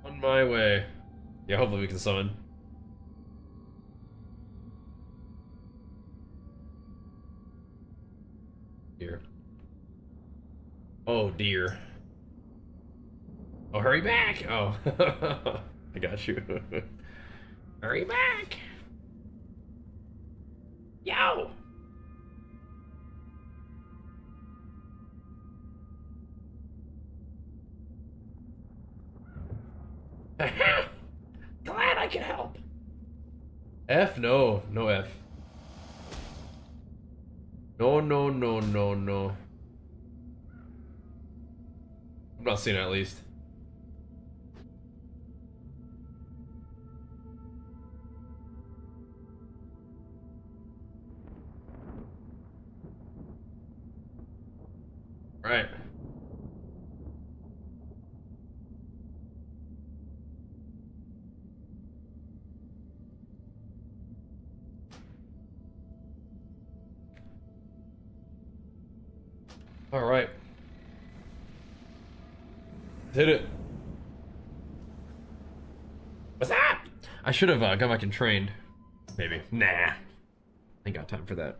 On my way. Yeah, hopefully we can summon. Dear. Oh dear. Oh, hurry back! Oh, I got you. Hurry back! Yo! Glad I can help. F? No, no F. No, no, no, no, no. I'm not seeing it at least. Right. All right. Hit it. What's that? I should have gone back and trained. Maybe. Nah. Ain't got time for that.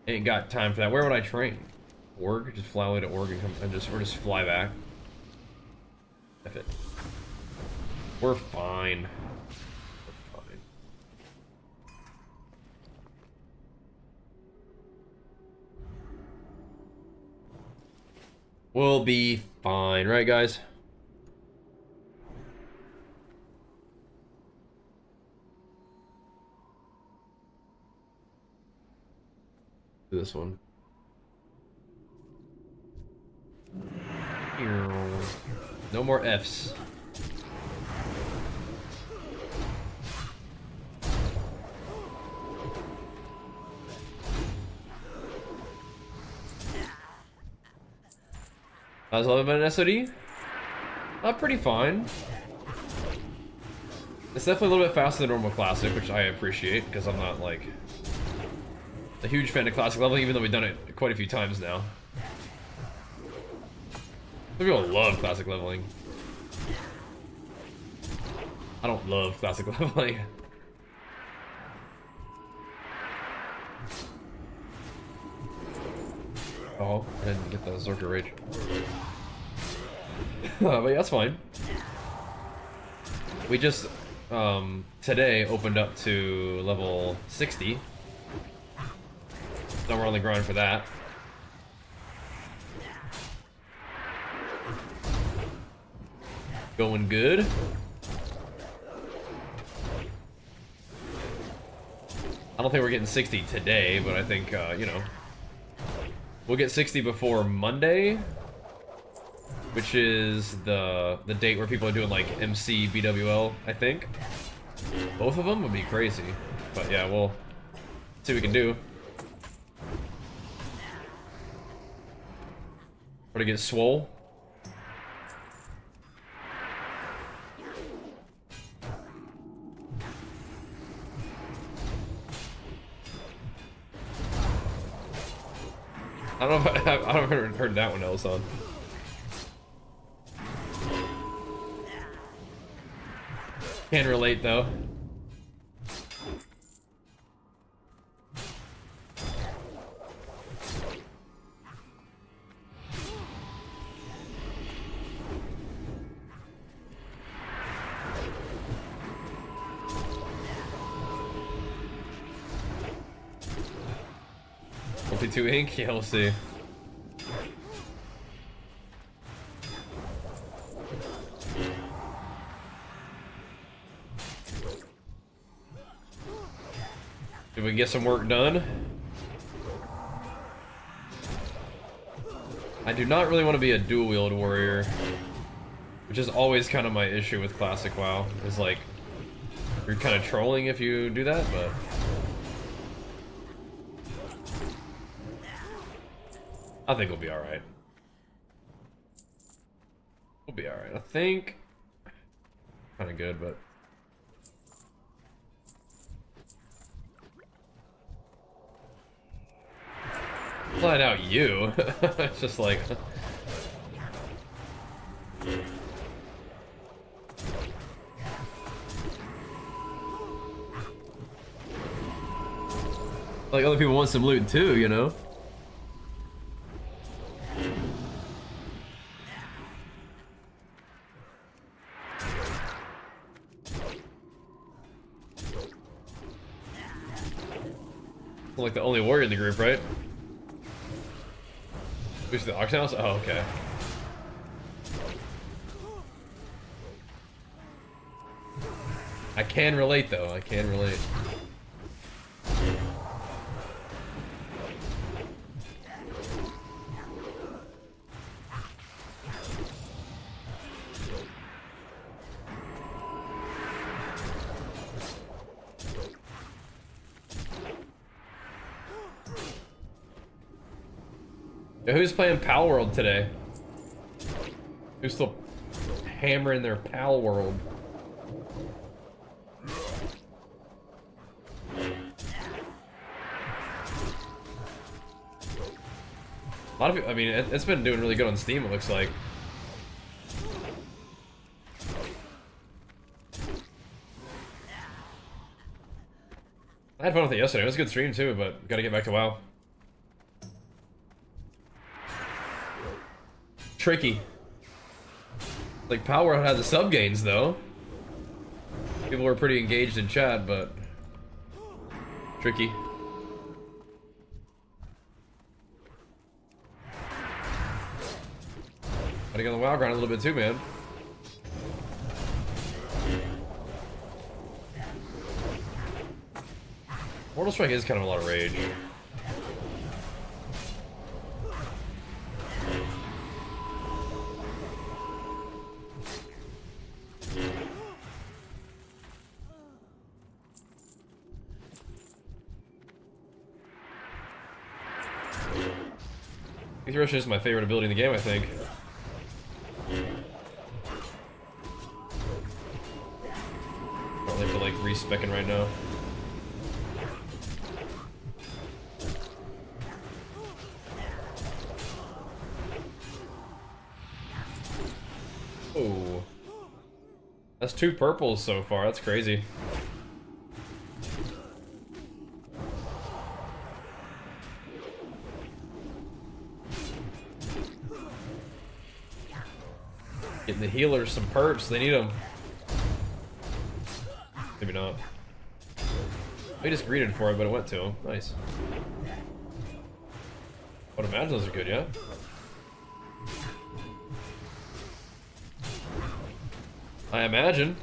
Ain't got time for that. Where would I train? Org? Just fly away to Org and come and just fly back. F it. We're fine. We're fine. We'll be fine, right guys? Do this one. No more Fs. How's all about an SoD? Pretty fine. It's definitely a little bit faster than normal classic, which I appreciate because I'm not like a huge fan of classic leveling, even though we've done it quite a few times now. Some people love classic leveling. I don't love classic leveling. Oh, I didn't get the Zerker Rage. But yeah, that's fine. We just, today opened up to level 60. So we're on the grind for that. Going good. I don't think we're getting 60 today, but I think, you know, we'll get 60 before Monday, which is the date where people are doing like MC BWL, I think. Both of them would be crazy, but yeah, we'll see what we can do. Or to get swole. I don't know if I haven't heard that one else on. Can relate though. Multi-2 ink? Yeah, we'll see. If we can get some work done. I do not really want to be a dual-wield warrior, which is always kind of my issue with Classic WoW, is like, you're kind of trolling if you do that, but... I think we'll be alright. We'll be alright. I think... kind of good, but... Flat out you. It's just like... like other people want some loot too, you know? I'm like the only warrior in the group, right? Who's the auction house? Oh, okay. I can relate though, I can relate. Yeah, who's playing Pal World today? Who's still hammering their Pal World? A lot of people, I mean, it's been doing really good on Steam, it looks like. I had fun with it yesterday. It was a good stream too, but gotta get back to WoW. Tricky. Like Power had the sub gains though. People were pretty engaged in chat, but tricky. Gotta get on the WoW grind a little bit too, man. Mortal Strike is kind of a lot of rage. Rush is my favorite ability in the game, I think. Probably for like respecking right now. Oh, that's 2 purples so far. That's crazy. Getting the healers some perps, they need them. Maybe not. They just greeted for it, but it went to him. Nice. I would imagine those are good, yeah? I imagine.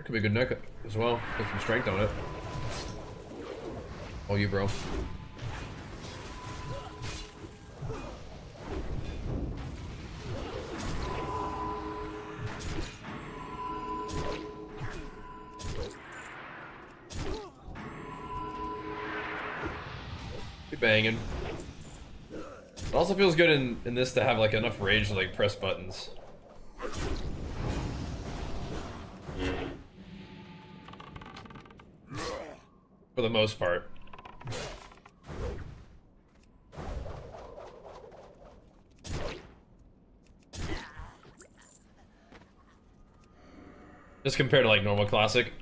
Could be a good neck as well. Put some strength on it. Oh, you, bro. Be banging. It also feels good in this to have like enough rage to like press buttons. For the most part. Just compared to like normal classic.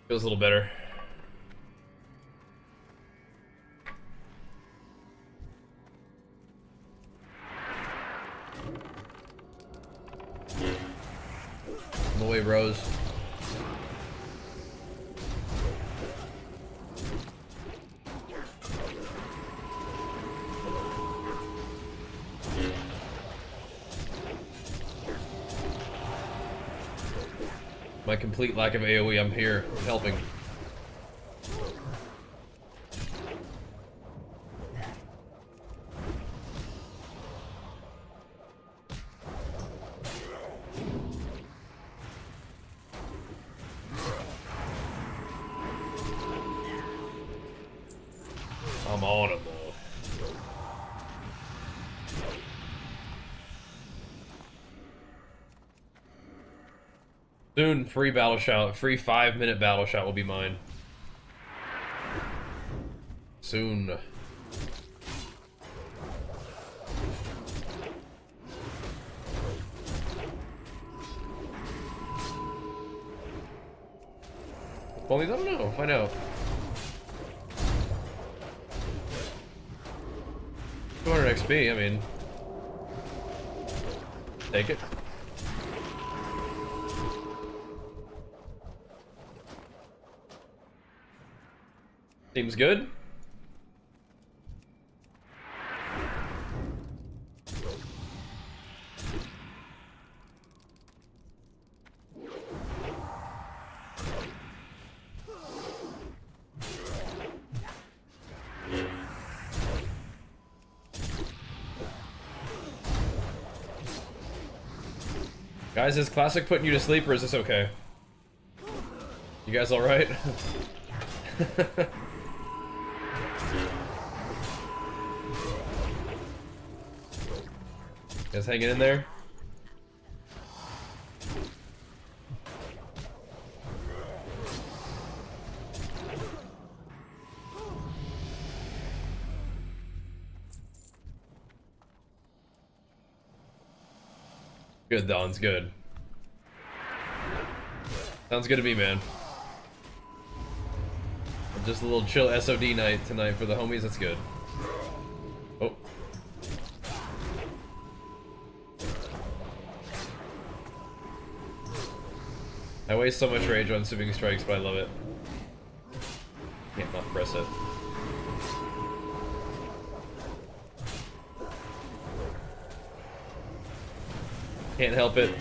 Feels a little better. No way, bros. My complete lack of AoE, I'm here, I'm helping. I'm on him, though. Soon, free battle shout, free 5-minute battle shout will be mine. Soon. Well, I don't know. Find out. 200 XP, I mean. Take it. Seems good. Guys, is classic putting you to sleep or is this okay? You guys alright? Guys hanging in there? Good, Don's good. Sounds good to me, man. Just a little chill SoD night tonight for the homies, that's good. Oh. I waste so much rage on sweeping strikes, but I love it. Can't not press it. Can't help it.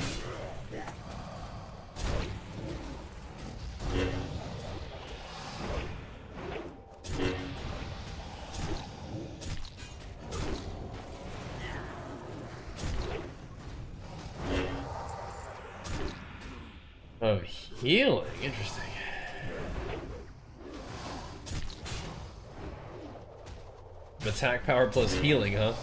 Oh, healing. Interesting. Attack power plus healing, huh?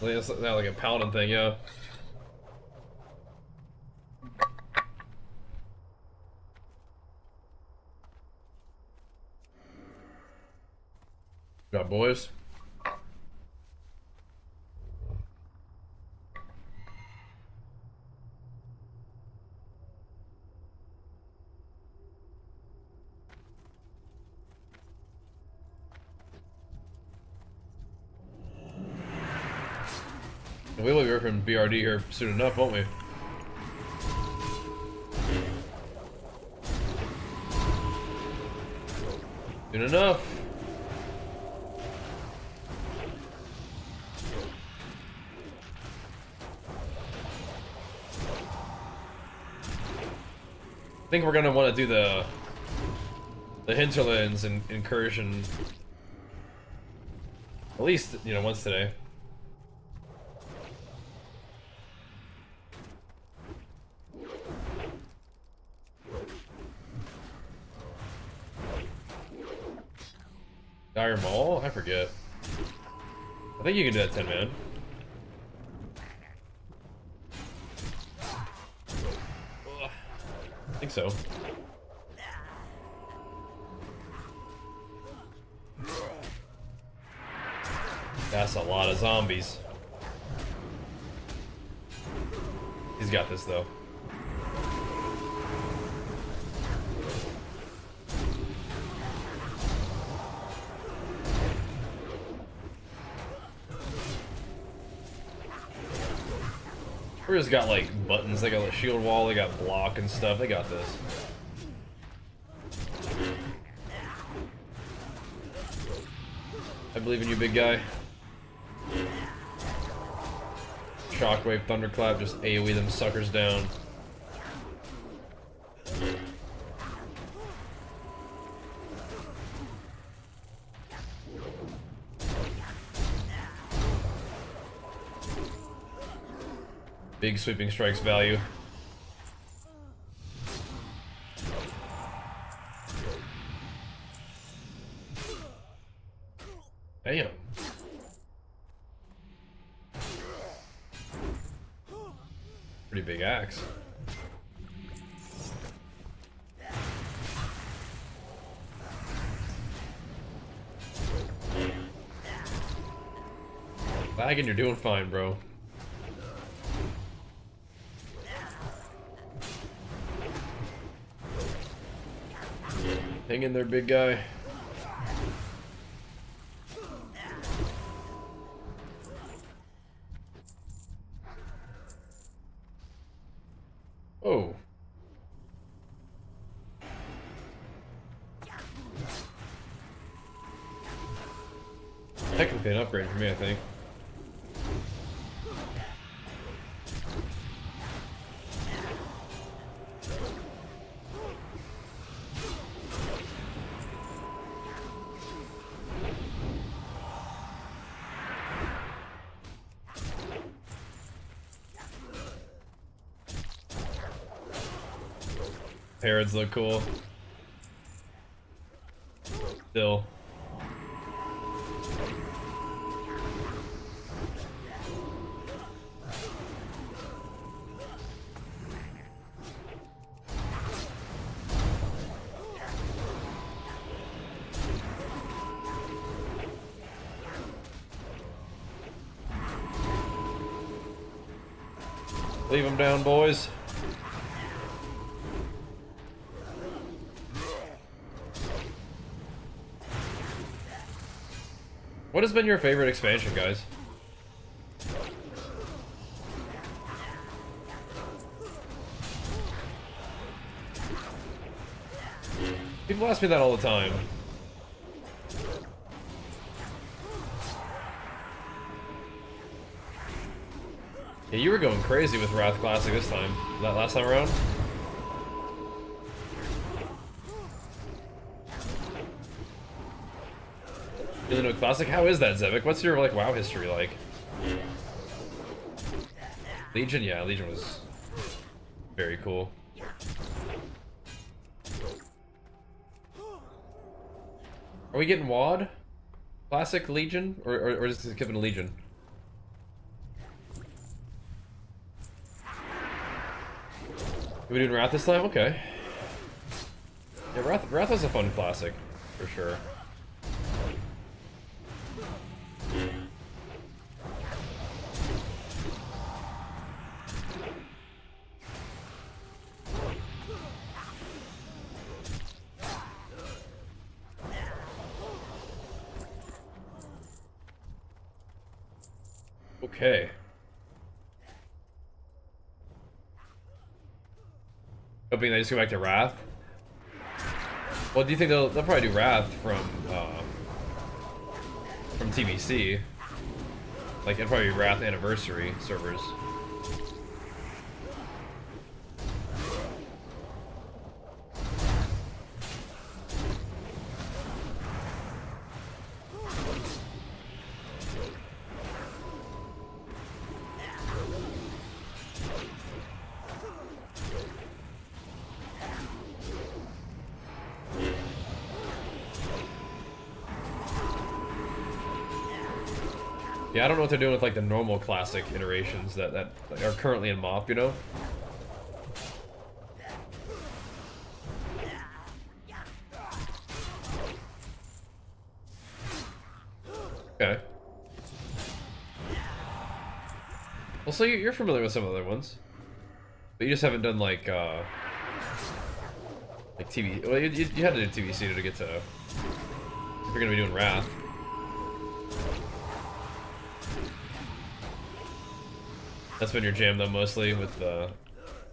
It's not like a paladin thing, yeah. Good job, boys. We will be working BRD here soon enough, won't we? Soon enough. I think we're gonna want to do the hinterlands and incursion at least, you know, once today. Dire Mall? I forget. I think you can do that 10 man. I think so. That's a lot of zombies. He's got this though. We just got like buttons, they got a shield wall, they got block and stuff, they got this. I believe in you, big guy. Shockwave, thunderclap, just AoE them suckers down. Big sweeping strikes value. Damn. Pretty big axe. Lagging, you're doing fine, bro. Hang in there, big guy. Oh. Technically an upgrade for me, I think. Parrots look cool. Still. Leave them down, boys. What has been your favorite expansion, guys? People ask me that all the time. Yeah, you were going crazy with Wrath Classic this time. That last time around? Really no Classic? How is that, Zevik? What's your like WoW history like? Legion? Yeah, Legion was very cool. Are we getting WoD? Classic Legion? Or is it Kevin Legion? Are we doing Wrath this time? Okay. Yeah, Wrath was a fun classic, for sure. Okay. Hoping they just go back to Wrath. Well, do you think they'll probably do Wrath from TBC? Like it'll probably be Wrath Anniversary servers. Yeah, I don't know what they're doing with like the normal classic iterations that are currently in MoP, you know? Okay. Well, so you're familiar with some other ones, but you just haven't done like TV. Well, you had to do TVC to get to. If you're gonna be doing Wrath. That's been your jam though, mostly with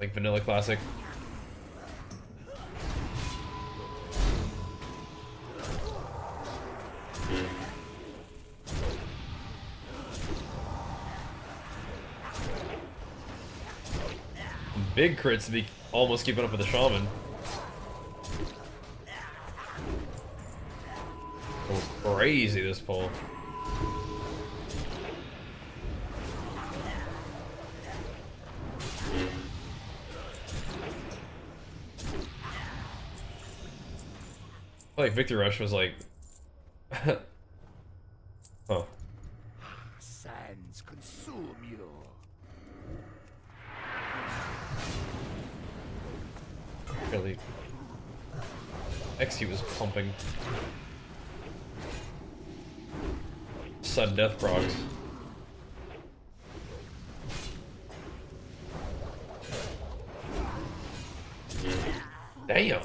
like vanilla classic. Big crits to be almost keeping up with the shaman. Oh, crazy this pull. Like Victory Rush was like, huh? Sands consume you. Really, XQ was pumping. Sudden death procs. Damn.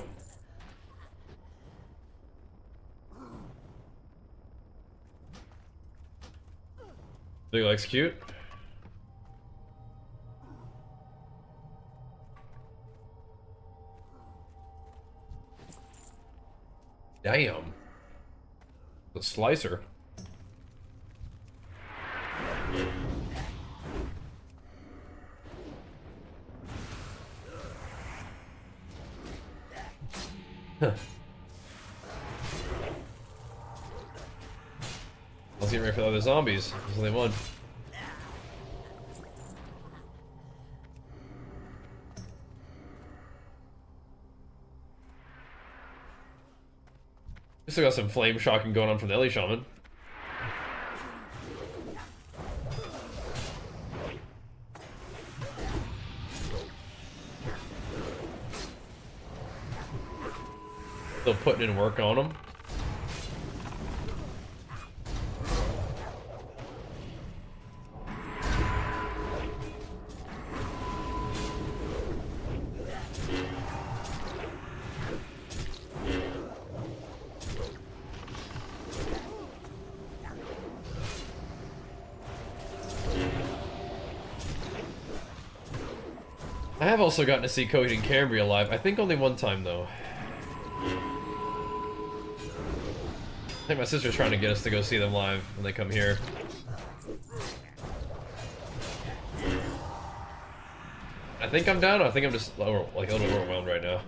Do you execute? Damn. The slicer. Huh. Let's get ready for the other zombies. There's only one. We still got some flame shocking going on from the Ellie Shaman. Still putting in work on them. I have also gotten to see Coheed and Cambria live. I think only one time though. I think my sister's trying to get us to go see them live when they come here. I think I'm down. I think I'm just like a little overwhelmed right now.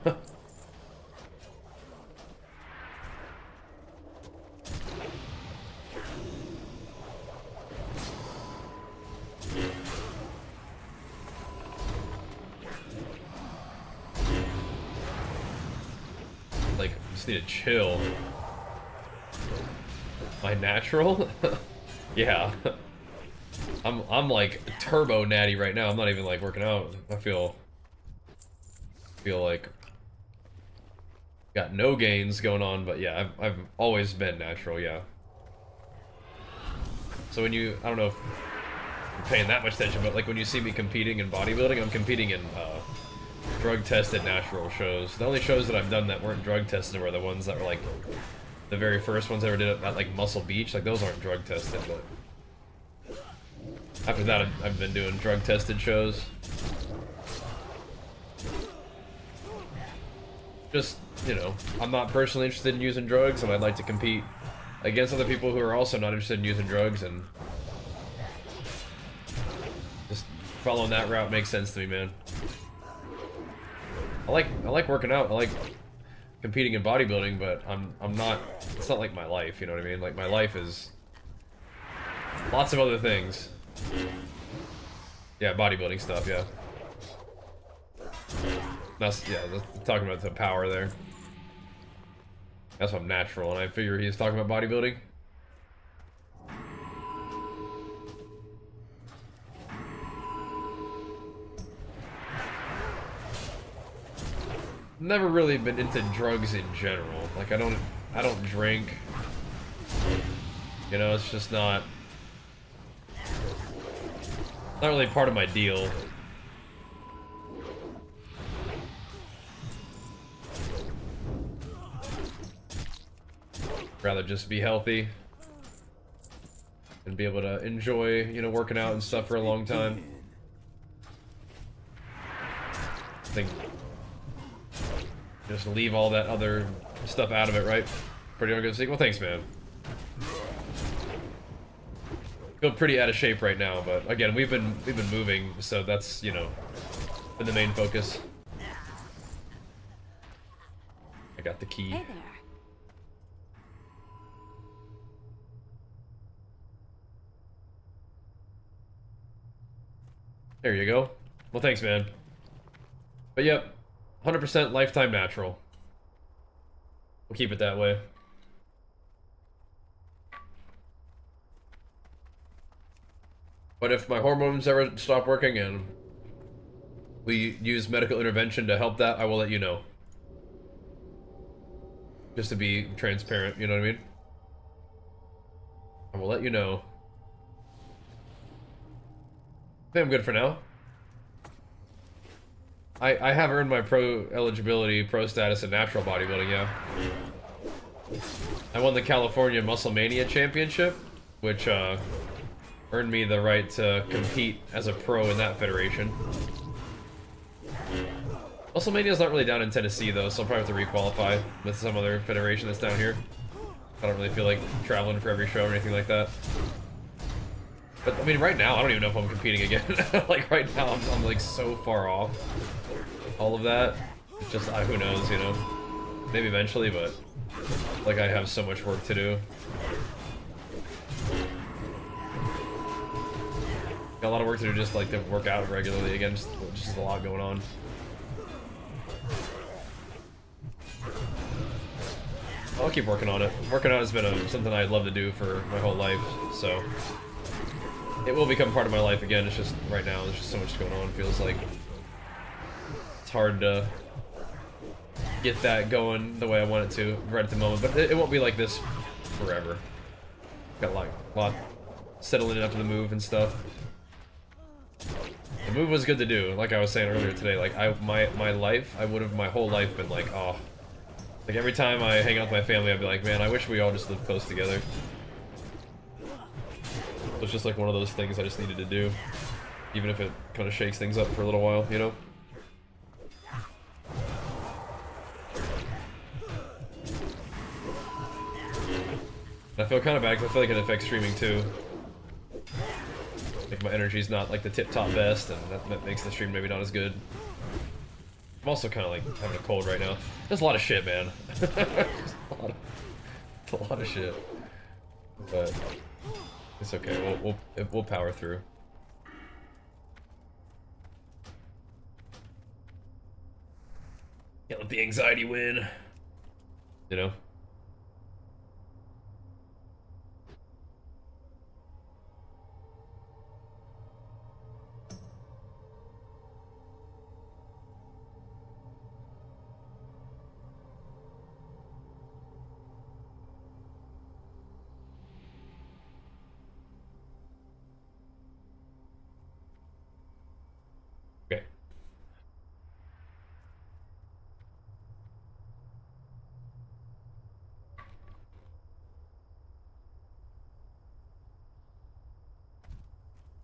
Like, just need to chill. My natural? Yeah. I'm like turbo natty right now. I'm not even like working out. I feel like got no gains going on, but yeah, I've always been natural, yeah. So when you, I don't know if you're paying that much attention, but like when you see me competing in bodybuilding, I'm competing in drug-tested natural shows. The only shows that I've done that weren't drug-tested were the ones that were like the very first ones I ever did at like Muscle Beach. Like those aren't drug-tested, but after that I've been doing drug-tested shows. Just, you know, I'm not personally interested in using drugs, and I'd like to compete against other people who are also not interested in using drugs, and just following that route makes sense to me, man. I like working out. I like competing in bodybuilding, but I'm not. It's not like my life. You know what I mean? Like my life is lots of other things. Yeah, bodybuilding stuff. Yeah. That's talking about the power there. That's what I'm natural, and I figure he's talking about bodybuilding. Never really been into drugs in general. Like I don't drink. You know, it's just not really part of my deal. Rather just be healthy and be able to enjoy, you know, working out and stuff for a long time. I think just leave all that other stuff out of it, right? Pretty darn good to see. Well, thanks, man. Feel pretty out of shape right now, but again, we've been moving, so that's, you know, been the main focus. I got the key. Hey there. There you go. Well, thanks, man. But yep, 100% lifetime natural. We'll keep it that way. But if my hormones ever stop working and we use medical intervention to help that, I will let you know. Just to be transparent, you know what I mean? I will let you know. I think I'm good for now. I have earned my pro eligibility, pro status in natural bodybuilding, yeah. I won the California Muscle Mania Championship, which earned me the right to compete as a pro in that federation. Muscle Mania's not really down in Tennessee though, so I'll probably have to re-qualify with some other federation that's down here. I don't really feel like traveling for every show or anything like that. But I mean, right now, I don't even know if I'm competing again. Like right now, I'm like so far off all of that. It's just, who knows, you know? Maybe eventually, but like I have so much work to do. Got a lot of work to do just like to work out regularly again, just a lot going on. I'll keep working on it. Working out has been something I'd love to do for my whole life, so it will become part of my life again. It's just right now there's just so much going on. Feels like it's hard to get that going the way I want it to right at the moment, but it won't be like this forever. Got like a lot settling after the move and stuff. The move was good to do, like I was saying earlier today. Like my life, my whole life been like, oh, like every time I hang out with my family, I'd be like, man, I wish we all just lived close together. It was just like one of those things I just needed to do, even if it kind of shakes things up for a little while, you know? And I feel kind of bad because I feel like it affects streaming too. Like my energy's not like the tip-top best, and that makes the stream maybe not as good. I'm also kind of like having a cold right now. There's a lot of shit, man. a lot of shit. But it's okay. We'll power through. Can't let the anxiety win. You know.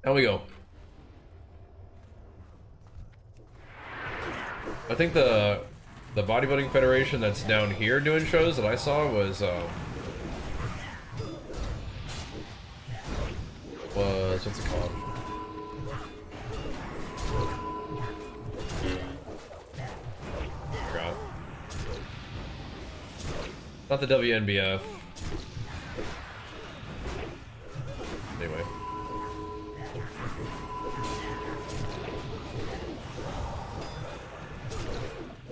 How we go? I think the bodybuilding federation that's down here doing shows that I saw was what's it called? Forgot. Not the WNBF. Anyway.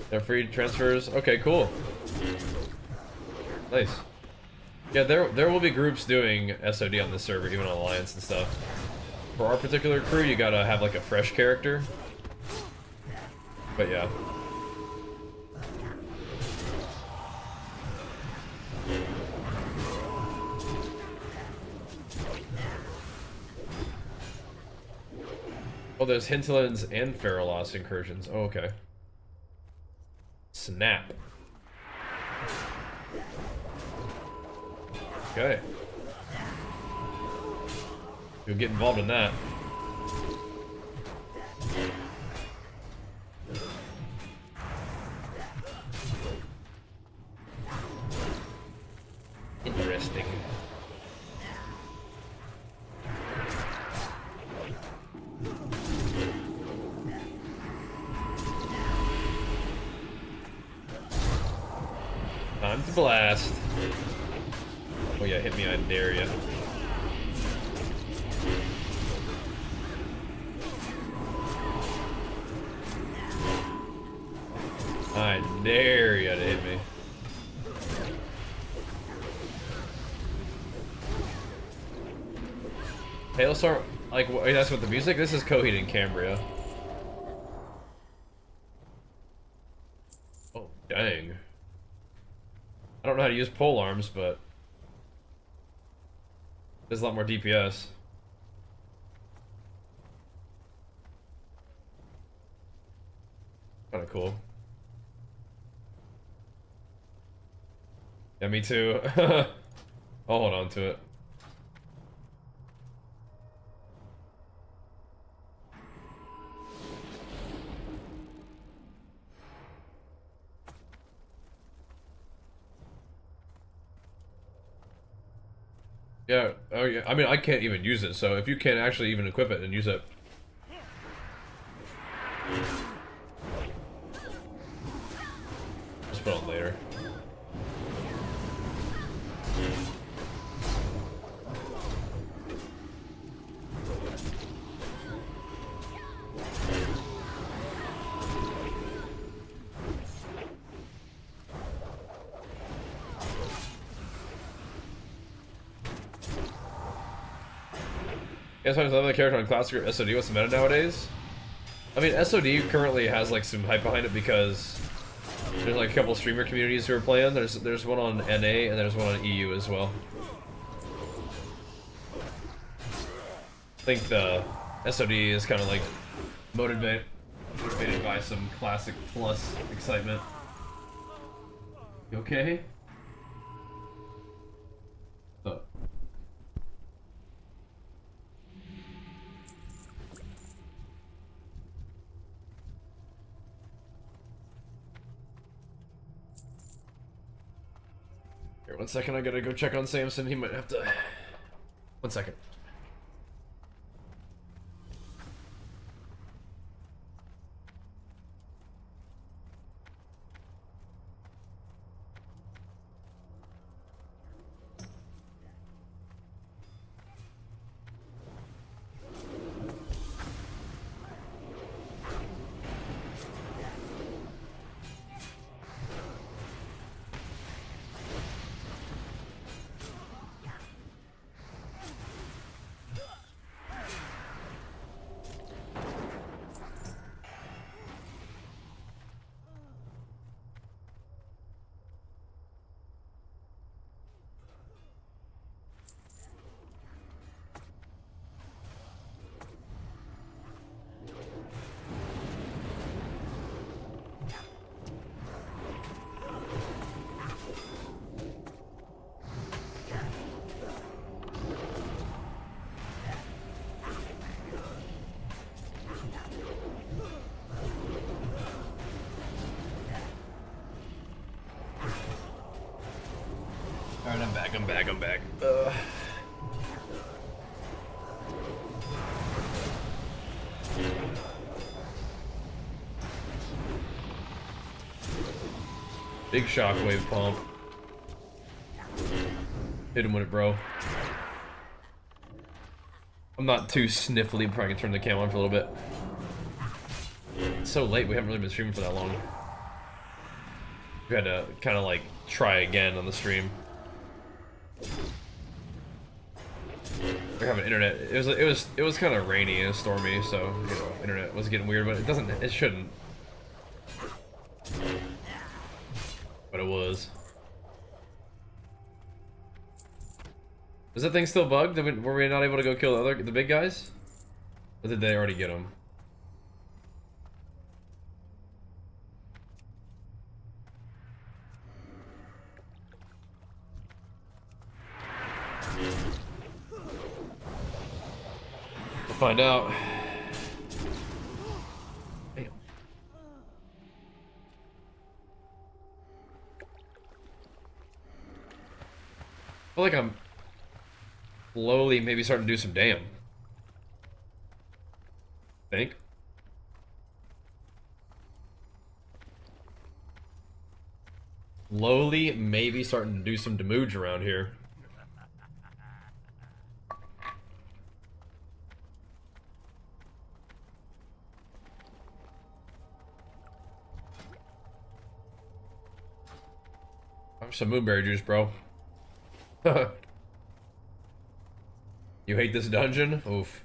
They're free transfers. Okay, cool. Nice. Yeah, there will be groups doing SOD on this server, even on Alliance and stuff. For our particular crew, you gotta have like a fresh character. But yeah. Oh, there's hinterlands and Ferrolos incursions. Oh, okay. Snap. Okay. You'll get involved in that. Interesting. Time to blast. Oh yeah, hit me, I dare ya. I dare ya to hit me. Hailstorm, like, that's what the music? This is Coheed and Cambria. Oh, dang. I don't know how to use pole arms, but there's a lot more DPS. Kinda cool. Yeah, me too. I'll hold on to it. Yeah, oh yeah, I mean, I can't even use it, so if you can actually even equip it and use it. Just put it on later. Yeah, sometimes another character on classic or SOD. What's the meta nowadays? I mean, SOD currently has like some hype behind it because there's like a couple streamer communities who are playing. There's one on NA and there's one on EU as well. I think the SOD is kind of like motivated by some classic plus excitement. You okay? Oh. Here, 1 second, I gotta go check on Samson. He might have to... 1 second. I'm back. Big shockwave pump. Hit him with it, bro. I'm not too sniffly, probably can turn the cam on for a little bit. It's so late, we haven't really been streaming for that long. We had to kind of like try again on the stream. We're having internet. It was kind of rainy and stormy, so you know, internet was getting weird, but it shouldn't. But it was. Is that thing still bugged? Were we not able to go kill the big guys? Or did they already get them? We'll find out. Damn. I feel like I'm slowly maybe starting to do some damn. Think. Slowly maybe starting to do some damage around here. Have some moonberry juice, bro. You hate this dungeon? Oof.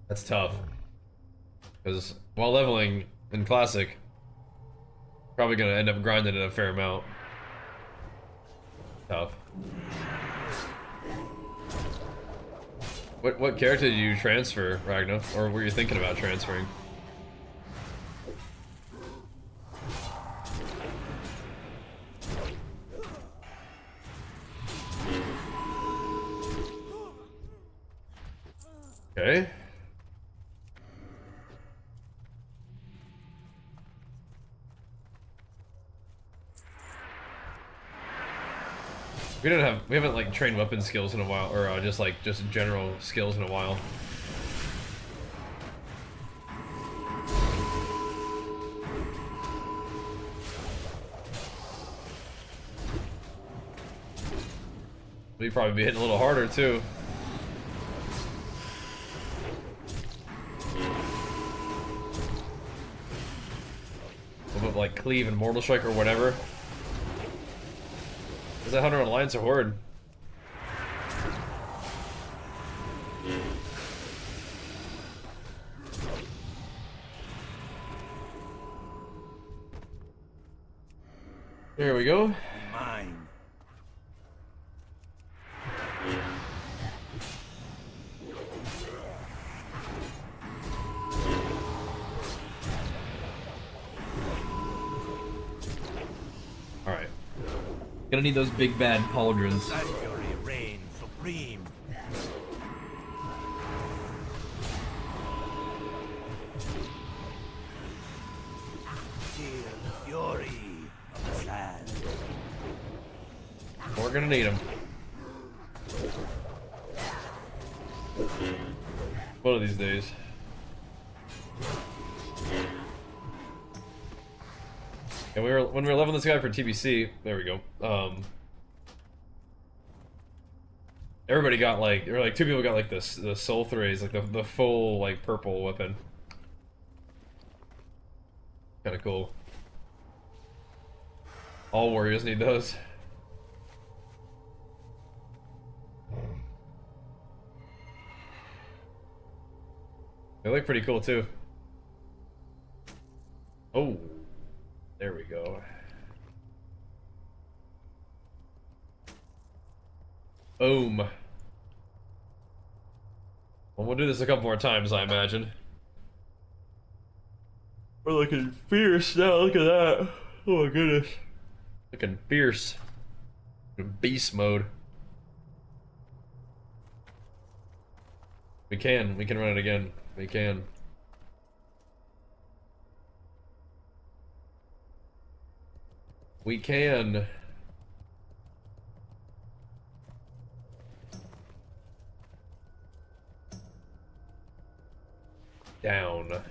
That's tough. Because while leveling in Classic, probably gonna end up grinding it a fair amount. Tough. What character did you transfer, Ragna? Or were you thinking about transferring? Okay. We haven't like trained weapon skills in a while, or just general skills in a while. We'd probably be hitting a little harder too. Like cleave and mortal strike or whatever. Is that Hunter Alliance or Horde? There we go. Mine. Alright. Gonna need those big bad pauldrons. Sanctuary reign supreme. Feel the fury of the sand. We're gonna need them. One of these days. And when we were leveling this guy for TBC, there we go. Everybody got like, there were like 2 people got like this, the soul thrays, like the full like purple weapon. Kind of cool. All warriors need those. They look pretty cool too. Oh. There we go. Boom. Well, we'll do this a couple more times, I imagine. We're looking fierce now, look at that. Oh my goodness. Looking fierce. In beast mode. We can run it again. We can. We can. Down.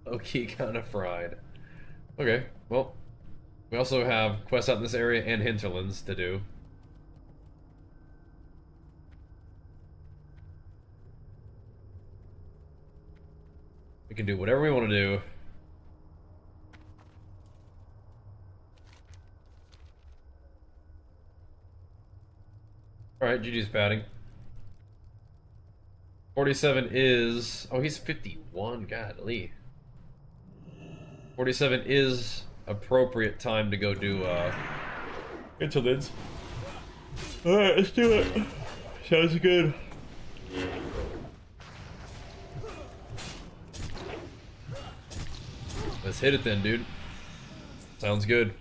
Okay, kind of fried. Okay, well, we also have quests out in this area and hinterlands to do. We can do whatever we want to do. Alright, GG's padding. 47 is... Oh, he's 51, godly. 47 is appropriate time to go do, hinterlands. Alright, let's do it. Sounds good. Let's hit it then, dude. Sounds good.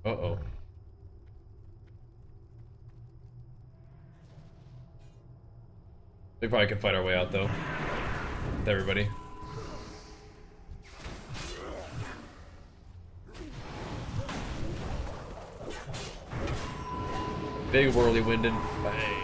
Uh-oh. We probably can fight our way out, though. With everybody. Big whirly-winded. Bang.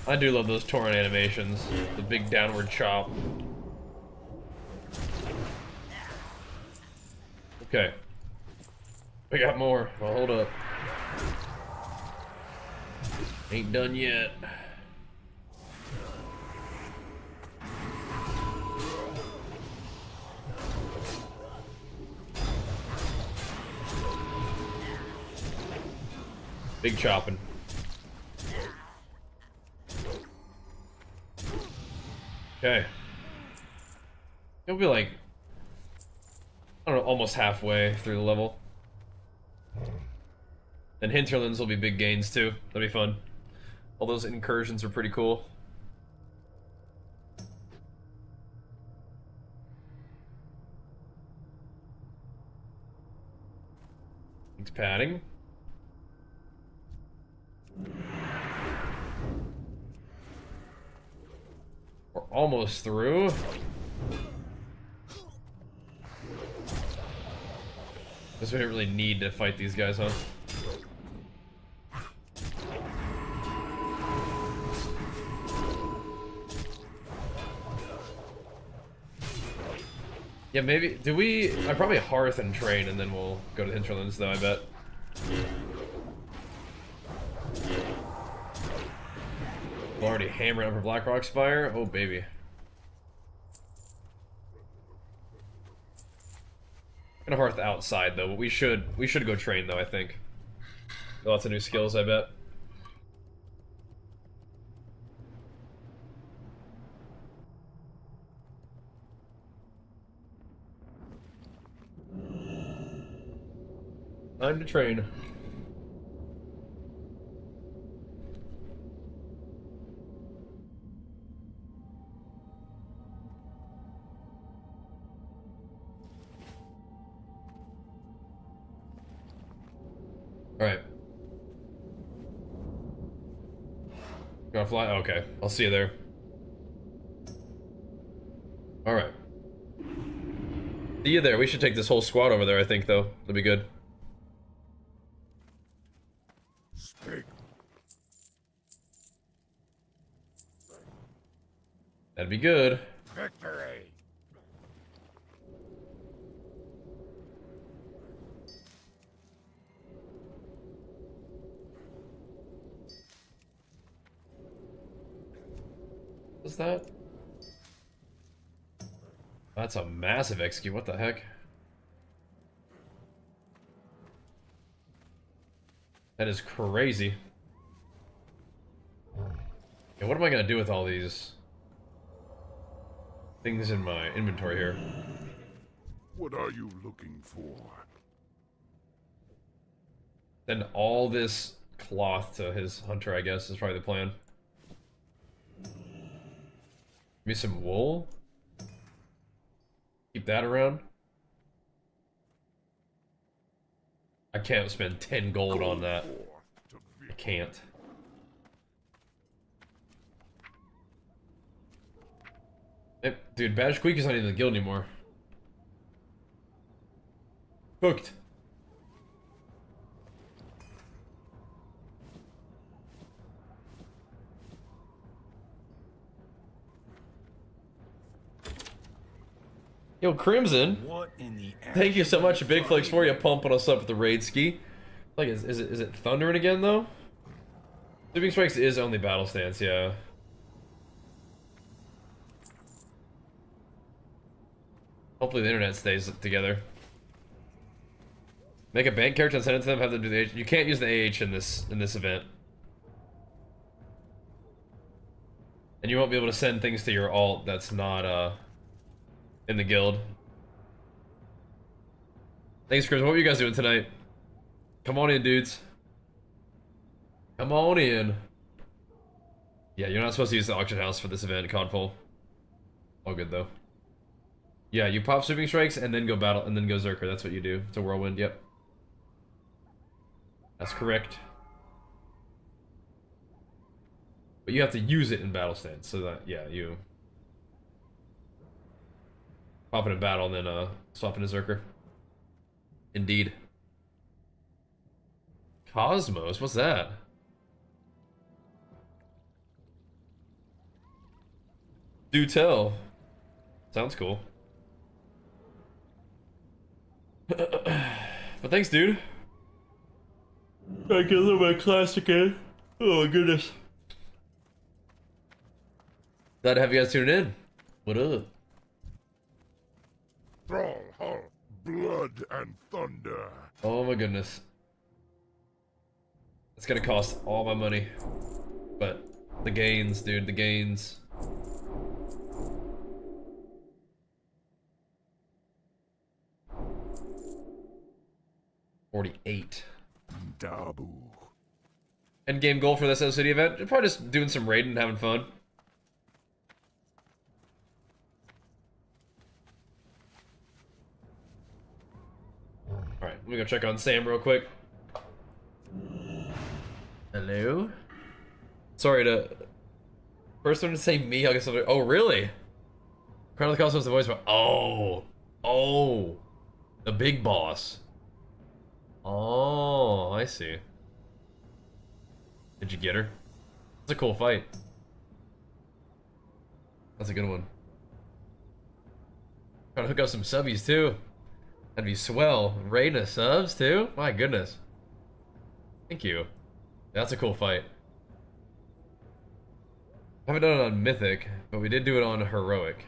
I do love those torrent animations. The big downward chop. Okay. We got more. Well, hold up. Ain't done yet. Big chopping. Okay. It'll be like, I don't know, almost halfway through the level. And hinterlands will be big gains too. That'll be fun. All those incursions are pretty cool. Thanks, padding. We're almost through. Guess we didn't really need to fight these guys, huh? Yeah, maybe. Do we? I probably hearth and train, and then we'll go to hinterlands, though. I bet. We'll already hammer up for Blackrock Spire. Oh baby. I'm gonna hearth outside though, but we should go train though. I think. Lots of new skills. I bet. Time to train. Alright. Gonna fly? Okay. I'll see you there. Alright. See you there. We should take this whole squad over there, I think, though. That'd be good. Speak. That'd be good. Victory. What's that? That's a massive execute. What the heck? That is crazy. Yeah, what am I gonna do with all these things in my inventory here? What are you looking for? Then all this cloth to his hunter, I guess, is probably the plan. Maybe some wool? Keep that around. I can't spend 10 gold on that. I can't. Dude, Badge Queek is not even in the guild anymore. Hooked. Yo, Crimson. What in the Thank you so much, Big Flex, for you pumping us up with the raid ski. Like, is it thundering again though? Sleeping Strikes is only battle stance, yeah. Hopefully the internet stays together. Make a bank character and send it to them. Have them do the AH. You can't use the AH in this event, and you won't be able to send things to your alt that's not in the guild. Thanks, Chris. What were you guys doing tonight? Come on in, dudes. Come on in. Yeah, you're not supposed to use the auction house for this event, Codpole. All good though. Yeah, you pop Sweeping Strikes and then go battle and then go Zerker. That's what you do. It's a whirlwind. Yep. That's correct. But you have to use it in battle stance, so that yeah, you pop it in battle and then swap into Zerker. Indeed. Cosmos, what's that? Do tell. Sounds cool. But thanks, dude. I get a little bit of classic in. Oh my goodness. Glad to have you guys tuning in. What up? Thrall, Hull, blood and thunder. Oh my goodness. It's gonna cost all my money. But the gains, dude, the gains. $48. Dabu. End game goal for this SoD event? Probably just doing some raiding and having fun. Alright, let me go check on Sam real quick. Hello? Sorry to... First one to say me, I guess. Oh, really? Crown of the Cosmos, the voice. Oh! Oh! The big boss. Oh, I see. Did you get her? That's a cool fight. That's a good one. Trying to hook up some subbies too. That'd be swell. Raiding us subs too? My goodness. Thank you. That's a cool fight. I haven't done it on Mythic, but we did do it on Heroic.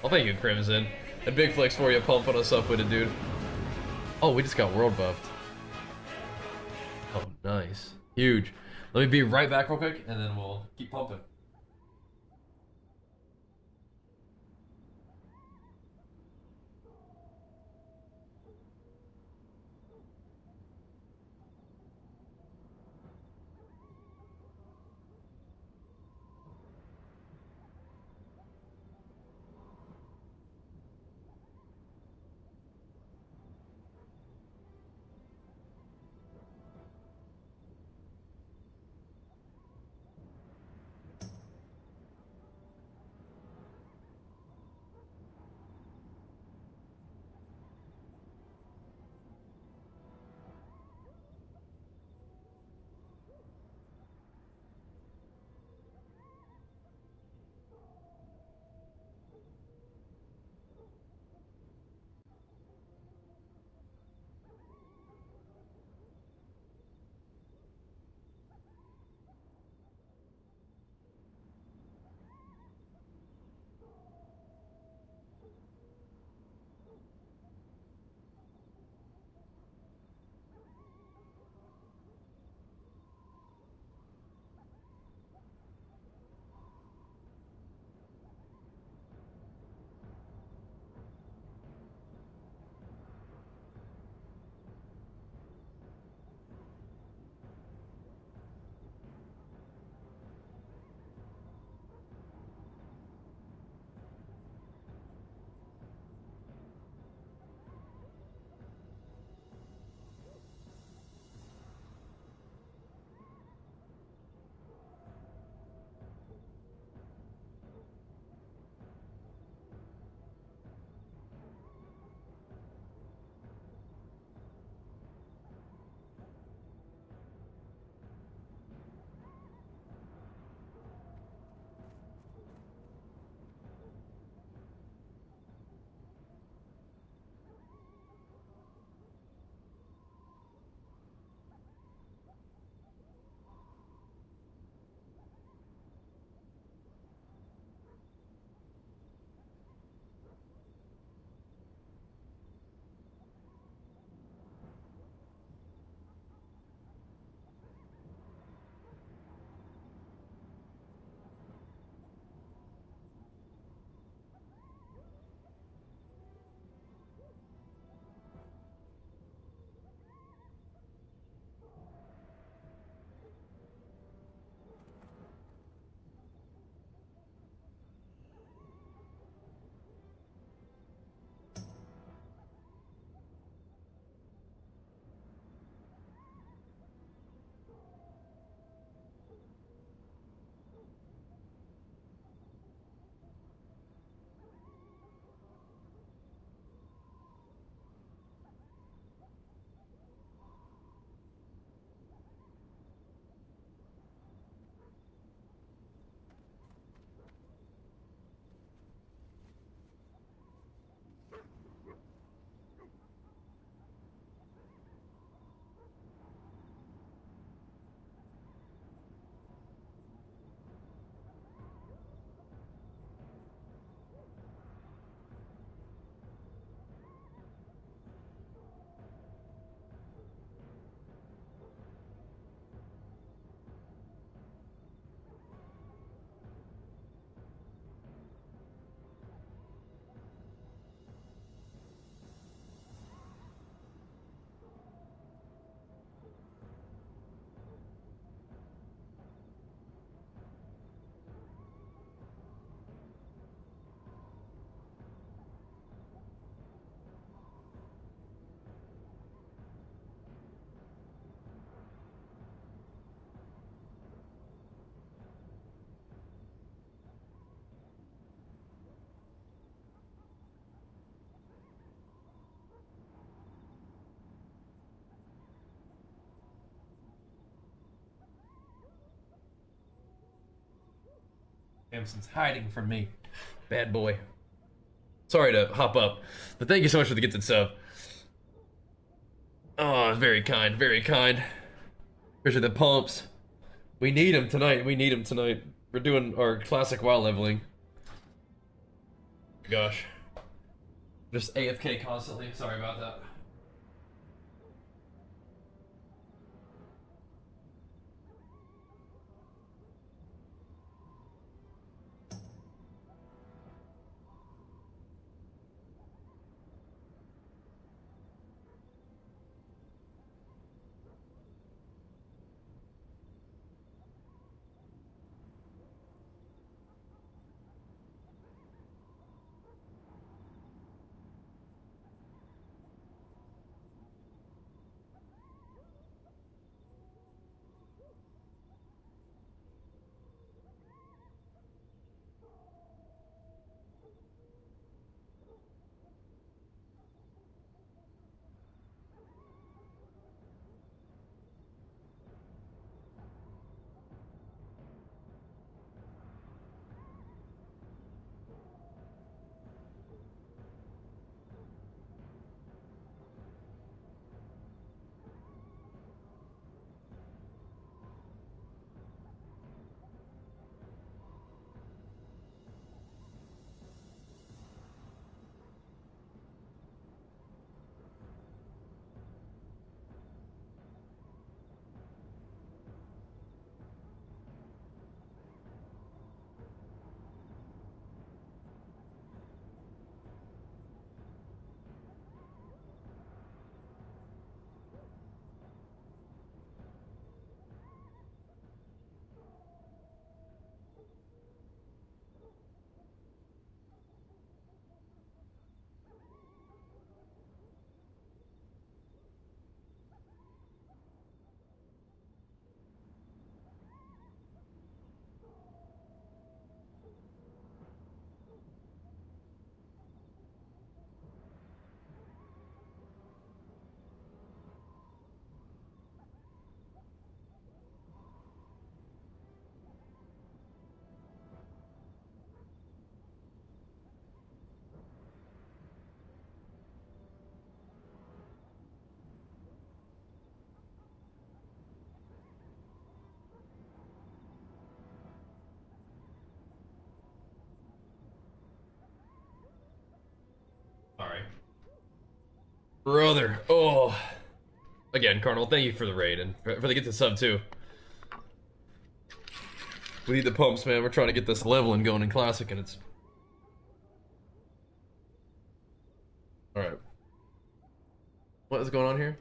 Well, thank you, Crimson. And Big Flex for you pumping us up with it, dude. Oh, we just got world buffed. Oh, nice. Huge. Let me be right back real quick, and then we'll keep pumping. Samson's hiding from me. Bad boy. Sorry to hop up, but thank you so much for the gifted sub. Oh, very kind, very kind. Appreciate the pumps. We need him tonight. We need him tonight. We're doing our classic WoW leveling. Gosh. Just AFK constantly. Sorry about that. Sorry. Brother. Oh. Again, Cardinal, thank you for the raid and for the get the sub too. We need the pumps, man. We're trying to get this leveling going in Classic and it's... Alright. What is going on here?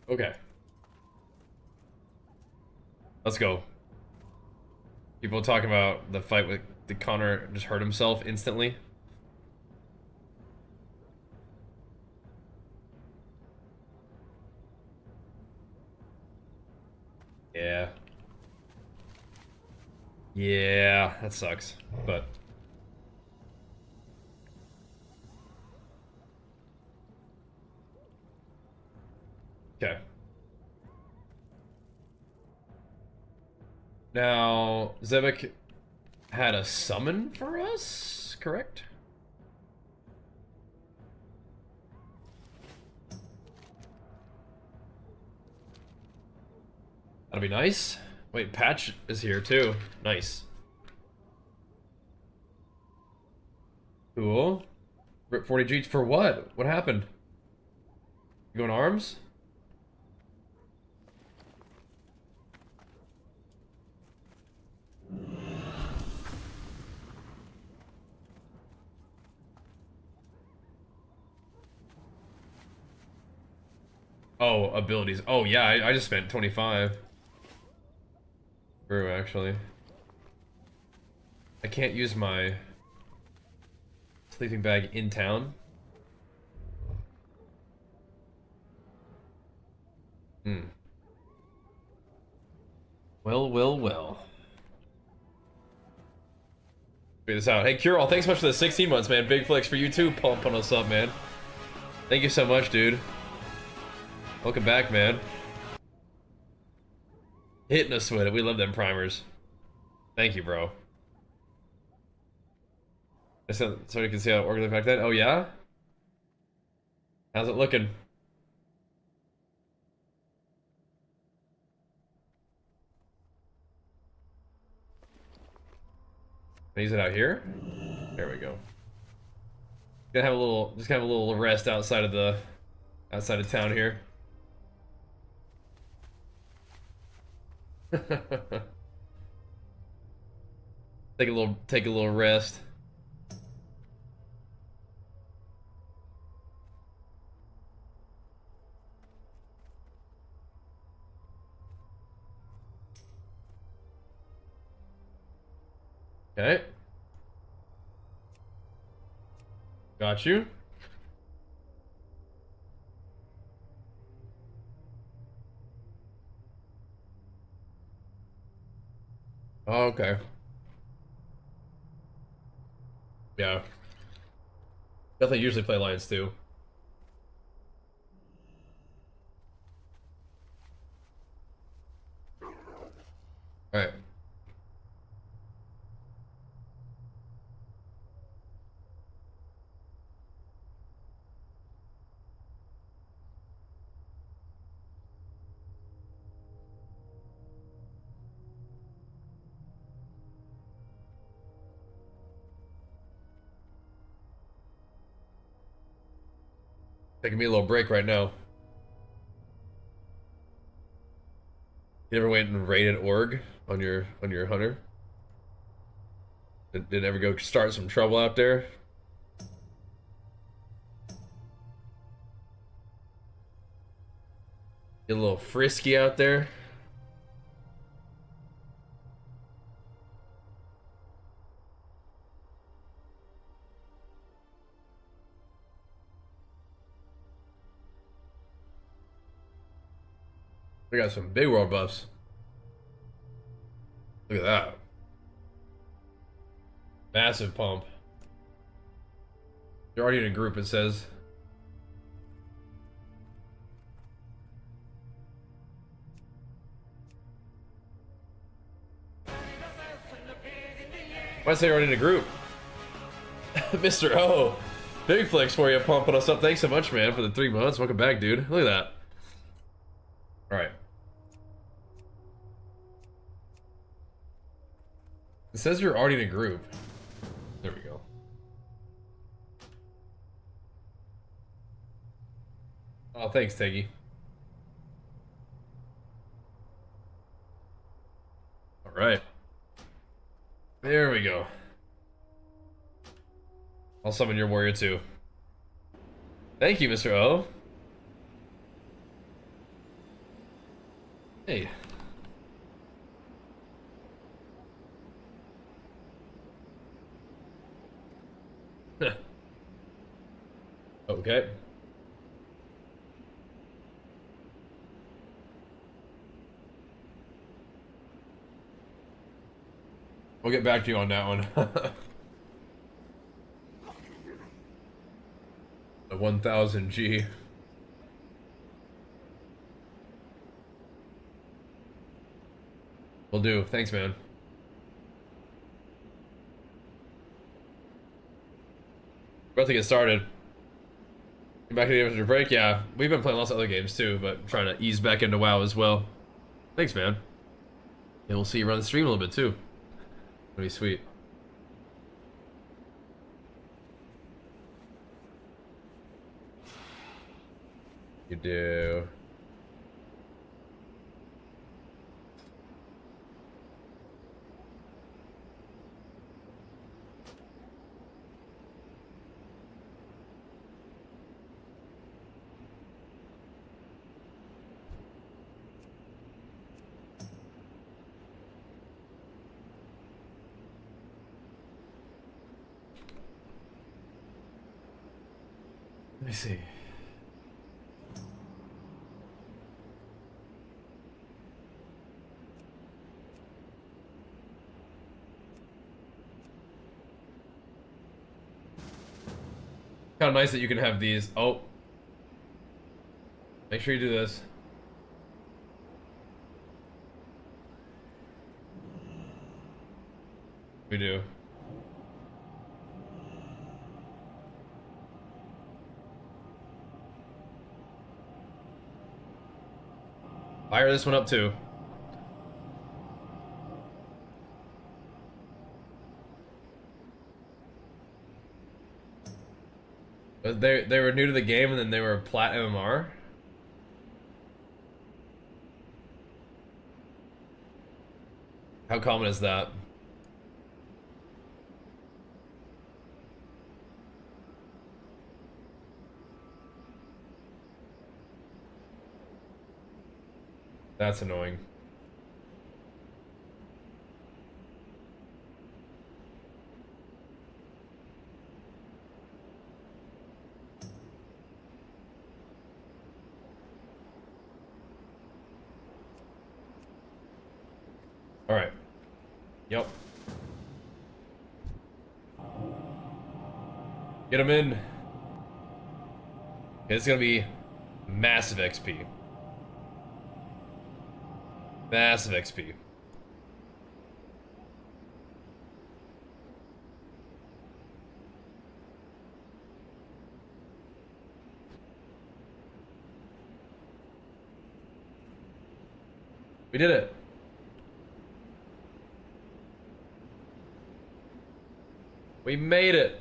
Okay. Let's go. People talking about the fight with the Connor just hurt himself instantly. Yeah. Yeah, that sucks. But okay. Now, Zevik had a summon for us, correct? That'll be nice. Wait, Patch is here too. Nice. Cool. Rip 40 G for what? What happened? You going arms? Oh, abilities. Oh yeah, I just spent 25. True, actually. I can't use my sleeping bag in town. Hmm. Well, well, well. Figure this out. Hey, Cure All, thanks so much for the 16 months, man. Big flex for you too, pumping us up, man. Thank you so much, dude. Welcome back, man. Hitting us with it. We love them primers. Thank you, bro. So you can see how it worked back then. Oh, yeah? How's it looking? Is it out here? There we go. Gonna have a little, just gonna have a little rest outside of town here. Take a little rest. Okay. Got you. Oh, okay. Yeah. Definitely usually play Lions too. Alright. Taking me a little break right now. You ever went and raided org on your hunter? Did ever go start some trouble out there? Get a little frisky out there? We got some big world buffs. Look at that. Massive pump. You're already in a group, it says. Why'd I say you're already in a group? Mr. O. Big flex for you, pumping us up. Thanks so much, man, for the 3 months. Welcome back, dude. Look at that. Alright. It says you're already in a group. There we go. Oh, thanks, Teggy. Alright. There we go. I'll summon your warrior too. Thank you, Mr. O. Hey. Okay. We'll get back to you on that one. The 1000 G. Will do. Thanks, man. We're about to get started. Get back to the after break. Yeah, we've been playing lots of other games too, but trying to ease back into WoW as well. Thanks, man. And we'll see you run the stream a little bit too. That'd be sweet. You do. Let me see. how nice that you can have these. Oh. Make sure you do this. We do. Fire this one up too. But they were new to the game and then they were plat MMR. How common is that? That's annoying. All right. Yep. Get him in. It's gonna be massive XP. Massive XP. We did it. We made it.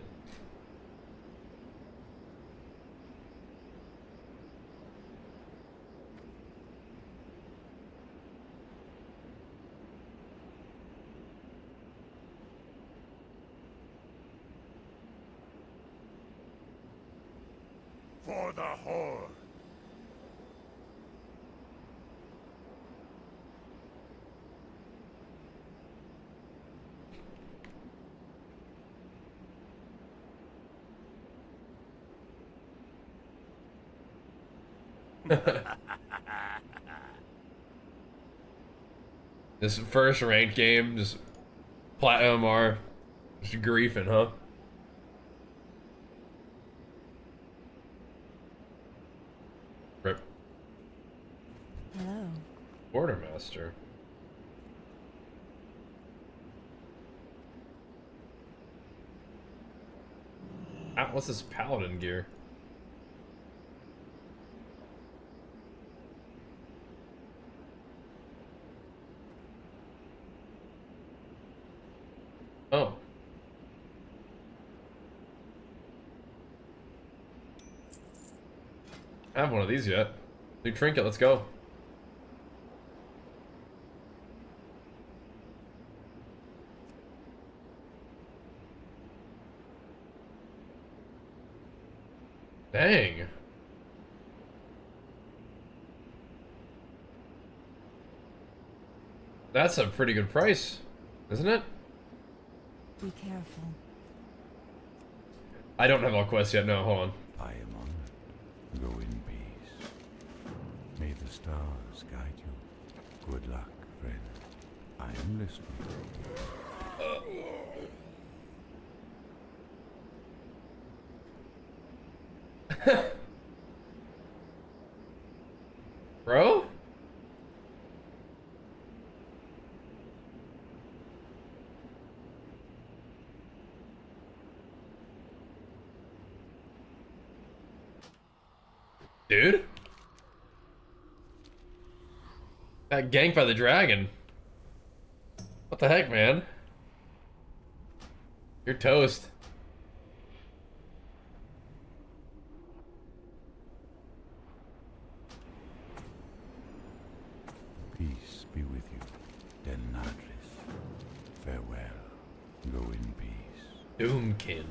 For the Horde. This first ranked game, just platinum MMR, just griefing, huh? Rip. Hello. Quartermaster. Ah, what's this paladin gear? Oh. I have one of these yet. New trinket, let's go. Dang. That's a pretty good price, isn't it? Be careful. I don't have all quests yet, no, hold on. I am honored. Go in peace. May the stars guide you. Good luck, friend. I am listening. Bro? Dude? Got ganked by the dragon. What the heck, man? You're toast. Peace be with you, Denadris. Farewell. Go in peace. Doomkin.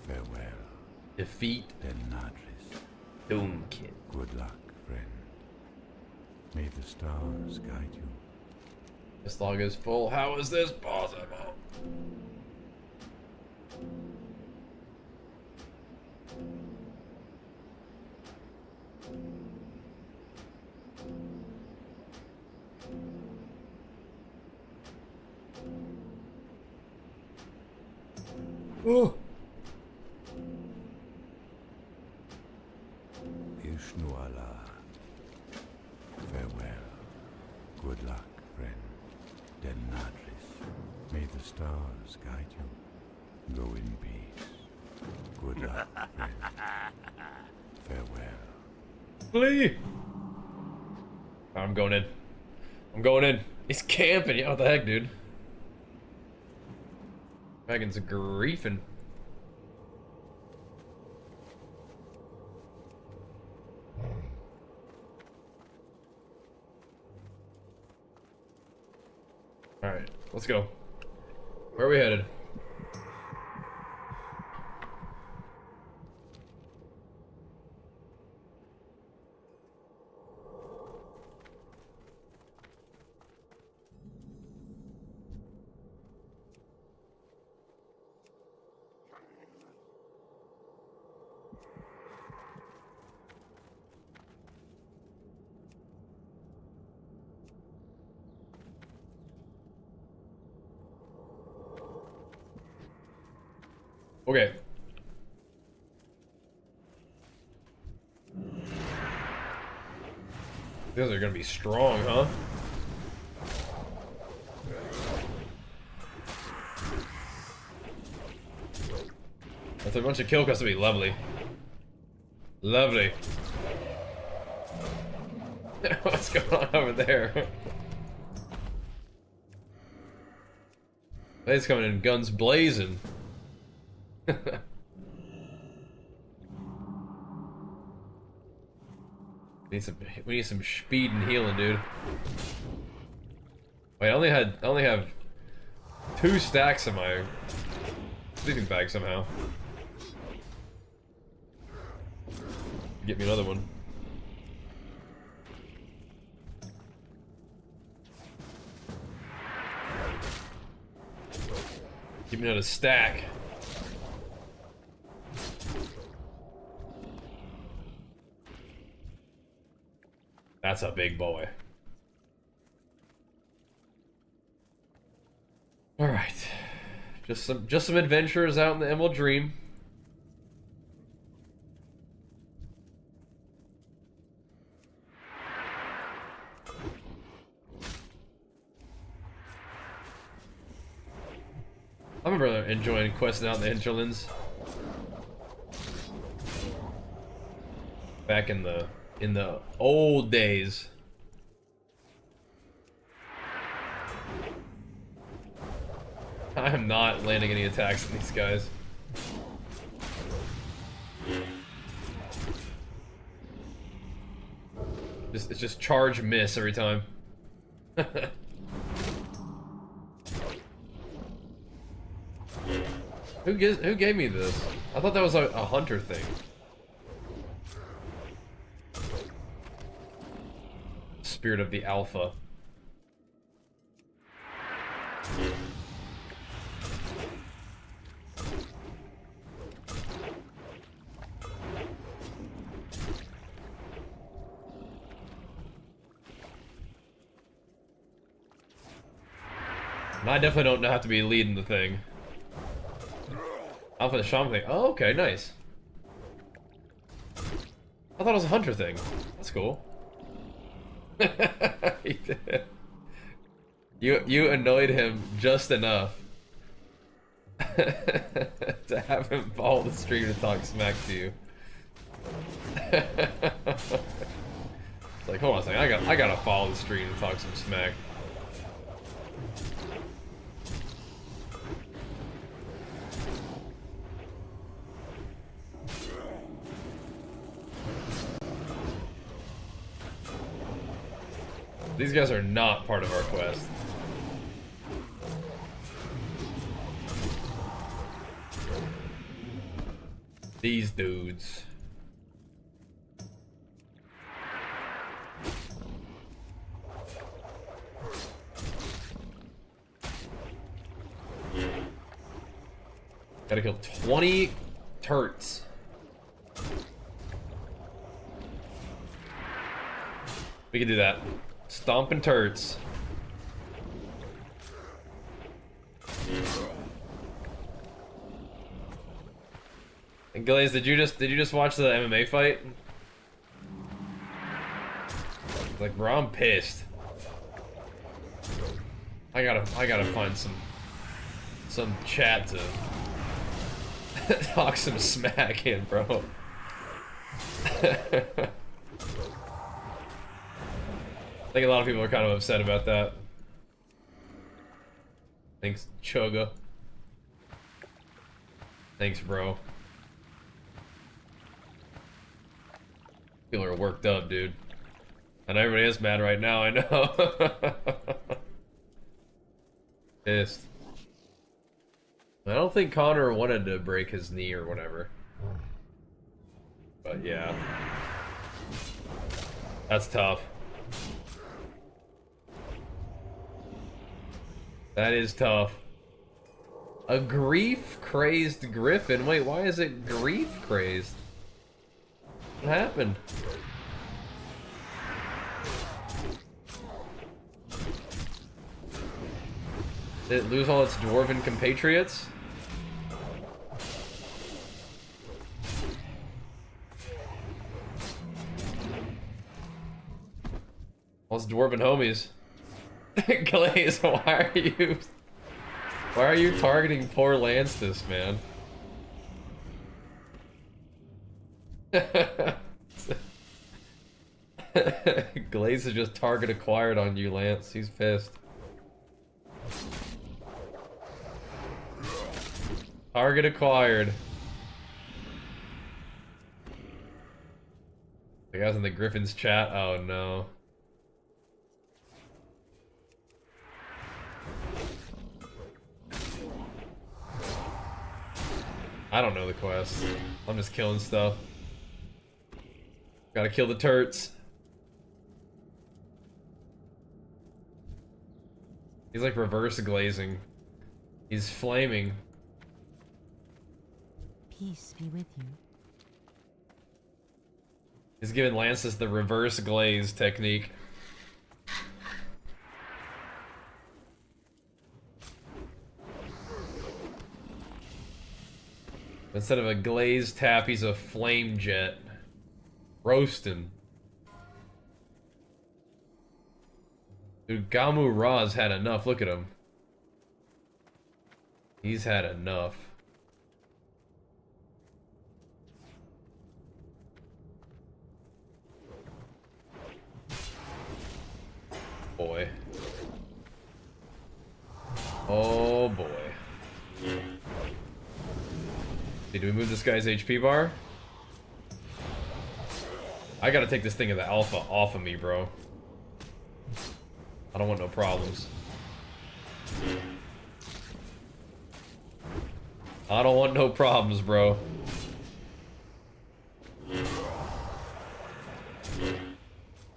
Farewell, Defeat Denadris. Doomkin. Good luck, friend. May the stars guide you. This log is full. How is this possible? Oh. Ishnuala. Farewell. Good luck, friend. Denatris. May the stars guide you. Go in peace. Good luck, friend. Farewell. Flee! I'm going in. I'm going in. He's camping. Yeah, what the heck, dude? Dragon's griefing. Alright, let's go. Where are we headed? Okay. These are gonna be strong, huh? That's a bunch of kill costs to be lovely. Lovely. What's going on over there? He's coming in guns blazing. We need some speed and healing, dude. Wait, I only have 2 stacks in my sleeping bag somehow. Get me another one. Give me another stack. That's a big boy. All right, just some adventures out in the Emerald Dream. I remember enjoying questing out in the hinterlands back in the old days. I am not landing any attacks on these guys. It's just charge miss every time. Who gave me this? I thought that was a hunter thing. Spirit of the Alpha. And I definitely don't have to be leading the thing. Alpha the Shaman thing. Oh, okay, nice. I thought it was a hunter thing. That's cool. He did. You annoyed him just enough to have him follow the stream and talk smack to you. It's like, hold on a second, I gotta follow the stream and talk some smack. These guys are not part of our quest. These dudes. Gotta kill 20 turrets. We can do that. Stomping turrets. And Glaze, did you just watch the MMA fight? Like, bro, I'm pissed. I gotta find some chat to talk some smack in, bro. I think a lot of people are kind of upset about that. Thanks, Choga. Thanks, bro. People are worked up, dude. And everybody is mad right now, I know. Pissed. I don't think Connor wanted to break his knee or whatever. But yeah. That's tough. That is tough. A grief-crazed griffin? Wait, why is it grief-crazed? What happened? Did it lose all its dwarven compatriots? All its dwarven homies. Glaze, why are you targeting poor Landstis, man? Glaze is just target acquired on you, Lance. He's pissed. Target acquired. The guys in the Griffin's chat. Oh no. I don't know the quest. I'm just killing stuff. Gotta kill the turts. He's like reverse glazing. He's flaming. Peace be with you. He's giving Lancis the reverse glaze technique. Instead of a glaze tap, he's a flame jet. Roasting. Dude, Gamu Ra's had enough. Look at him. He's had enough. Boy. Oh boy. Did we move this guy's HP bar? I gotta take this thing of the alpha off of me, bro. I don't want no problems. I don't want no problems, bro.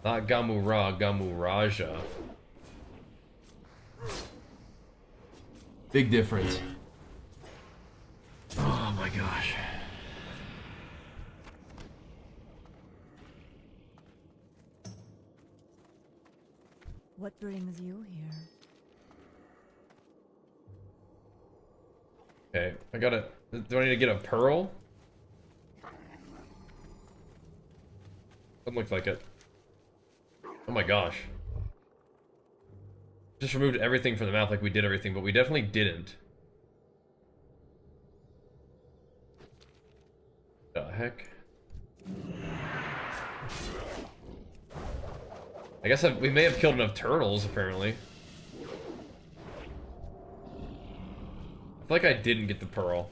Not Gamu Ra, Gamu Raja. Big difference. Oh my gosh. What brings you here? Okay, I gotta... Do I need to get a pearl? Doesn't look like it. Oh my gosh. Just removed everything from the map like we did everything, but we definitely didn't. The heck? I guess we may have killed enough turtles, apparently. I feel like I didn't get the pearl.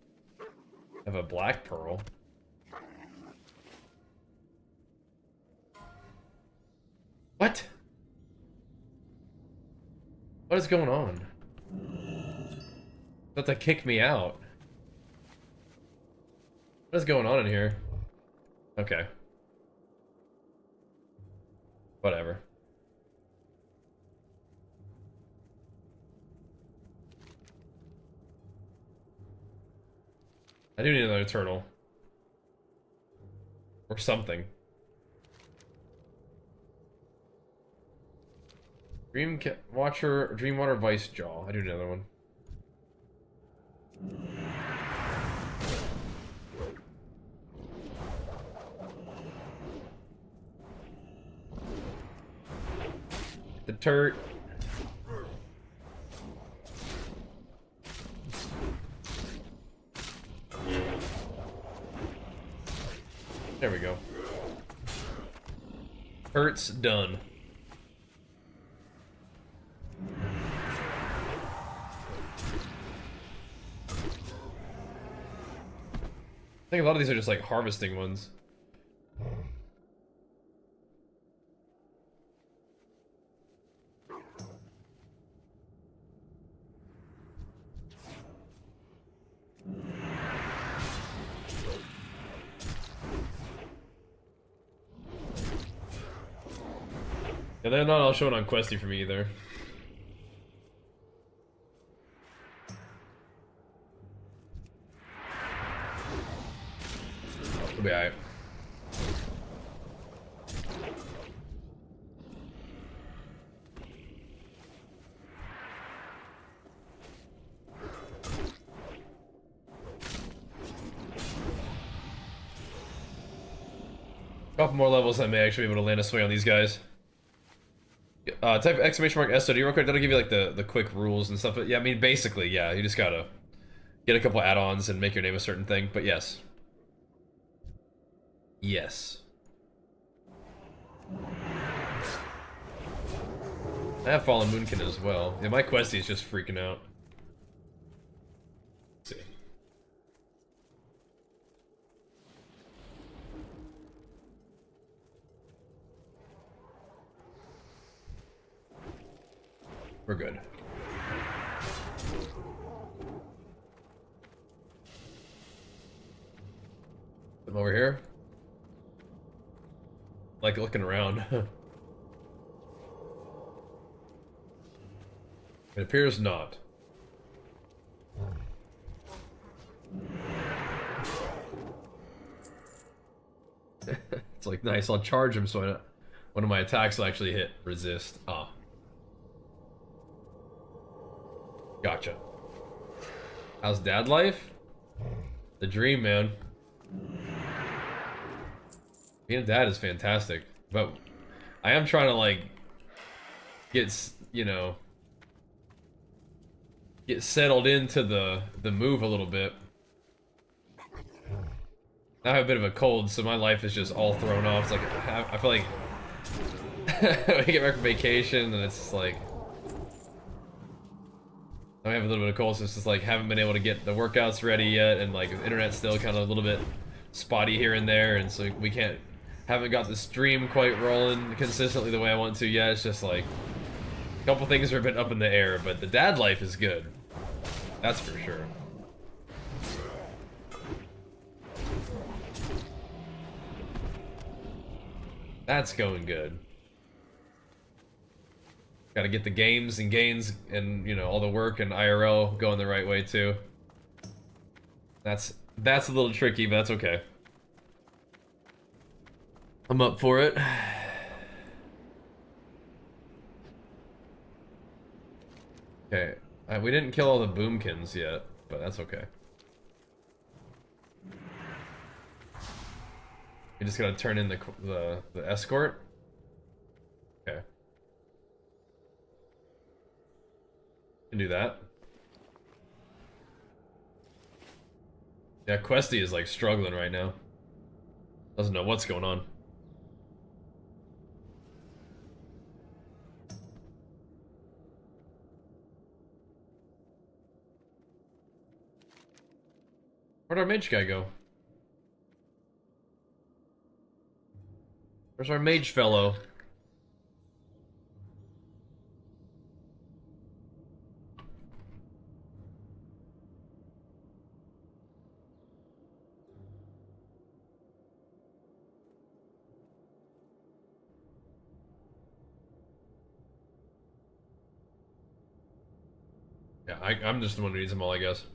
I have a black pearl. What? What is going on? About to kick me out. What is going on in here? Okay. Whatever. I do need another turtle. Or something. Dreamwater Vice Jaw. I do another one. the turret. There we go. Turret's done. I think a lot of these are just like harvesting ones. Yeah, they're not all showing on Questy for me either. We'll be alright. Couple more levels, I may actually be able to land a swing on these guys. Type exclamation mark SoD real quick. That'll give you like the quick rules and stuff. But yeah, I mean basically, yeah, you just gotta get a couple add-ons and make your name a certain thing. But yes, yes. I have Fallen Moonkin as well. Yeah, my Questy is just freaking out. Let's see. We're good. I'm over here. Like looking around. It appears not. It's like nice. I'll charge him so one of my attacks will actually hit resist. Ah. Gotcha. How's dad life? The dream, man. Being a dad is fantastic, but I am trying to like get, you know, get settled into the move a little bit. I have a bit of a cold, so my life is just all thrown off. It's like I feel like when I get back from vacation, and it's just like I have a little bit of cold, so it's just like haven't been able to get the workouts ready yet, and like the internet's still kind of a little bit spotty here and there, and so we haven't got the stream quite rolling consistently the way I want to yet. It's just like a couple things are a bit up in the air, but the dad life is good. That's for sure. That's going good. Gotta get the games and gains and, you know, all the work and IRL going the right way too. That's a little tricky, but that's okay. I'm up for it. Okay, we didn't kill all the boomkins yet, but that's okay. You just gotta turn in the escort. Okay. Can do that. Yeah, Questy is like struggling right now. Doesn't know what's going on. Where'd our mage guy go? Where's our mage fellow? Yeah, I'm just the one who needs them all, I guess.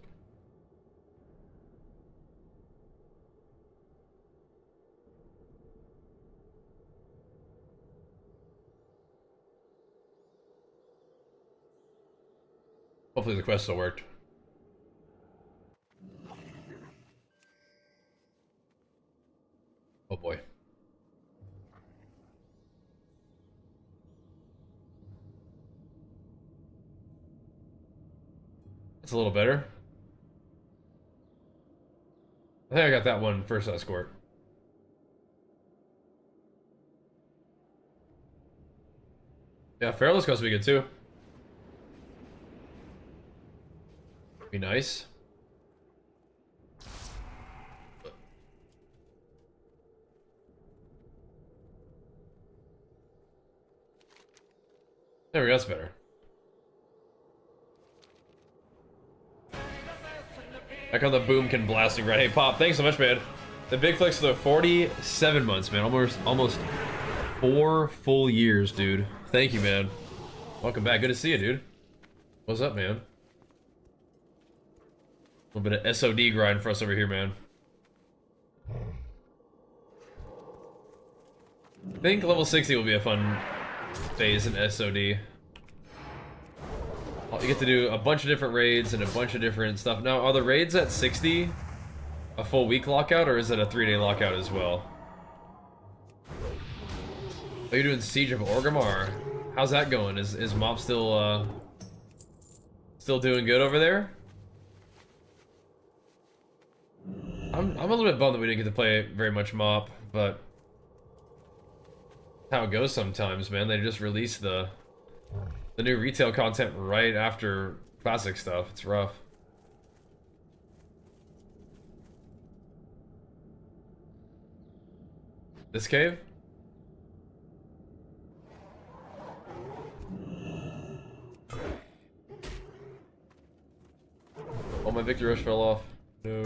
Hopefully the quest still worked. Oh boy. It's a little better. I think I got that one first escort. Yeah, Feral's supposed to be good too. Be nice. There we go, that's better. Back on the boomkin blasting right. Hey Pop, thanks so much, man. The big flex for the 47 months, man. Almost 4 full years, dude. Thank you, man. Welcome back. Good to see you, dude. What's up, man? A little bit of SoD grind for us over here, man. I think level 60 will be a fun phase in SoD. You get to do a bunch of different raids and a bunch of different stuff. Now, are the raids at 60 a full week lockout, or is it a 3-day lockout as well? Are you doing Siege of Orgrimmar? How's that going? Is Mop still doing good over there? I'm a little bit bummed that we didn't get to play very much Mop, but how it goes sometimes, man. They just release the new retail content right after classic stuff. It's rough. This cave? Oh, my Victor Rush fell off. No.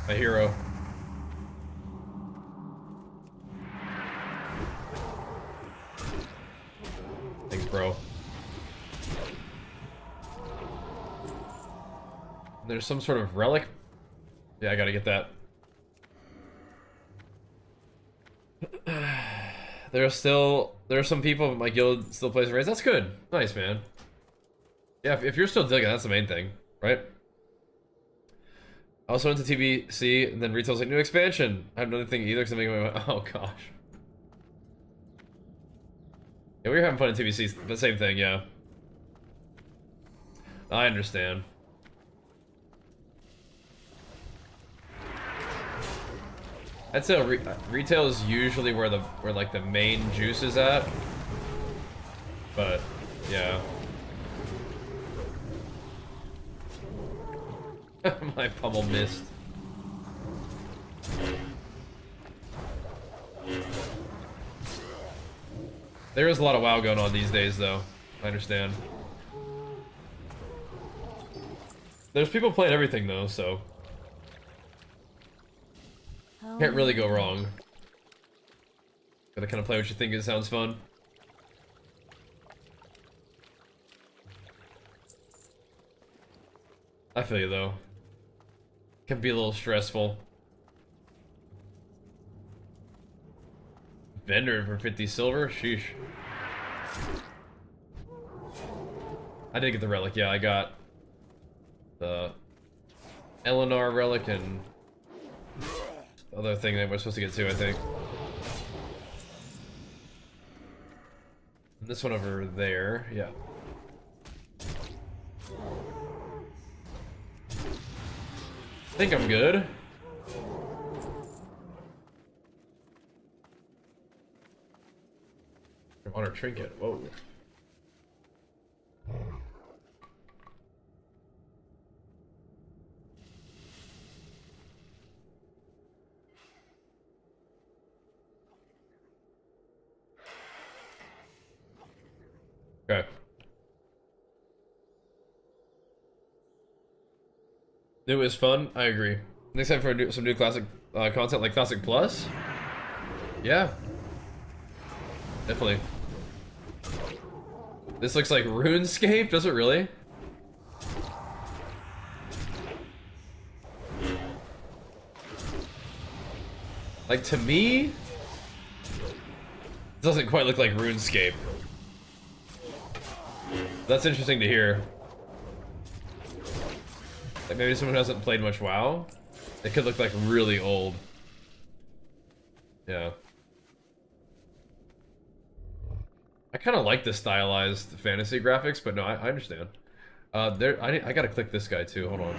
My hero. Thanks, bro. There's some sort of relic. Yeah, I gotta get that. There are some people in my guild still plays raids. That's good. Nice, man. Yeah, if you're still digging, that's the main thing, right? I also went to TBC, and then retail's like, new expansion. I have nothing either, because I'm making my... Oh, gosh. Yeah, we were having fun in TBC. The same thing, yeah. I understand. I'd say retail is usually where like the main juice is at. But, yeah. My pummel missed. There is a lot of WoW going on these days, though. I understand. There's people playing everything, though, so... Can't really go wrong. Gotta kind of play what you think it sounds fun. I feel you, though. Can be a little stressful. Vendor for 50 silver? Sheesh. I did get the relic, yeah, I got the Eleanor relic and the other thing that we're supposed to get to, I think. And this one over there, yeah. I think I'm good. Honor trinket. Whoa. Okay. New is fun. I agree. Next time for some new classic content like Classic Plus. Yeah. Definitely. This looks like RuneScape, does it really? Like, to me, it doesn't quite look like RuneScape. That's interesting to hear. Like maybe someone who hasn't played much WoW. It could look like really old. Yeah. I kind of like the stylized fantasy graphics, but no, I understand. I gotta click this guy too. Hold on.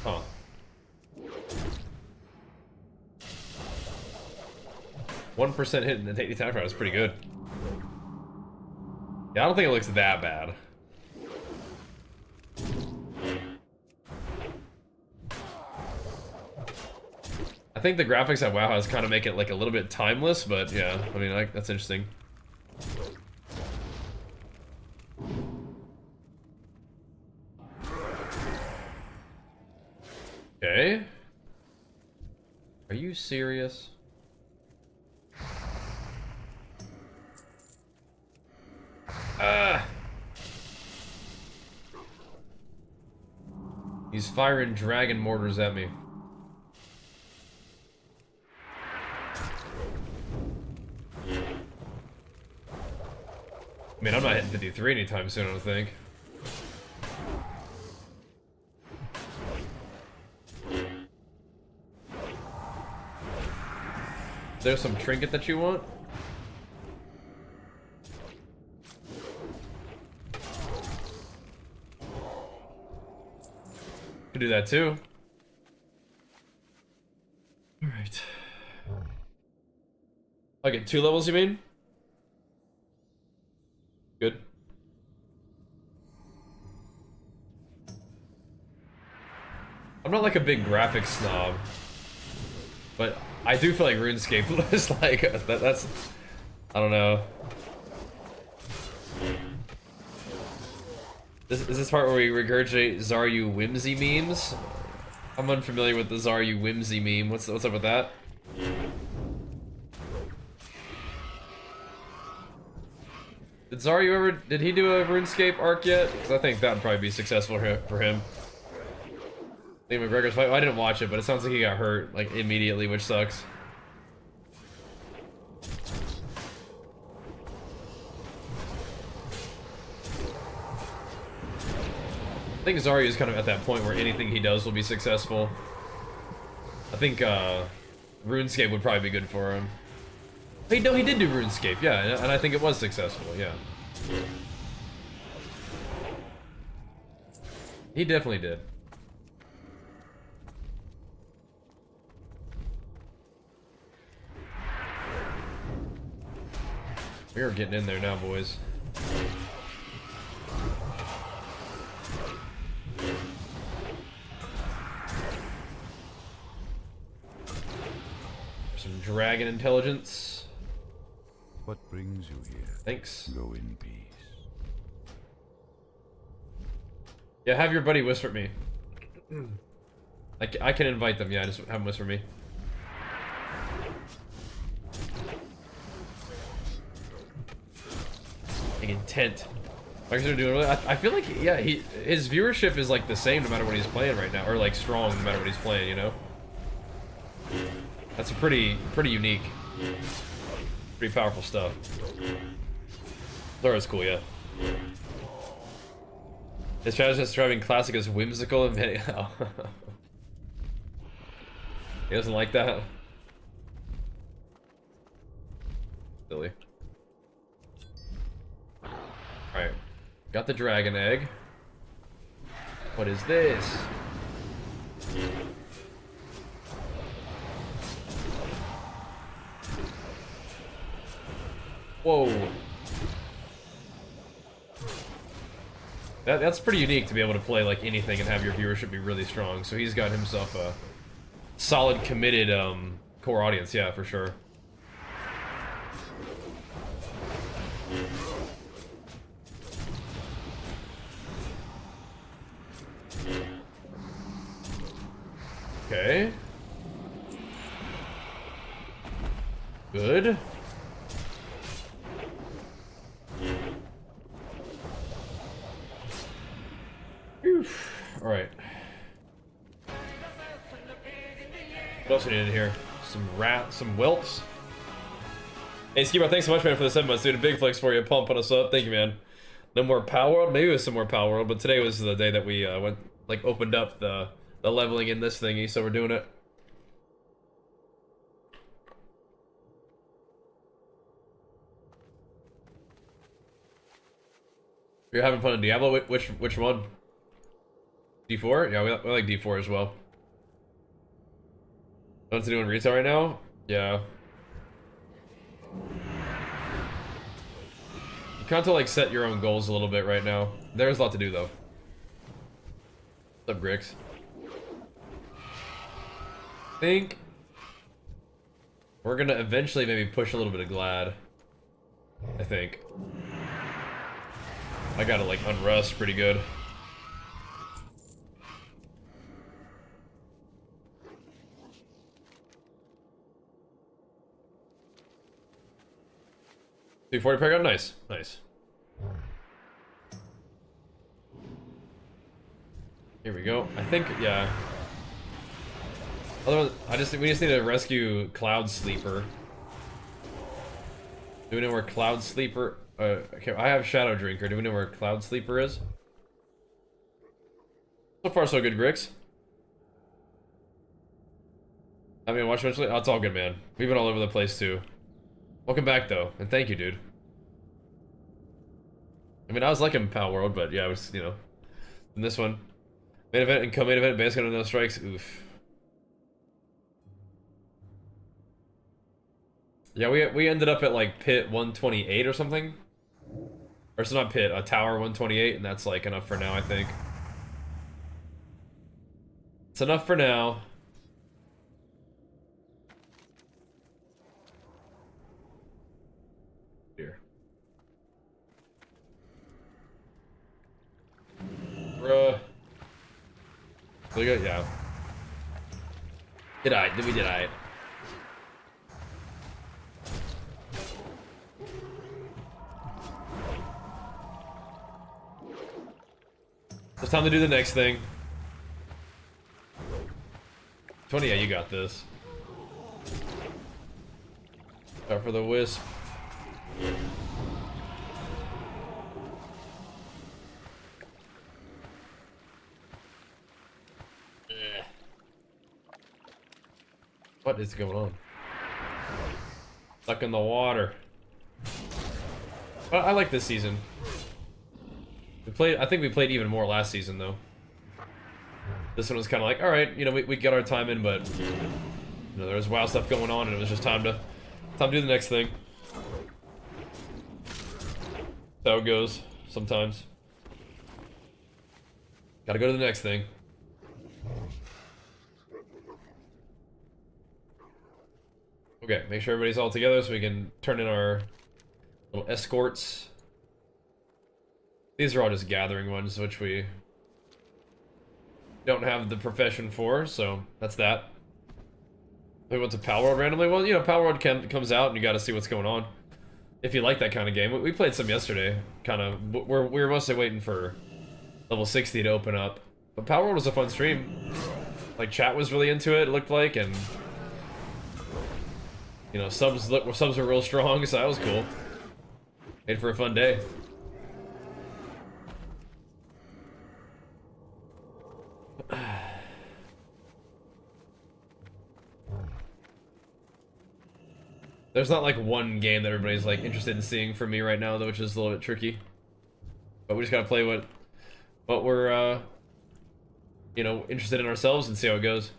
Huh. 1% hit and take the time for it is pretty good. Yeah, I don't think it looks that bad. I think the graphics at WoW has kind of make it like a little bit timeless, but yeah, I mean, like, that's interesting. Okay. Are you serious? He's firing dragon mortars at me. I mean, I'm not hitting 53 anytime soon, I don't think. There's some trinket that you want? Could do that too. Alright. I get 2 levels, you mean? Good. I'm not like a big graphics snob, but I do feel like RuneScape is like that's I don't know. Is this part where we regurgitate Zaryu whimsy memes? I'm unfamiliar with the Zaryu whimsy meme. What's up with that? Did Zaryu ever, did he do a RuneScape arc yet? Because I think that would probably be successful for him. I think McGregor's fight, I didn't watch it, but it sounds like he got hurt, like, immediately, which sucks. I think Zaryu is kind of at that point where anything he does will be successful. I think, RuneScape would probably be good for him. No, he did do RuneScape, yeah, and I think it was successful, yeah. He definitely did. We are getting in there now, boys. Some dragon intelligence. What brings you here? Thanks. Go in peace. Yeah, have your buddy whisper me. I can invite them, yeah, just have them whisper me. Like intent. Like they're doing really, I feel like, yeah, his viewership is like the same no matter what he's playing right now, or like strong no matter what he's playing, you know? That's a pretty unique. Pretty powerful stuff. Laura's cool, yeah. His strategy is driving classic as whimsical and many. Oh. He doesn't like that. Silly. Alright. Got the dragon egg. What is this? Whoa. That's pretty unique to be able to play like anything and have your viewership be really strong. So he's got himself a solid, committed core audience, yeah, for sure. Okay. Good. What else we need in here? Some whelps. Hey, Skibar, thanks so much, man, for the 7 months, dude. A big flex for you, pumping us up. Thank you, man. No more Power World? Maybe it was some more Power World, but today was the day that we opened up the leveling in this thingy, so we're doing it. You're having fun in Diablo? Which one? D4? Yeah, we like D4 as well. What's it doing retail right now? Yeah. You kind of like set your own goals a little bit right now. There's a lot to do though. What's up, Grix? I think we're gonna eventually maybe push a little bit of Glad. I think. I gotta like unrust pretty good. $240 per gun, nice, nice. Here we go. I think, yeah. Otherwise, we just need to rescue Cloud Sleeper. Do we know where Cloud Sleeper? Okay, I have Shadow Drinker. Do we know where Cloud Sleeper is? So far, so good, Grix. I mean, watch eventually. Oh, it's all good, man. We've been all over the place too. Welcome back, though, and thank you, dude. I mean, I was liking Power World, but yeah, I was, you know, in this one, main event and co-main event, basically no strikes. Oof. Yeah, we ended up at like pit 128 or something, or it's not pit, a tower 128, and that's like enough for now, I think. It's enough for now. Here. Bruh. We got, yeah. Did I? It's time to do the next thing. 20, yeah, you got this. Start for the wisp. What is going on? Stuck in the water. I like this season. I think we played even more last season though. This one was kind of like, all right, you know, we got our time in, but you know, there was WoW stuff going on, and it was just time to do the next thing. That's how it goes sometimes. Gotta go to the next thing. Okay, make sure everybody's all together so we can turn in our little escorts. These are all just gathering ones, which we don't have the profession for, so that's that. We went to Power World randomly. Well, you know, Power World comes out and you got to see what's going on. If you like that kind of game, we played some yesterday. Kind of, we were mostly waiting for level 60 to open up. But Power World was a fun stream. Like, chat was really into it looked like, and you know, subs were real strong, so that was cool. Made for a fun day. There's not like one game that everybody's like interested in seeing from me right now, though, which is a little bit tricky. But we just gotta play what we're you know, interested in ourselves and see how it goes.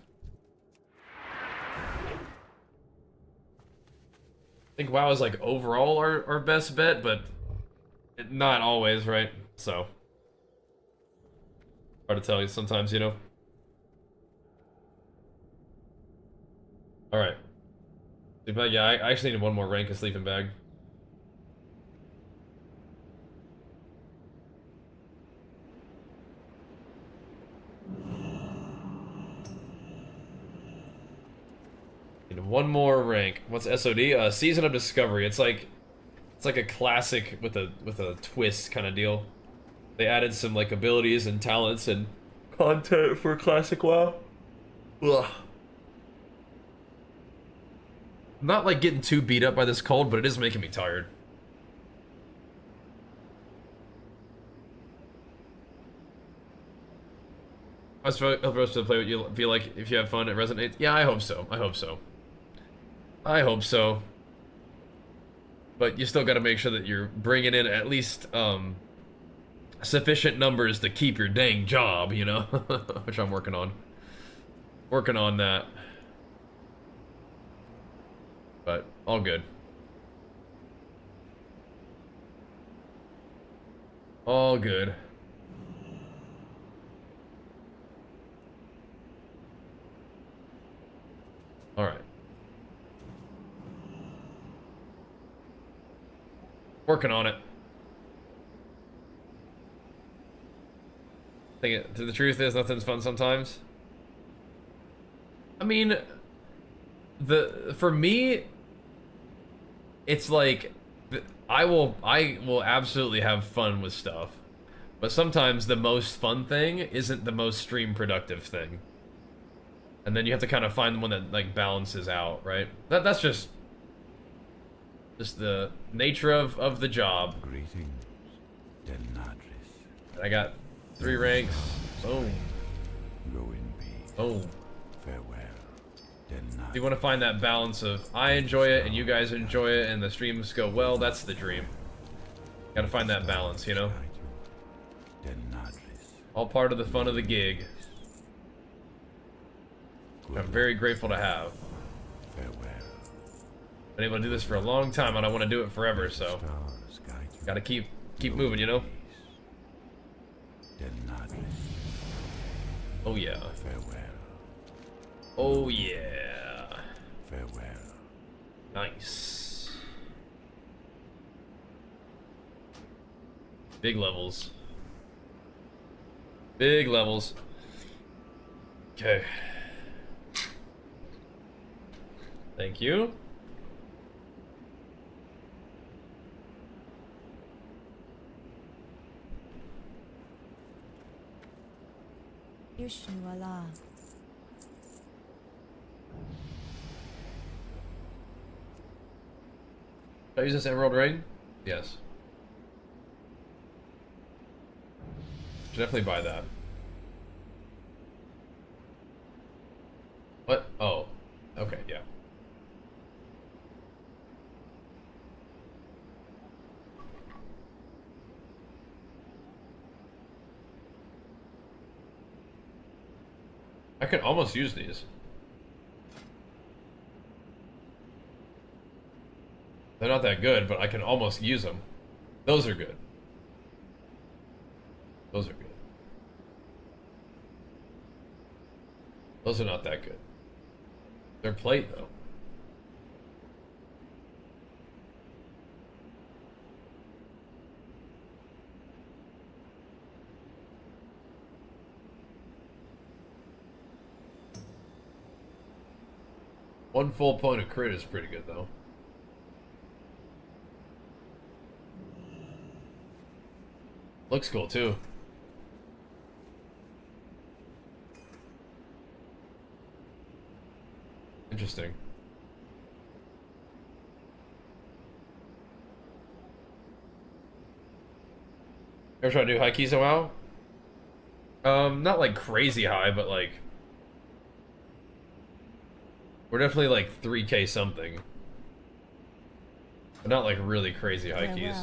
I think WoW is like overall our best bet, but not always, right? So hard to tell you sometimes, you know. All right. Sleeping bag, yeah, I actually need one more rank of sleeping bag. Need one more rank. What's SoD? Season of Discovery. It's like a classic with a twist kind of deal. They added some like abilities and talents and content for classic WoW. Ugh. Not like getting too beat up by this cold, but it is making me tired. I was supposed to play what you feel like if you have fun, it resonates. Yeah, I hope so. I hope so. I hope so. But you still got to make sure that you're bringing in at least sufficient numbers to keep your dang job, you know? Which I'm working on. Working on that. But all good. All good. All right. Working on it. The truth is, nothing's fun sometimes. I mean, for me, it's like I will absolutely have fun with stuff, but sometimes the most fun thing isn't the most stream productive thing, and then you have to kind of find the one that like balances out, right? That's just the nature of the job. Greetings, Delnadris. I got 3 ranks. Boom. Go in peace. Boom. Farewell, Delnadris. You want to find that balance of I enjoy it and you guys enjoy it and the streams go well. That's the dream. Gotta find that balance, you know? Delnadris. All part of the fun of the gig. I'm very grateful to have. Farewell. Been able to do this for a long time and I want to do it forever, so Stars guide you. gotta keep moving, you know? Delnadris. Oh yeah. Farewell. Oh yeah. Farewell. Nice. Big levels. Big levels. Okay. Thank you. Ishnu Allah. Should I use this emerald ring? Yes. Should definitely buy that. What? Oh. Okay, yeah. I can almost use these. They're not that good, but I can almost use them. Those are good. Those are good. Those are not that good. They're plate, though. One full point of crit is pretty good, though. Looks cool, too. Interesting. Ever try to do high keys in WoW? Not like crazy high, but like... We're definitely like 3K something. But not like really crazy high keys.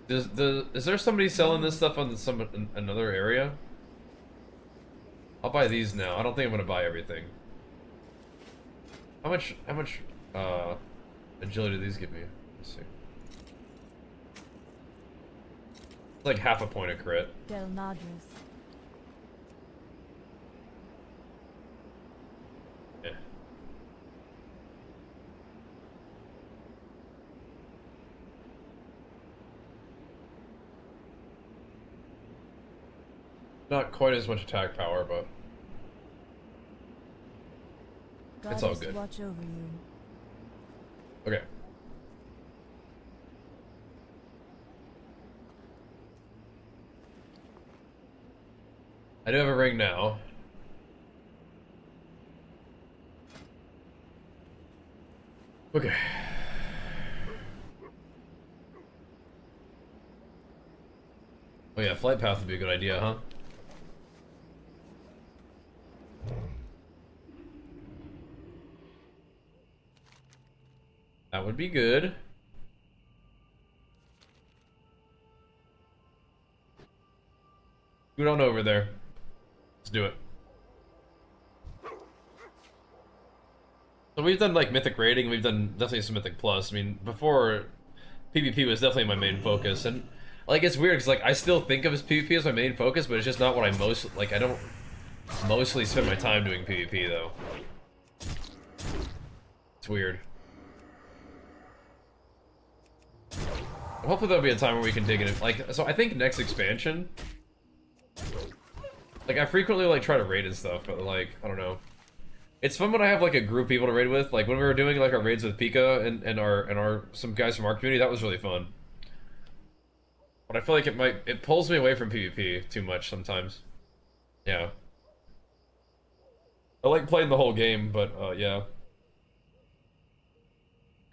Is there somebody selling this stuff on another area? I'll buy these now. I don't think I'm gonna buy everything. How much agility do these give me? Let's see. It's like half a point of crit. Delnadris. Yeah. Not quite as much attack power, but it's all good. Watch over you. Okay. I do have a ring now. Okay. Oh yeah, flight path would be a good idea, huh? That would be good. Scoot on over there. Let's do it. So we've done like Mythic rating, we've done definitely some Mythic Plus. I mean, before PvP was definitely my main focus, and like it's weird because like I still think of as PvP as my main focus, but it's just not what I most like. I don't mostly spend my time doing PvP though. It's weird. Hopefully there'll be a time where we can dig in. Like, so I think next expansion. Like I frequently like try to raid and stuff, but like I don't know. It's fun when I have like a group of people to raid with. Like when we were doing like our raids with Pika and our some guys from our community, that was really fun. But I feel like it pulls me away from PvP too much sometimes. Yeah. I like playing the whole game, but yeah.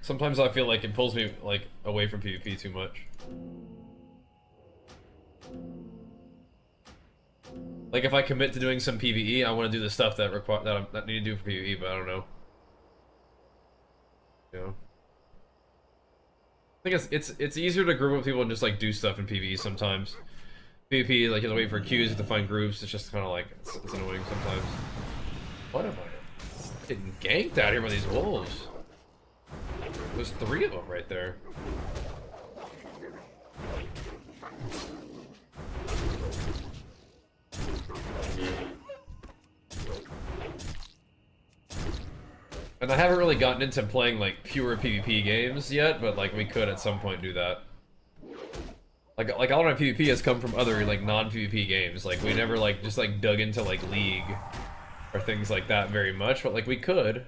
Sometimes I feel like it pulls me like away from PvP too much. Like if I commit to doing some PvE, I want to do the stuff that I need to do for PvE, but I don't know. You know. I think it's easier to group with people and just like do stuff in PvE sometimes. PvP, like you have to wait for queues, you have to find groups. It's just kind of like it's annoying sometimes. What am I getting ganked out here by these wolves? There's 3 of them right there. And I haven't really gotten into playing like pure PvP games yet, but like we could at some point do that. Like a lot of my PvP has come from other like non-PvP games. Like we never like just like dug into like League or things like that very much, but like we could.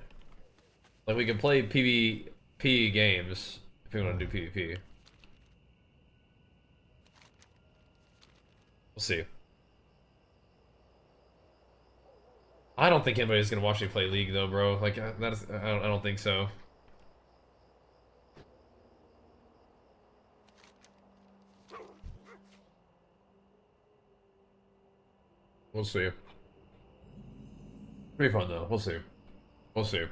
Like we could play PvP games if we want to do PvP. We'll see. I don't think anybody's gonna watch me play League though, bro. Like I don't think so. We'll see. Pretty fun though. We'll see. We'll see.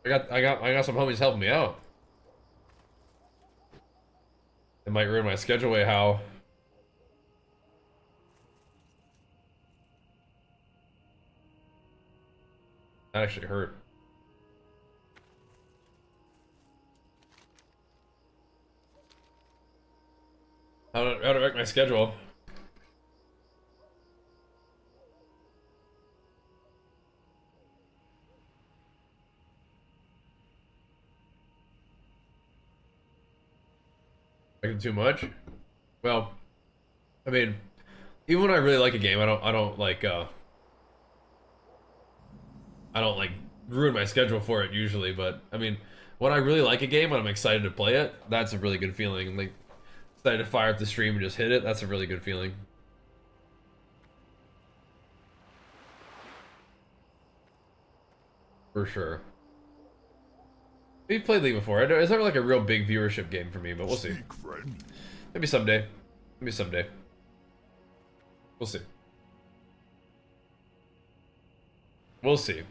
I got some homies helping me out. It might ruin my schedule way how. That actually hurt. How to wreck my schedule? Like too much? Well, I mean, even when I really like a game, I don't like ruin my schedule for it usually, but I mean, when I really like a game, when I'm excited to play it, that's a really good feeling. Like, excited to fire up the stream and just hit it, that's a really good feeling. For sure. We've played League before. It's never like a real big viewership game for me, but we'll see. Maybe someday. Maybe someday. We'll see. We'll see.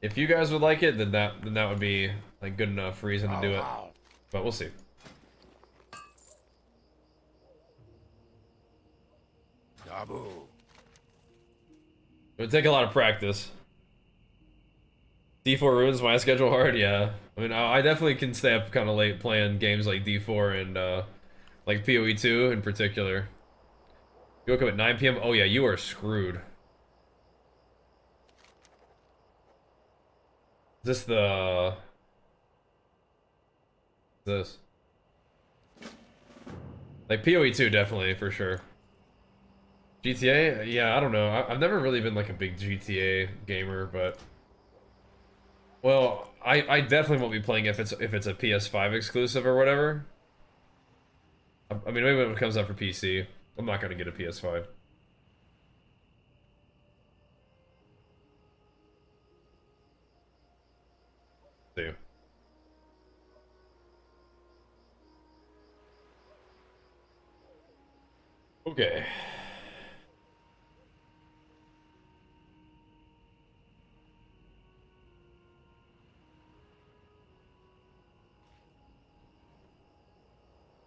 If you guys would like it, then that would be like good enough reason to do it. But we'll see. Taboo. It would take a lot of practice. D4 ruins my schedule hard, yeah. I mean, I definitely can stay up kind of late playing games like D4 and like PoE 2 in particular. You woke up at 9 p.m. Oh yeah, you are screwed. Is this the... This? Like PoE 2 definitely, for sure. GTA? Yeah, I don't know. I've never really been like a big GTA gamer, but... Well, I definitely won't be playing if it's a PS5 exclusive or whatever. I mean, maybe when it comes out for PC, I'm not gonna get a PS5. See. Okay.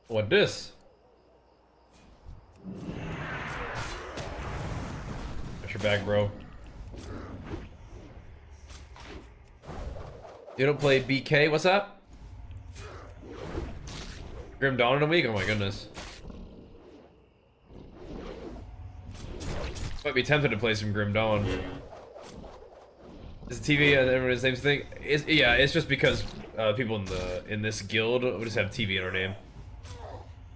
What this? Got your back, bro. You don't play BK? What's up? Grim Dawn in a week? Oh my goodness. Might be tempted to play some Grim Dawn. Is the TV and everyone's same thing? Yeah, it's just because people in this guild would just have TV in our name.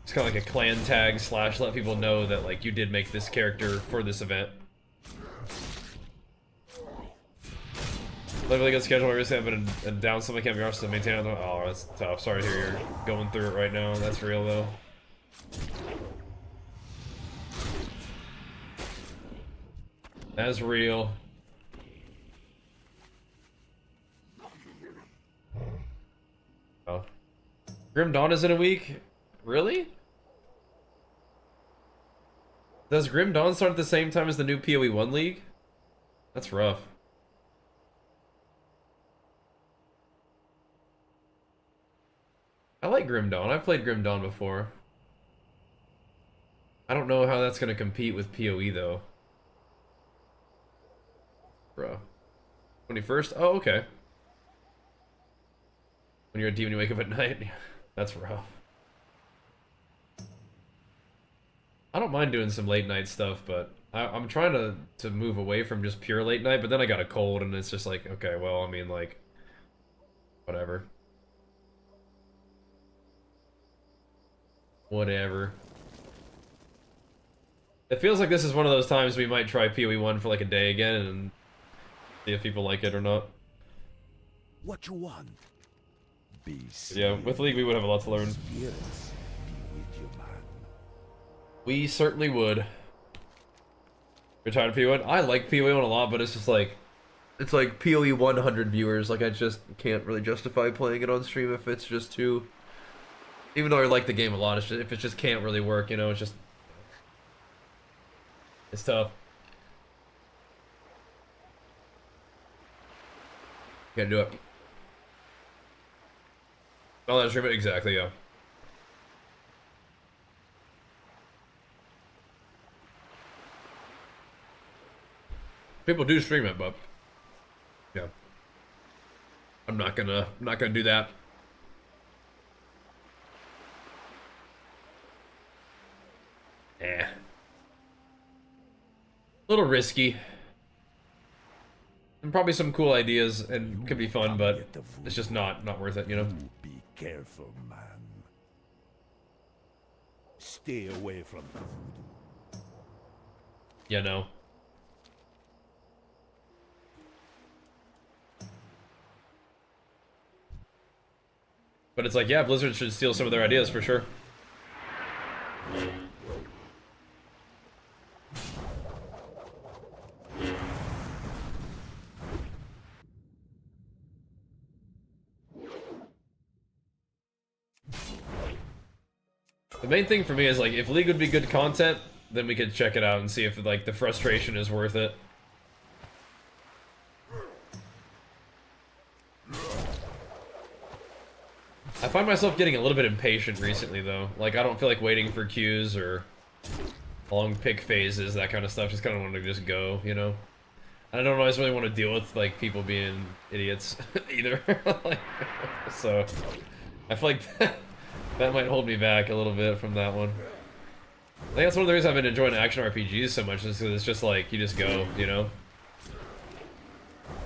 It's kind of like a clan tag / let people know that like you did make this character for this event. Literally good schedule. I recently have been down some. I can't be honest to maintain it. Oh, that's tough. Sorry to hear you're going through it right now. That's real though. That's real. Oh. Grim Dawn is in a week? Really? Does Grim Dawn start at the same time as the new PoE 1 League? That's rough. I like Grim Dawn. I've played Grim Dawn before. I don't know how that's going to compete with PoE though. Bro. 21st? Oh, okay. When you're a demon, you wake up at night. That's rough. I don't mind doing some late night stuff, but I'm trying to move away from just pure late night, but then I got a cold and it's just like, okay, well, I mean, like, whatever. Whatever. It feels like this is one of those times we might try PoE 1 for like a day again and see if people like it or not. What you want? Be Yeah, with League we would have a lot to learn. spirits be with you, man. We certainly would. You're tired of PoE 1? I like PoE 1 a lot, but it's just like... It's like PoE 100 viewers, like I just can't really justify playing it on stream if it's just too... Even though I like the game a lot, it's just, if it just can't really work, you know, it's just... It's tough. Can't do it. Oh, that's stream it? Exactly, yeah. People do stream it, but... Yeah. I'm not gonna do that. Eh. A little risky. And probably some cool ideas and could be fun, but it's just not worth it, you know? Be careful, man. Stay away from the voodoo. Yeah, no. But it's like, yeah, Blizzard should steal some of their ideas for sure. The main thing for me is like, if League would be good content, then we could check it out and see if like the frustration is worth it. I find myself getting a little bit impatient recently though. Like I don't feel like waiting for queues or long pick phases, that kind of stuff. Just kind of want to just go, you know? And I don't always really want to deal with like people being idiots either. Like, so I feel like that might hold me back a little bit from that one. I think that's one of the reasons I've been enjoying action RPGs so much, is because it's just like, you just go, you know?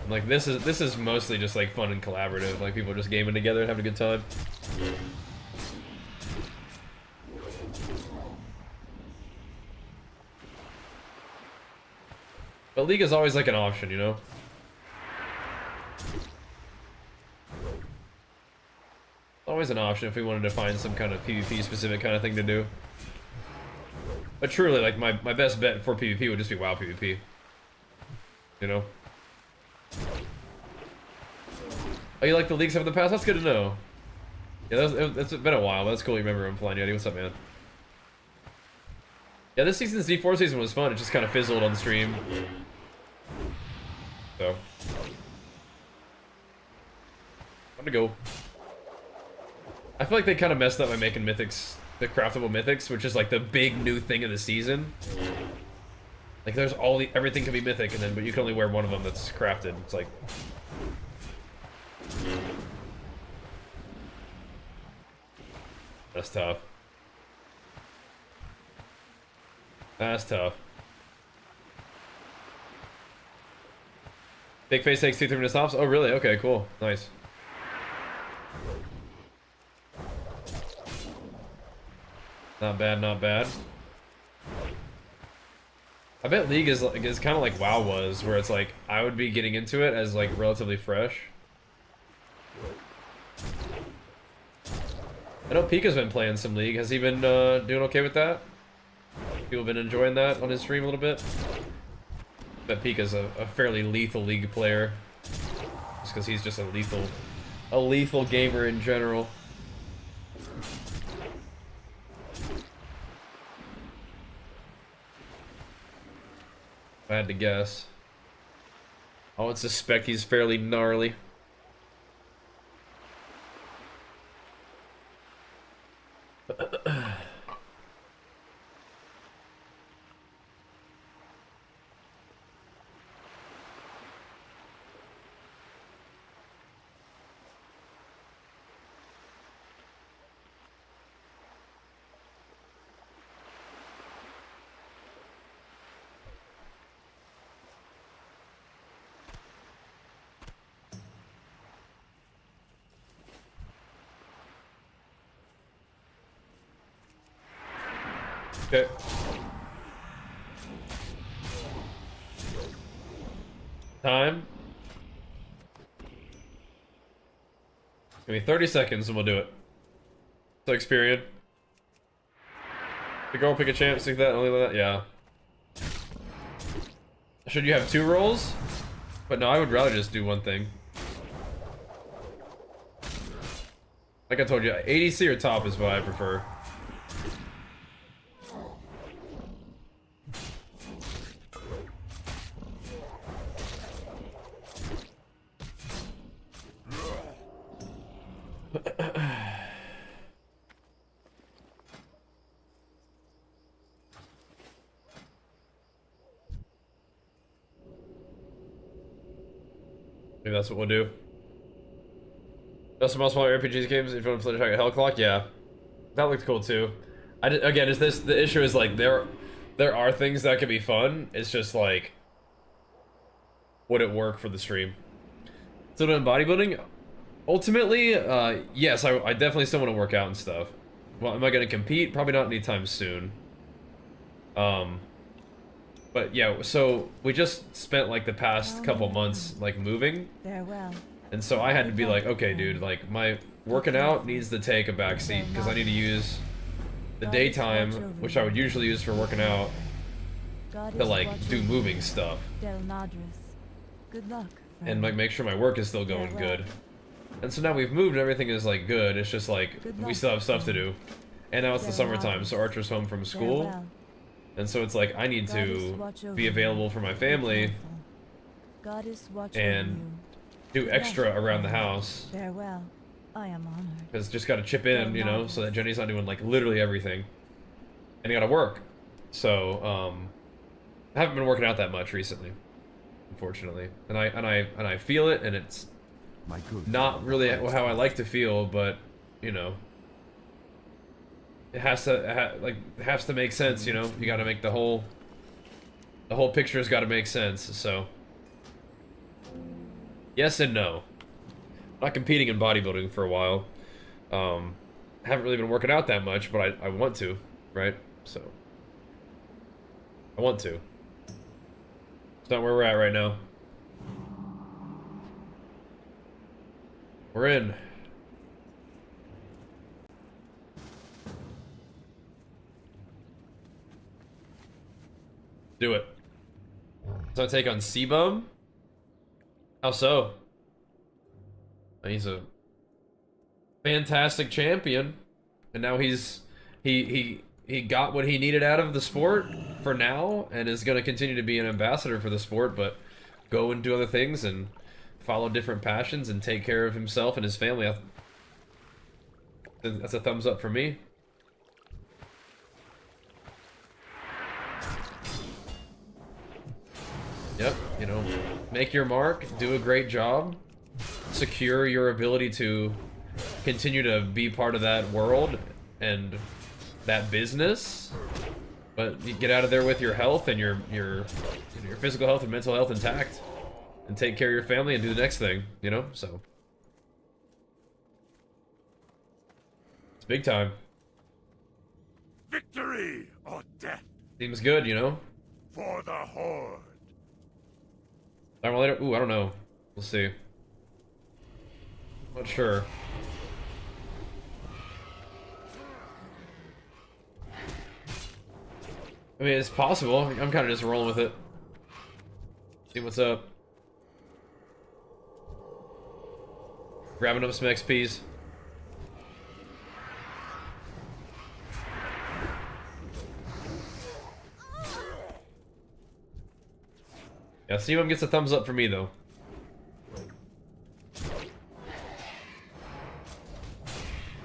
And, like, this is mostly just like fun and collaborative, like people just gaming together and having a good time. But League is always like an option, you know? I always an option if we wanted to find some kind of PvP specific kind of thing to do. But truly, like, my best bet for PvP would just be WoW PvP. You know? Oh, you like the leaks of the past? That's good to know. Yeah, that's been a while, but that's cool you remember him flying. Yeti, what's up, man? Yeah, this season's D4 season was fun. It just kind of fizzled on the stream. So. I'm gonna go. I feel like they kind of messed up by making mythics, the craftable mythics, which is like the big new thing of the season. Like there's everything can be mythic, and then but you can only wear one of them that's crafted. It's like. That's tough. That's tough. Big face takes 2-3 minutes stops. Oh really? Okay, cool. Nice. Not bad, not bad. I bet League is kind of like WoW was, where it's like I would be getting into it as like relatively fresh. I know Pika's been playing some League. Has he been doing okay with that? People been enjoying that on his stream a little bit? I bet Pika's a fairly lethal League player. Just because he's just a lethal gamer in general. If I had to guess. I would suspect he's fairly gnarly. Okay. Time. Give me 30 seconds and we'll do it. So Experian. Pick a girl, pick a champ, stick that, only that, yeah. Should you have 2 roles? But no, I would rather just do one thing. Like I told you, ADC or top is what I prefer. Maybe that's what we'll do. That's some smaller RPG games. If you want to play Hell Clock, yeah, that looked cool too. Again, is this the issue? Is like there are things that could be fun. It's just like, would it work for the stream? So doing bodybuilding, ultimately, yes, I definitely still want to work out and stuff. Well, am I going to compete? Probably not anytime soon. But yeah, so we just spent like the past couple months like moving. Farewell. And so I had to be like, okay, dude, like my working out needs to take a back seat because I need to use the daytime, which I would usually use for working out, to like do moving stuff. Good luck. And like make sure my work is still going good. And so now we've moved and everything is like good. It's just like we still have stuff to do. And now it's the summertime, so Archer's home from school. And so it's like I need to be available for my family and do extra around the house. Farewell. I am honored. Because just gotta chip in, you know, so that Jenny's not doing like literally everything. And you gotta work. So, I haven't been working out that much recently, unfortunately. And I feel it, and it's not really how I like to feel, but you know, it has to make sense, you know. You got to make the whole picture's got to make sense. So yes and no. I'm not competing in bodybuilding for a while. Haven't really been working out that much, but I want to, right? So I want to. It's not where we're at right now. We're in. Do it. So I take on C-Bum? How so? He's a fantastic champion. And now he got what he needed out of the sport for now, and is going to continue to be an ambassador for the sport, but go and do other things and follow different passions and take care of himself and his family. That's a thumbs up for me. Yep, you know, make your mark, do a great job, secure your ability to continue to be part of that world and that business, but you get out of there with your health and your physical health and mental health intact, and take care of your family and do the next thing, you know? So it's big time. Victory or death Seems good, you know? for the Horde. Later. Ooh, I don't know. We'll see. Not sure. I mean, it's possible. I'm kind of just rolling with it. See what's up. Grabbing up some XPs. Yeah, C-Bum gets a thumbs up for me, though.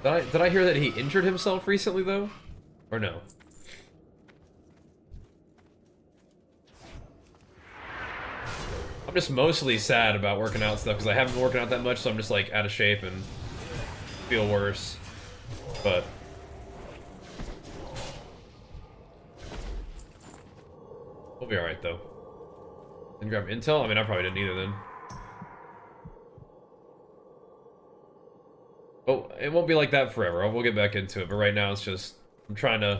Did I hear that he injured himself recently, though? Or no? I'm just mostly sad about working out stuff, because I haven't been working out that much, so I'm just, like, out of shape and feel worse. But we'll be alright, though. Didn't grab intel? I mean, I probably didn't either then. Oh, it won't be like that forever. We'll get back into it, but right now it's just I'm trying to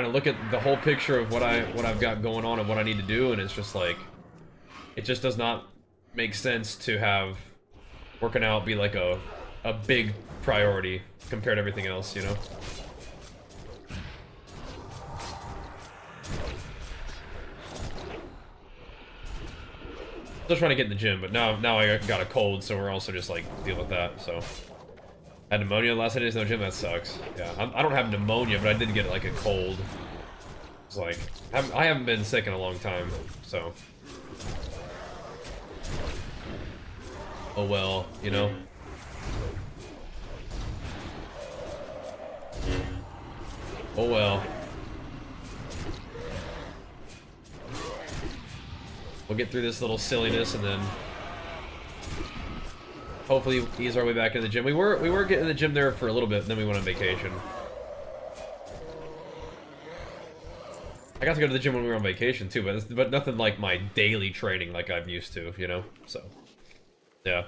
look at the whole picture of what I've got going on and what I need to do, and it's just like it just does not make sense to have working out be like a big priority compared to everything else, you know? Still trying to get in the gym, but now I got a cold, so we're also just like dealing with that. So I had pneumonia the last 10 days in the gym. That sucks. Yeah, I don't have pneumonia, but I did get like a cold. It's like I haven't been sick in a long time, so oh well, you know. Oh well. We'll get through this little silliness and then hopefully ease our way back into the gym. We were getting in the gym there for a little bit, and then we went on vacation. I got to go to the gym when we were on vacation too, but nothing like my daily training like I'm used to, you know. So yeah,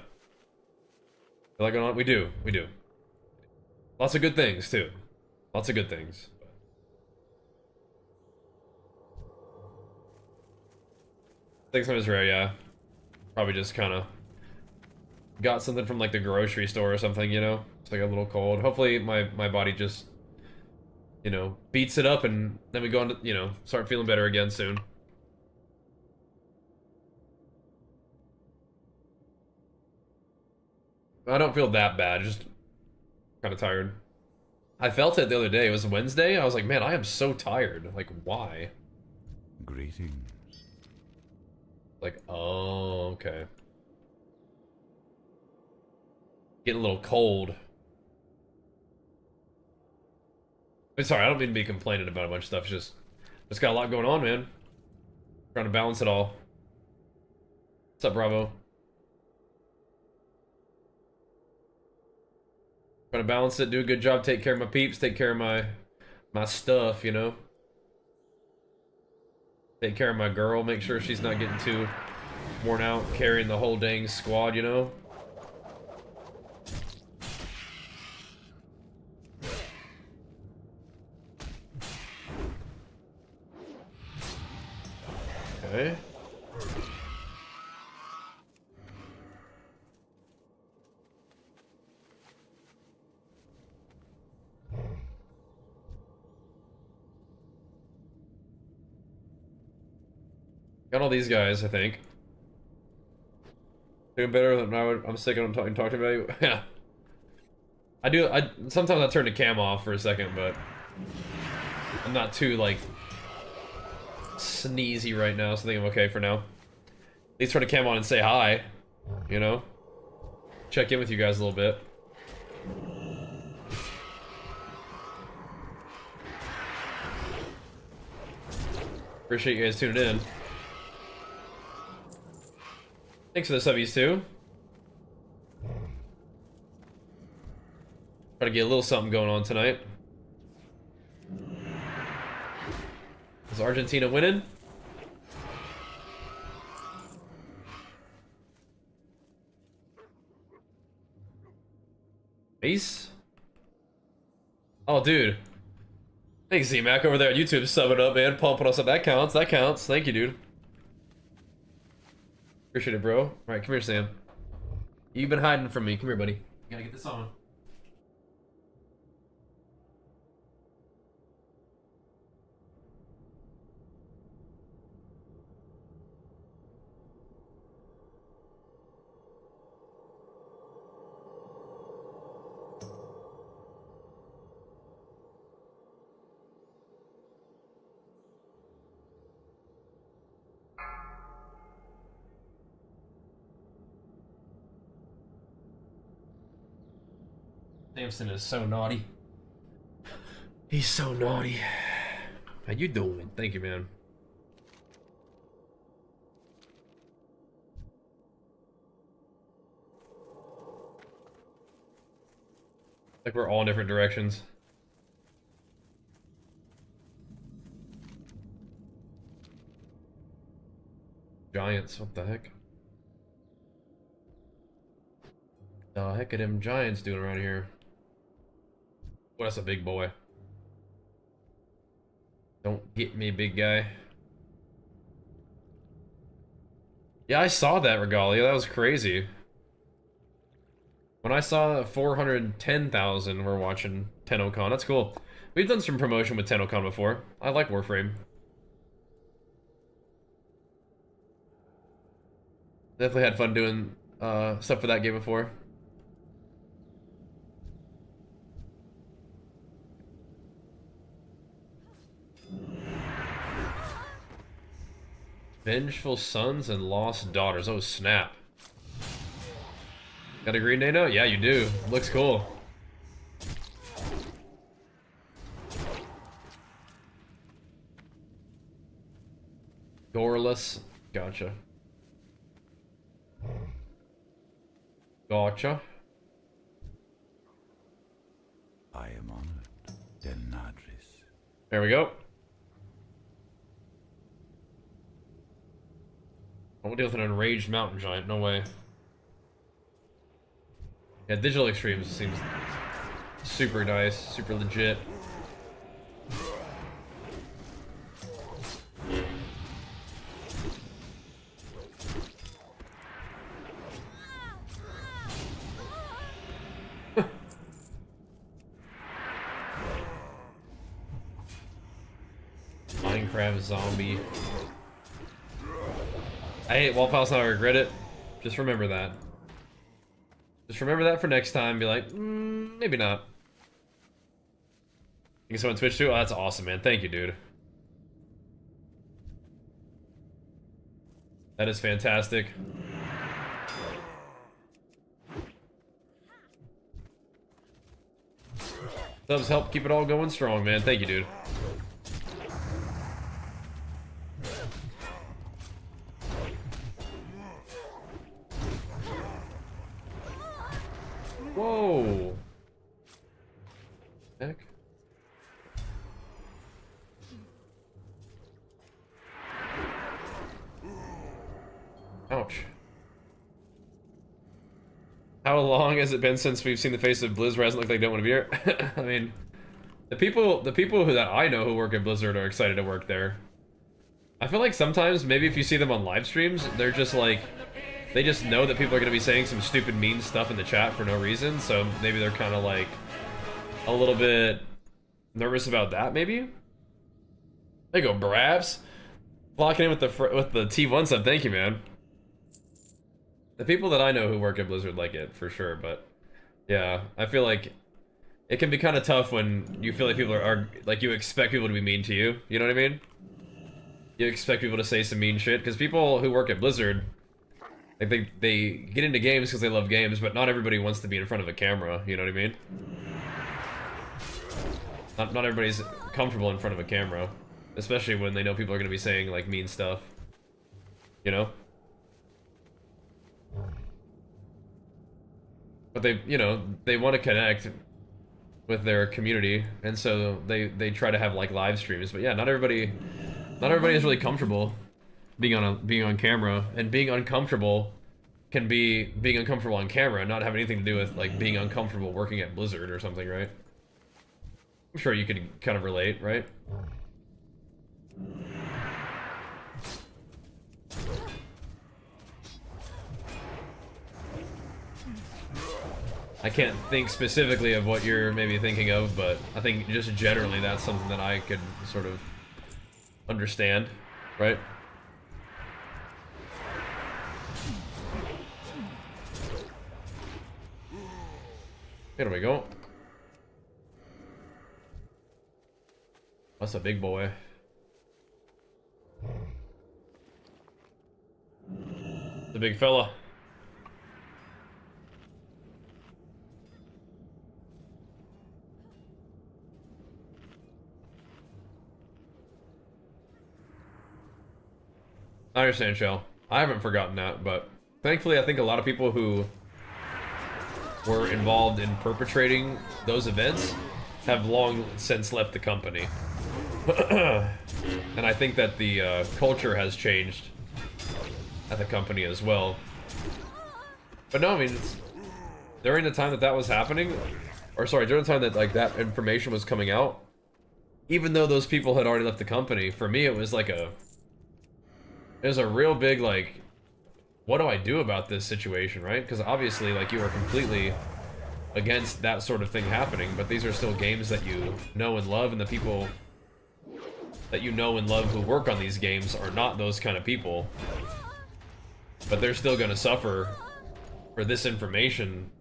feel like going on? We do. Lots of good things too. Lots of good things. Thanks, Miss Rare, yeah. Probably just kind of got something from like the grocery store or something, you know? It's like a little cold. Hopefully my body just, you know, beats it up and then we go on to, you know, start feeling better again soon. I don't feel that bad, just kind of tired. I felt it the other day. It was Wednesday. I was like, man, I am so tired. Like, why? Greetings. Like, oh, okay. Getting a little cold. Sorry, I don't mean to be complaining about a bunch of stuff. It's just got a lot going on, man. Trying to balance it all. What's up, Bravo? Trying to balance it, do a good job, take care of my peeps, take care of my stuff, you know? Take care of my girl, make sure she's not getting too worn out, carrying the whole dang squad, you know? Okay. Got all these guys, I think. Doing better than I'm sick of talking about you. Yeah. Sometimes I turn the cam off for a second, but I'm not too, like, sneezy right now, so I think I'm okay for now. At least turn the cam on and say hi, you know? Check in with you guys a little bit. Appreciate you guys tuning in. Thanks for the subbies too. Try to get a little something going on tonight. Is Argentina winning? Ace? Oh, dude. Thanks, Z-Mac over there at YouTube subbing up, man. Pumping us up. That counts. That counts. Thank you, dude. Appreciate it, bro. Alright, come here, Sam. You've been hiding from me. Come here, buddy. You gotta get this on. Samson is so naughty. He's so naughty. How you doing? Thank you, man. Like we're all in different directions. Giants, what the heck? The heck are them giants doing around here? Well, that's a big boy. Don't get me, big guy. Yeah, I saw that, Regalia. That was crazy. When I saw 410,000, we're watching TennoCon. That's cool. We've done some promotion with TennoCon before. I like Warframe. Definitely had fun doing stuff for that game before. Vengeful sons and lost daughters. Oh, snap. Got a green day note? Yeah, you do. Looks cool. Goreless. Gotcha. Gotcha. I am honored, Denadris. There we go. I won't deal with an enraged mountain giant. No way. Yeah, Digital Extremes seems super nice, super legit. Minecraft zombie. I hate Wallpals now, I regret it. Just remember that. Just remember that for next time. Be like, maybe not. You can see on Twitch too? Oh, that's awesome, man. Thank you, dude. That is fantastic. Subs help keep it all going strong, man. Thank you, dude. Whoa. Heck. Ouch. How long has it been since we've seen the face of Blizzard? Hasn't looked like they don't want to be here. I mean, the people who that I know who work at Blizzard are excited to work there. I feel like sometimes maybe if you see them on live streams, they're just like, they just know that people are going to be saying some stupid mean stuff in the chat for no reason, so maybe they're kind of like a little bit nervous about that, maybe? There you go, Brabs. Locking in with the T1 sub, thank you, man. The people that I know who work at Blizzard like it, for sure, but... Yeah, I feel like... It can be kind of tough when you feel like people are... Like, you expect people to be mean to you, you know what I mean? You expect people to say some mean shit, because people who work at Blizzard... Like, they get into games because they love games, but not everybody wants to be in front of a camera, you know what I mean? Not everybody's comfortable in front of a camera. Especially when they know people are going to be saying, like, mean stuff. You know? But they, you know, they want to connect with their community, and so they try to have, like, live streams. But yeah, not everybody is really comfortable being on camera, and being uncomfortable can be being uncomfortable on camera and not have anything to do with, like, being uncomfortable working at Blizzard or something, right? I'm sure you could kind of relate, right? I can't think specifically of what you're maybe thinking of, but I think just generally that's something that I could sort of understand, right? Here we go. That's a big boy. The big fella. I understand, Shell. I haven't forgotten that, but thankfully I think a lot of people who were involved in perpetrating those events have long since left the company. And I think that the culture has changed at the company as well. But no, I mean, during the time that was happening, or sorry, during the time that, like, that information was coming out, even though those people had already left the company, for me it was like it was a real big, like, what do I do about this situation, right? Because obviously, like, you are completely against that sort of thing happening, but these are still games that you know and love, and the people that you know and love who work on these games are not those kind of people. But they're still going to suffer for this information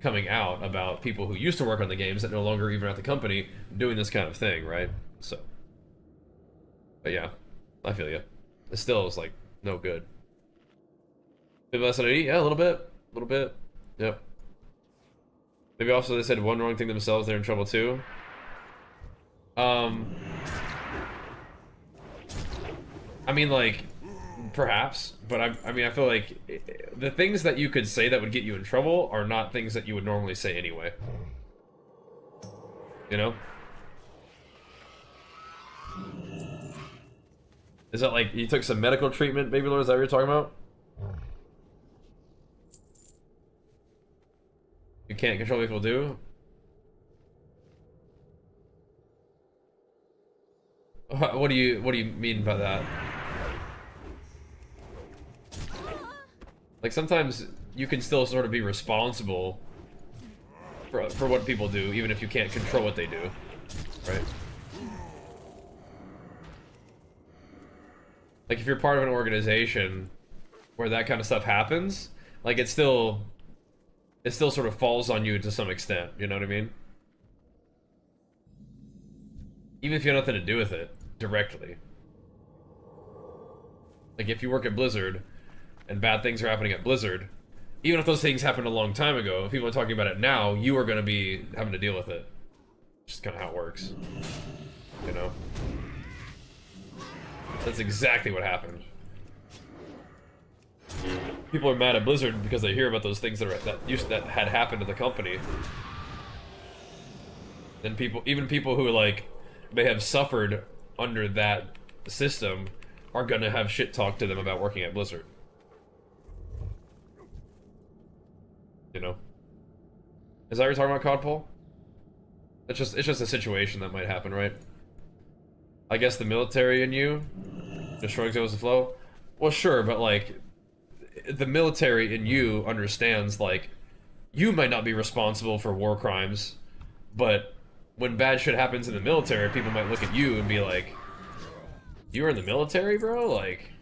coming out about people who used to work on the games that no longer even at the company doing this kind of thing, right? So, but yeah, I feel you. It still is, like, no good. Bit less than 80? Yeah, a little bit. Yep. Maybe also they said one wrong thing themselves, they're in trouble too. I mean, like, perhaps, but I mean, I feel like the things that you could say that would get you in trouble are not things that you would normally say anyway. You know? Is that like, you took some medical treatment, Baby Lord? Is that what you're talking about? You can't control what people do? What do you mean by that? Like, sometimes you can still sort of be responsible for what people do, even if you can't control what they do, right? Like, if you're part of an organization where that kind of stuff happens, like, it still sort of falls on you to some extent, you know what I mean? Even if you have nothing to do with it directly. Like, if you work at Blizzard and bad things are happening at Blizzard, even if those things happened a long time ago, if people are talking about it now, you are going to be having to deal with it. Just kind of how it works. You know? That's exactly what happened. People are mad at Blizzard because they hear about those things that had happened to the company. Then even people who, like, may have suffered under that system are gonna have shit talk to them about working at Blizzard. You know? Is that what you're talking about, Codpole? It's just a situation that might happen, right? I guess the military in you just shrugs goes the flow. Well, sure, but, like, the military in you understands, like, you might not be responsible for war crimes, but when bad shit happens in the military, people might look at you and be like, You were in the military, bro? Like,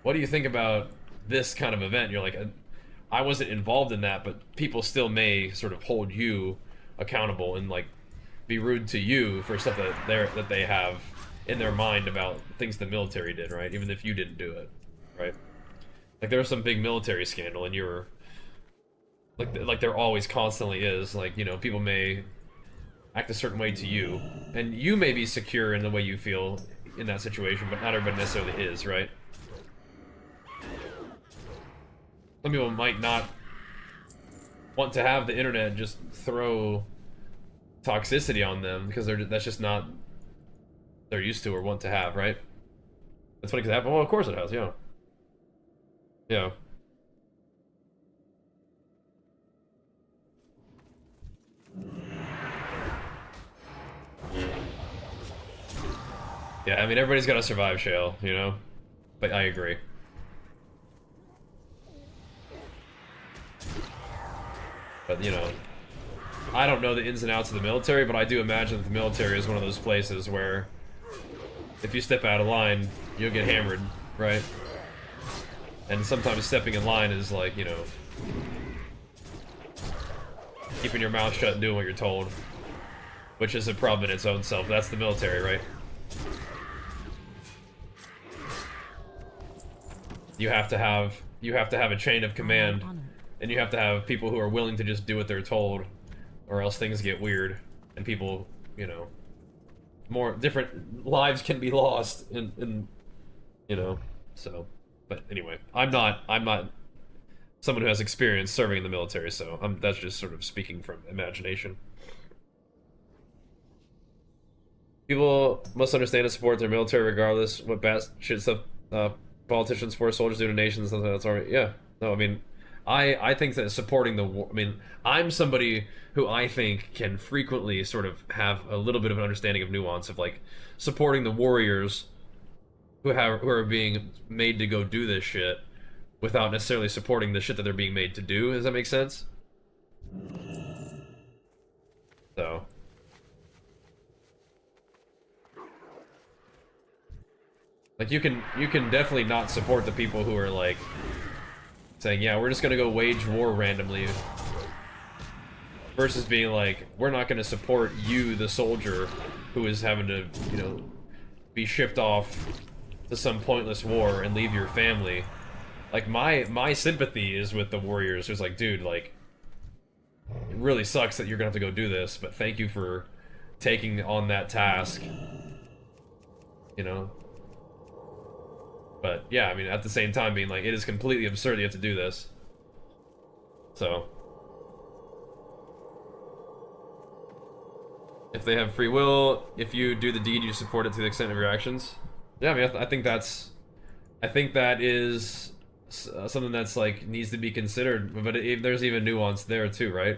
what do you think about this kind of event? You're like, I wasn't involved in that, but people still may sort of hold you accountable and like be rude to you for stuff that they have in their mind about things the military did, right? Even if you didn't do it, right? Like there was some big military scandal, and you were like there always constantly is. Like, you know, people may act a certain way to you, and you may be secure in the way you feel in that situation, but not everybody necessarily is, right? Some people might not want to have the internet just throw toxicity on them because that's just not they're used to or want to have, right? That's funny because it happened. Well, of course it has, yeah. Yeah. Yeah, I mean, everybody's got to survive, Shale, you know? But I agree. But, you know, I don't know the ins and outs of the military, but I do imagine that the military is one of those places where if you step out of line, you'll get hammered, right? And sometimes stepping in line is like, you know, keeping your mouth shut and doing what you're told, which is a problem in its own self. That's the military, right? You have to have a chain of command, and you have to have people who are willing to just do what they're told, or else things get weird, and people, you know, more different lives can be lost in you know, so. But anyway, I'm not someone who has experience serving in the military, so that's just sort of speaking from imagination. People must understand and support their military regardless what bad shit stuff politicians force soldiers do to nations, something that's already, yeah. No, I mean, I think that supporting the war, I mean, I'm somebody who I think can frequently sort of have a little bit of an understanding of nuance of like supporting the warriors who are being made to go do this shit without necessarily supporting the shit that they're being made to do. Does that make sense? So. Like, you can definitely not support the people who are, like, saying, yeah, we're just gonna go wage war randomly, versus being like, we're not gonna support you, the soldier, who is having to, you know, be shipped off to some pointless war and leave your family. Like, my sympathy is with the warriors who's like, dude, like, it really sucks that you're gonna have to go do this, but thank you for taking on that task. You know? But, yeah, I mean, at the same time being like, it is completely absurd you have to do this. So. If they have free will, if you do the deed, you support it to the extent of your actions. Yeah, I mean, I think that is something that's, like, needs to be considered, but there's even nuance there, too, right?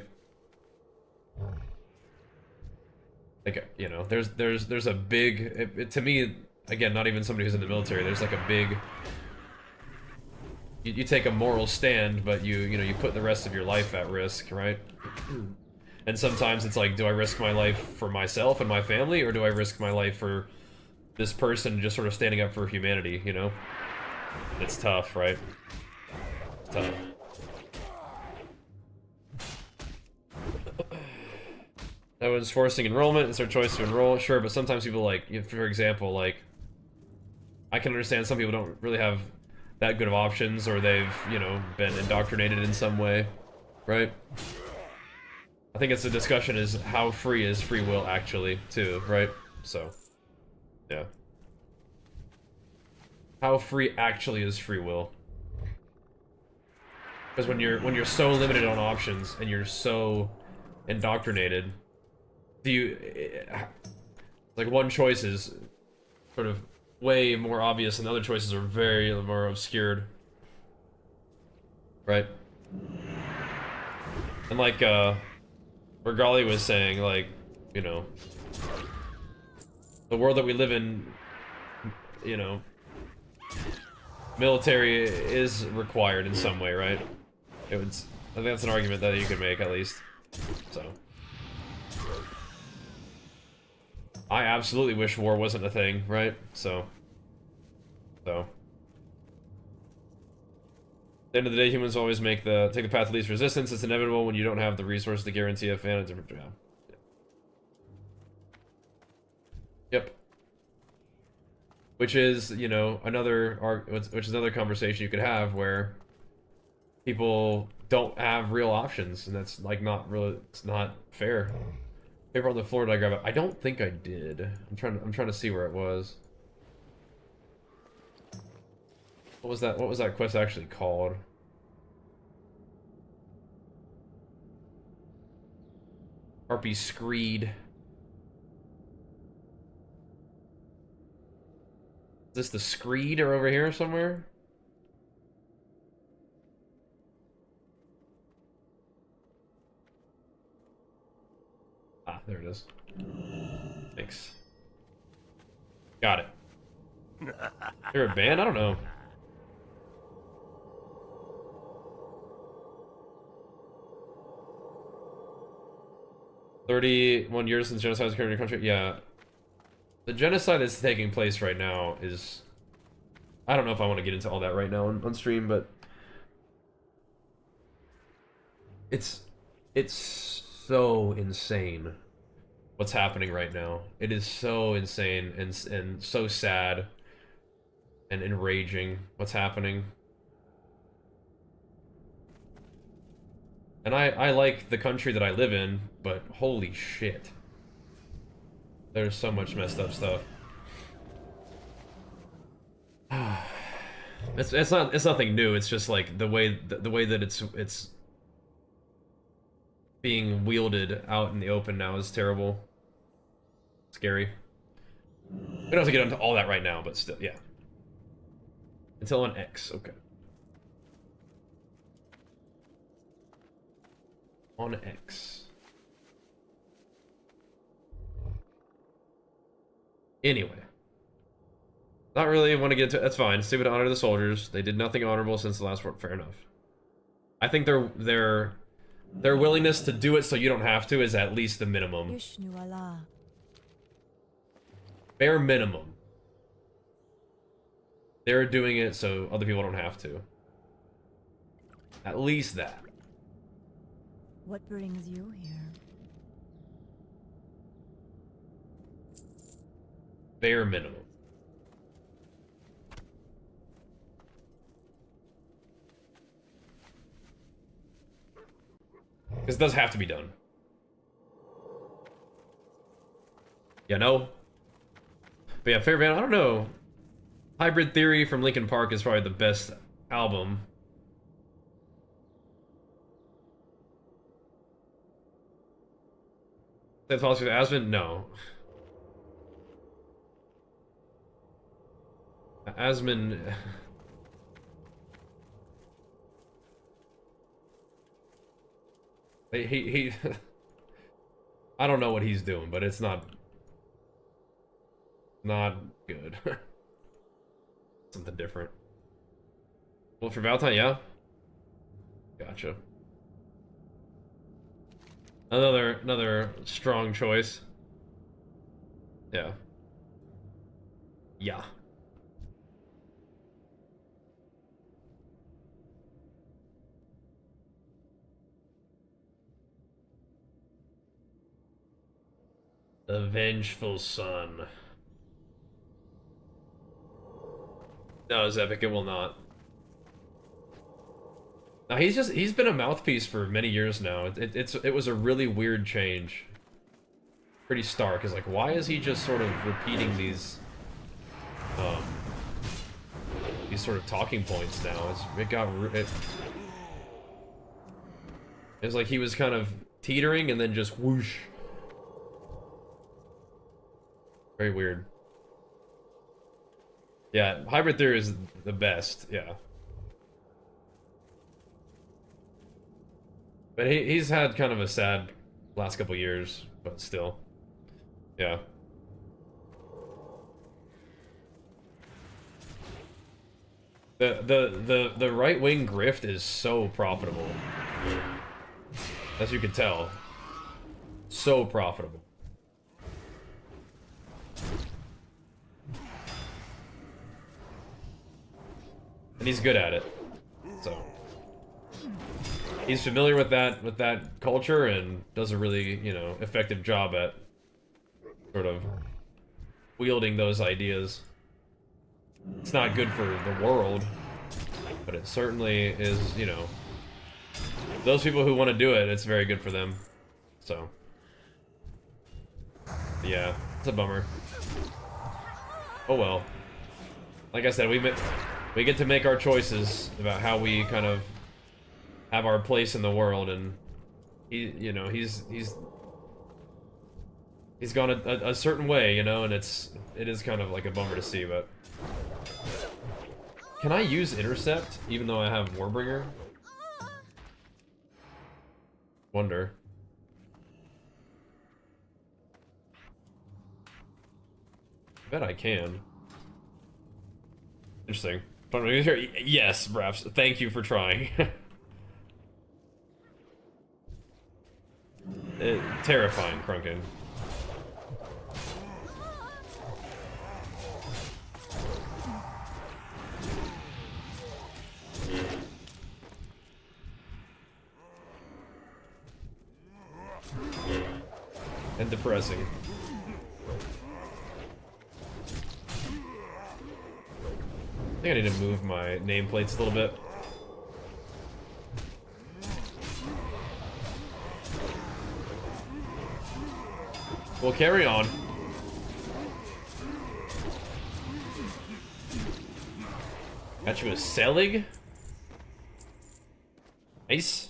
Like, you know, there's a big, to me, again, not even somebody who's in the military, there's like a big, you take a moral stand, but you know, you put the rest of your life at risk, right? And sometimes it's like, do I risk my life for myself and my family, or do I risk my life for this person just sort of standing up for humanity, you know? It's tough, right? It's tough. That was forcing enrollment, it's their choice to enroll, sure, but sometimes people, like, for example, like, I can understand some people don't really have that good of options, or they've, you know, been indoctrinated in some way, right? I think it's the discussion is how free is free will actually, too, right? So, yeah. How free actually is free will? Because when you're so limited on options and you're so indoctrinated, like, one choice is sort of way more obvious and the other choices are very more obscured, right? And like Regali was saying, like, you know, the world that we live in, you know, military is required in some way, right? I think that's an argument that you could make, at least. So I absolutely wish war wasn't a thing, right? So So, at the end of the day, humans always take the path of least resistance. It's inevitable when you don't have the resources to guarantee a fan. Yeah. Yep. Which is, you know, which is another conversation you could have where people don't have real options, and that's like not really, it's not fair. Paper on the floor, did I grab it? I don't think I did. I'm trying to see where it was. What was that quest actually called? Harpy Screed. Is this the Screed or over here somewhere? Ah, there it is. Thanks. Got it. You're a band? I don't know. "31 years since genocide has occurred in your country." Yeah. The genocide that's taking place right now is... I don't know if I want to get into all that right now on stream, but... It's so insane what's happening right now. It is so insane and so sad and enraging what's happening. And I like the country that I live in, but holy shit. There's so much messed up stuff. It's nothing new. It's just like the way that it's being wielded out in the open now is terrible. Scary. We don't have to get into all that right now, but still, yeah. Until on X, okay. On X. Anyway. Not really want to get into... That's fine. Stupid to honor the soldiers. They did nothing honorable since the last war. Fair enough. I think their willingness to do it so you don't have to is at least the minimum. Vishnu Allah. Bare minimum. They're doing it so other people don't have to. At least that. What brings you here? Bare minimum. This does have to be done. Yeah, no. But yeah, fair band, I don't know. Hybrid Theory from Linkin Park is probably the best album. That follows with Asmund? No. Asmund... He I don't know what he's doing, but it's not good. Something different. Well, for Valentine, yeah. Gotcha. Another strong choice. Yeah. Yeah. The Vengeful Son. No, it's epic. It will not. Now he's been a mouthpiece for many years now. It was a really weird change. Pretty stark. Is like, why is he just sort of repeating these sort of talking points now? It was like he was kind of teetering and then just whoosh. Very weird. Yeah, Hybrid Theory is the best, yeah. But he's had kind of a sad last couple years, but still. Yeah. The right-wing grift is so profitable. As you can tell. So profitable. he's good at it. So he's familiar with that culture and does a really, you know, effective job at sort of wielding those ideas. It's not good for the world, but it certainly is, you know, those people who want to do it, it's very good for them. So yeah, it's a bummer. Oh well. Like I said, we get to make our choices about how we kind of have our place in the world, and he, you know, he's gone a certain way, you know, and it is kind of like a bummer to see. But can I use intercept even though I have Warbringer? Wonder. I bet I can. Interesting. Yes, Raps. Thank you for trying. Terrifying, Krunkin. And depressing. I think I need to move my nameplates a little bit. We'll carry on. Got you a Selig. Nice.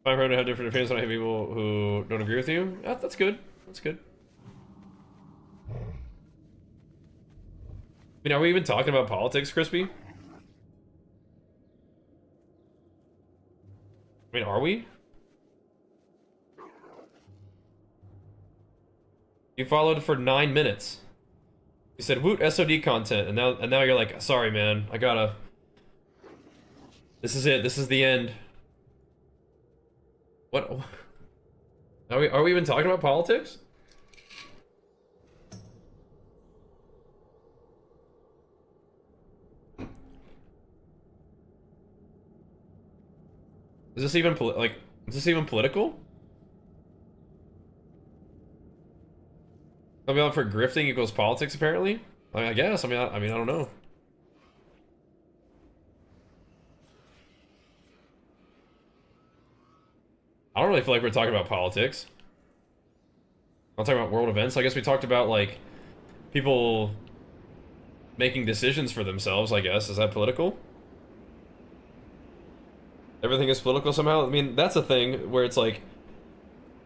I'm going to have different opinions when I have people who don't agree with you. Yeah, that's good. That's good. I mean, are we even talking about politics, Crispy? I mean, are we? You followed for 9 minutes. You said, "Woot, SOD content," and now you're like, "Sorry, man, I gotta. This is it. This is the end." What? Are we even talking about politics? Is this even is this even political? Coming out for grifting equals politics, apparently? I guess. I mean, I don't know. I don't really feel like we're talking about politics. I'm talking about world events. I guess we talked about, like, people making decisions for themselves, I guess. Is that political? Everything is political somehow? I mean, that's a thing where it's like...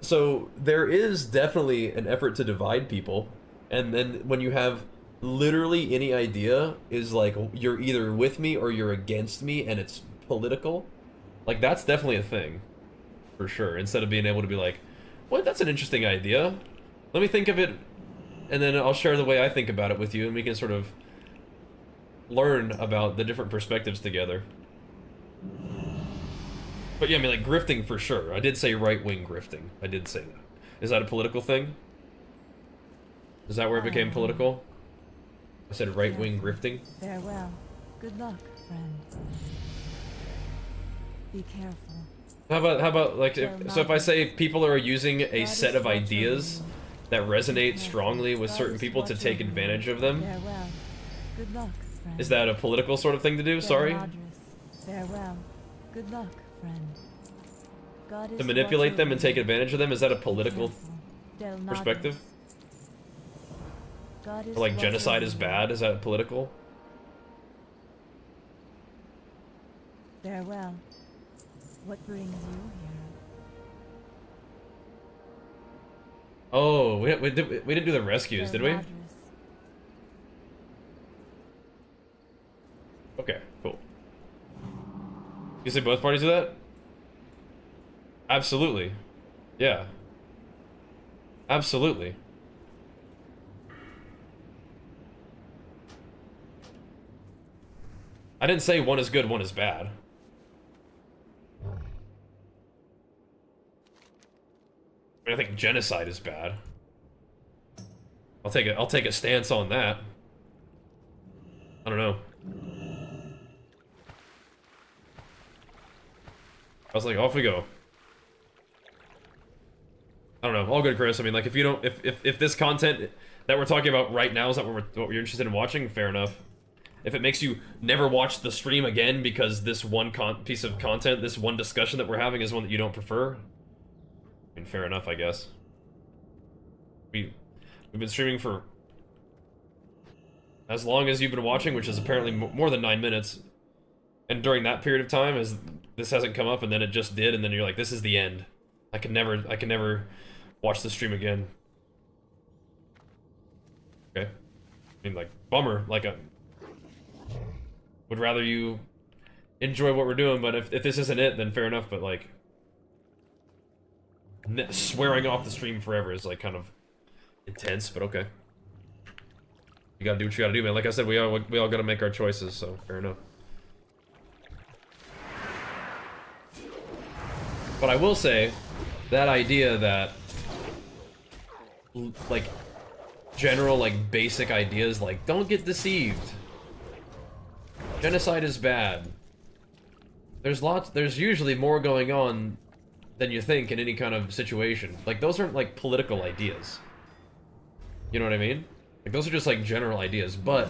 So, there is definitely an effort to divide people. And then when you have literally any idea is like, you're either with me or you're against me, and it's political. Like, that's definitely a thing. For sure. Instead of being able to be like, what? That's an interesting idea. Let me think of it, and then I'll share the way I think about it with you, and we can sort of learn about the different perspectives together. But yeah, I mean, like, grifting for sure. I did say right-wing grifting. I did say that. Is that a political thing? Is that where it became political? I said right-wing grifting. Farewell. Good luck, friend. Be careful. How about like, if I say people are using a set of ideas that resonate strongly with certain people to take advantage of them? Farewell. Good luck, friend. Is that a political sort of thing to do? Sorry? Farewell. Good luck, friend. God To manipulate them and take advantage of them? Is that a political perspective? Or like genocide is bad? Is that political? Farewell. What brings you here? Oh, we didn't do the rescues, did we? Okay, cool. You say both parties do that? Absolutely. Yeah. Absolutely. I didn't say one is good, one is bad. I think genocide is bad. I'll take a stance on that. I don't know. I was like, off we go. I don't know. All good, Chris. I mean, like, if you don't, if this content that we're talking about right now is not what you're interested in watching, fair enough. If it makes you never watch the stream again because this one piece of content, this one discussion that we're having is one that you don't prefer, I mean, fair enough, I guess. We've been streaming for as long as you've been watching, which is apparently more than 9 minutes. And during that period of time, as this hasn't come up, and then it just did, and then you're like, this is the end. I can never watch the stream again. Okay. I mean, like, bummer. Like, would rather you enjoy what we're doing, but if this isn't it, then fair enough, but, like, swearing off the stream forever is, like, kind of intense, but okay. You gotta do what you gotta do, man. Like I said, we all gotta make our choices, so fair enough. But I will say, that idea that, like, general, like, basic ideas, like, don't get deceived. Genocide is bad. There's usually more going on than you think in any kind of situation. Like, those aren't, like, political ideas. You know what I mean? Like, those are just, like, general ideas, but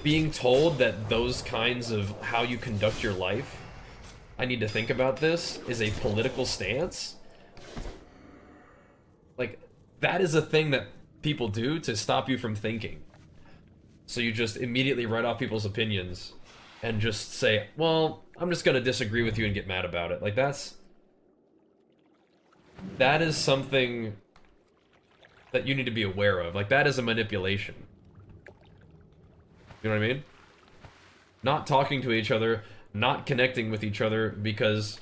being told that those kinds of how you conduct your life, I need to think about this, is a political stance, like, that is a thing that people do to stop you from thinking. So you just immediately write off people's opinions and just say, well, I'm just gonna disagree with you and get mad about it. Like, that is something that you need to be aware of. Like, that is a manipulation. You know what I mean? Not talking to each other, not connecting with each other because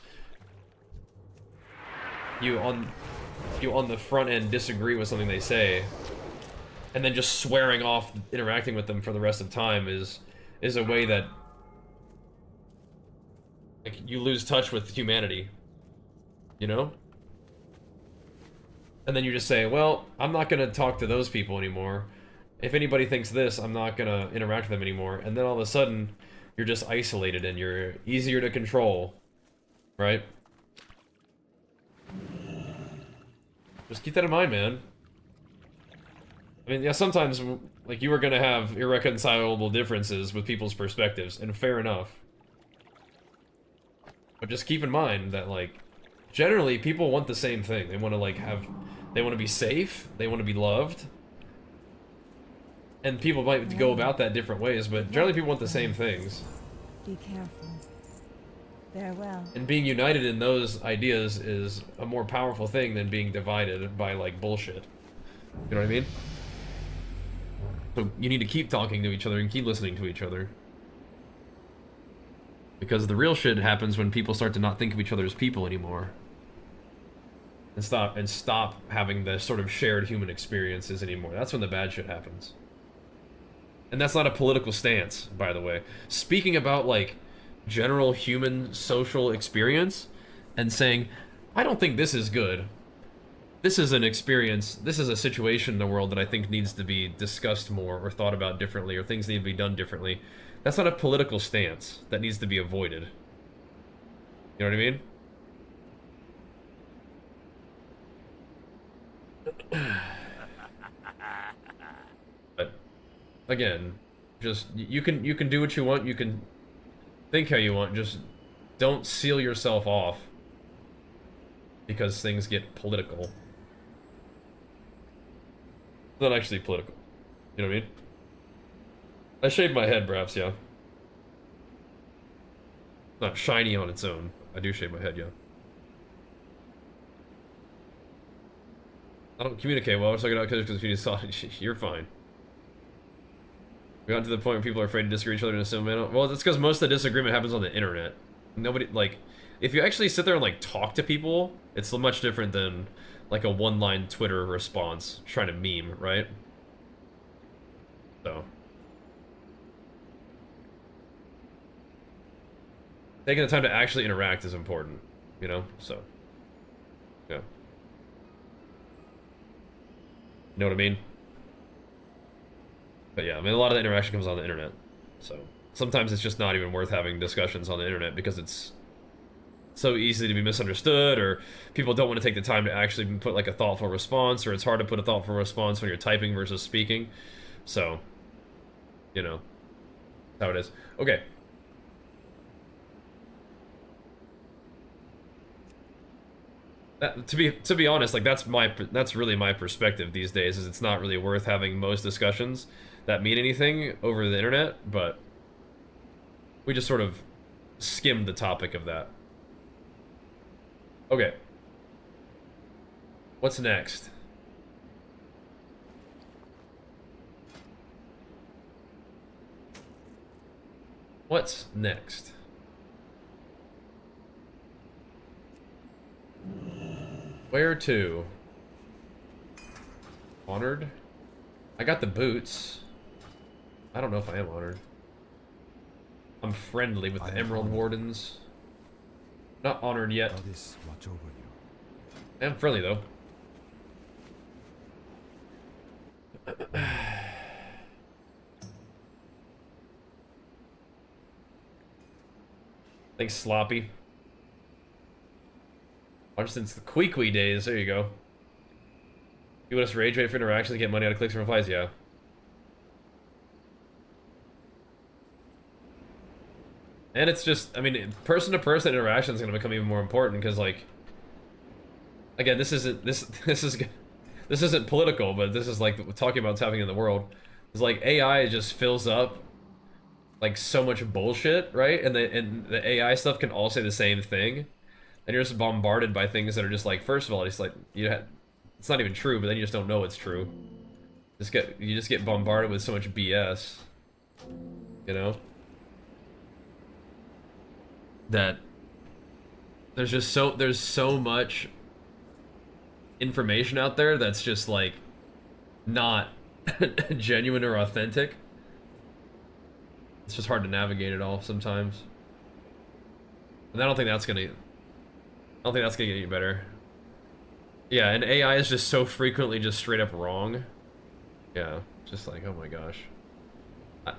you on the front end disagree with something they say, and then just swearing off interacting with them for the rest of time is a way that, like, you lose touch with humanity. You know? And then you just say, well, I'm not gonna talk to those people anymore. If anybody thinks this, I'm not gonna interact with them anymore. And then all of a sudden, you're just isolated and you're easier to control. Right? Just keep that in mind, man. I mean, yeah, sometimes, like, you are gonna have irreconcilable differences with people's perspectives, and fair enough. But just keep in mind that, like, generally, people want the same thing. They want to, like, they want to be safe, they want to be loved. And people might go about that different ways, but generally people want the same things. Be careful. Farewell. And being united in those ideas is a more powerful thing than being divided by, like, bullshit. You know what I mean? So you need to keep talking to each other and keep listening to each other. Because the real shit happens when people start to not think of each other as people anymore. And stop having the sort of shared human experiences anymore. That's when the bad shit happens. And that's not a political stance, by the way. Speaking about, like, general human social experience and saying, I don't think this is good. This is an experience, this is a situation in the world that I think needs to be discussed more or thought about differently or things need to be done differently. That's not a political stance that needs to be avoided. You know what I mean? But again, just you can do what you want, you can think how you want, just don't seal yourself off because things get political. Not actually political. You know what I mean? I shaved my head, perhaps, yeah. Not shiny on its own. I do shave my head, yeah. I don't communicate well, so I get out because you saw you're fine. We got to the point where people are afraid to disagree with each other in a civil manner. Well, that's because most of the disagreement happens on the internet. Nobody, like, if you actually sit there and, like, talk to people, it's much different than, like, a one-line Twitter response trying to meme, right? So. Taking the time to actually interact is important, you know? So. Yeah. Know what I mean? But yeah, I mean, a lot of the interaction comes on the internet. So sometimes it's just not even worth having discussions on the internet because it's so easy to be misunderstood, or people don't want to take the time to actually put like a thoughtful response, or it's hard to put a thoughtful response when you're typing versus speaking. So, you know, that's how it is. Okay. To be honest, like that's really my perspective these days. Is it's not really worth having most discussions that mean anything over the internet, but we just sort of skimmed the topic of that. Okay. What's next? What's next? Where to? Honored? I got the boots. I don't know if I am honored. I'm friendly with the Emerald Wardens. Not honored yet. Goddess, watch over you. I am friendly though. Thanks, Sloppy. Watch since the Queequee days. There you go. You want us to rage bait for interactions and get money out of clicks and replies? Yeah. And it's just, I mean, person-to-person interaction is going to become even more important because, like, again, this isn't political, but this is like talking about what's happening in the world. It's like AI just fills up like so much bullshit, right? And the AI stuff can all say the same thing, and you're just bombarded by things that are just like, first of all, it's like it's not even true, but then you just don't know it's true. You just get bombarded with so much BS, you know? That there's so much information out there that's just like not genuine or authentic. It's just hard to navigate it all sometimes. And I don't think that's gonna get any better. Yeah, and AI is just so frequently just straight up wrong. Yeah, just like, oh my gosh.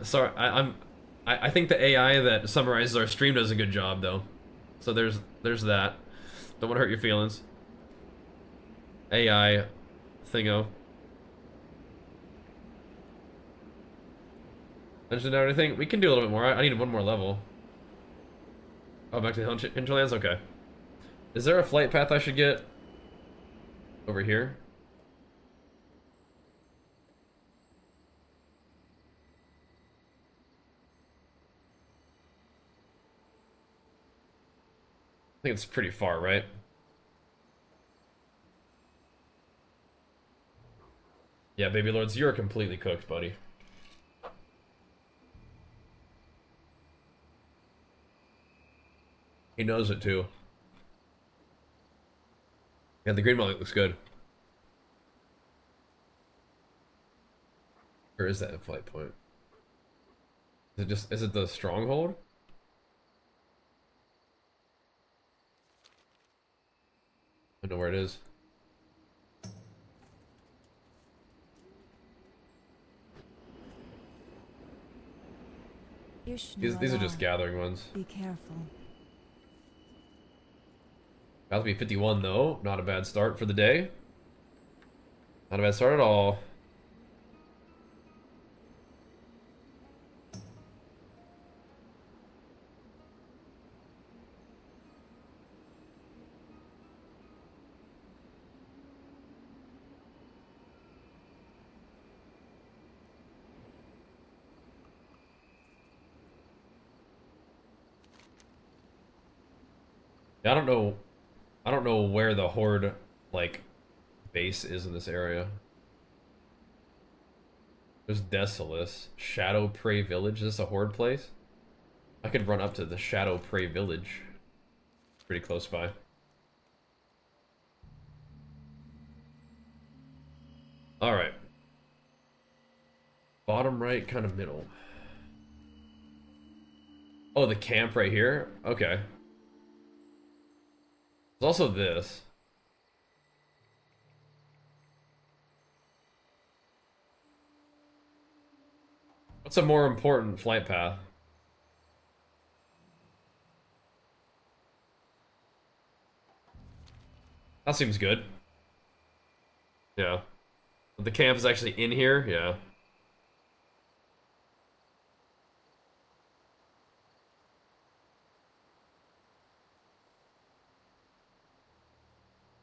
Sorry, I think the AI that summarizes our stream does a good job though. So there's that. Don't want to hurt your feelings. AI thingo. Mentioned everything. We can do a little bit more. I need one more level. Oh, back to the hinterlands? Okay. Is there a flight path I should get? Over here? I think it's pretty far, right? Yeah, Baby Lords, you're completely cooked, buddy. He knows it too. Yeah, the green mullet looks good. Where is that flight point? Is it the stronghold? I don't know where it is. These are just gathering ones. Be careful. About to be 51 though. Not a bad start for the day. Not a bad start at all. I don't know where the Horde, like, base is in this area. There's Desolus. Shadow Prey Village. Is this a Horde place? I could run up to the Shadow Prey Village. Pretty close by. Alright. Bottom right, kind of middle. Oh, the camp right here? Okay. There's also this. What's a more important flight path? That seems good. Yeah. The camp is actually in here? Yeah.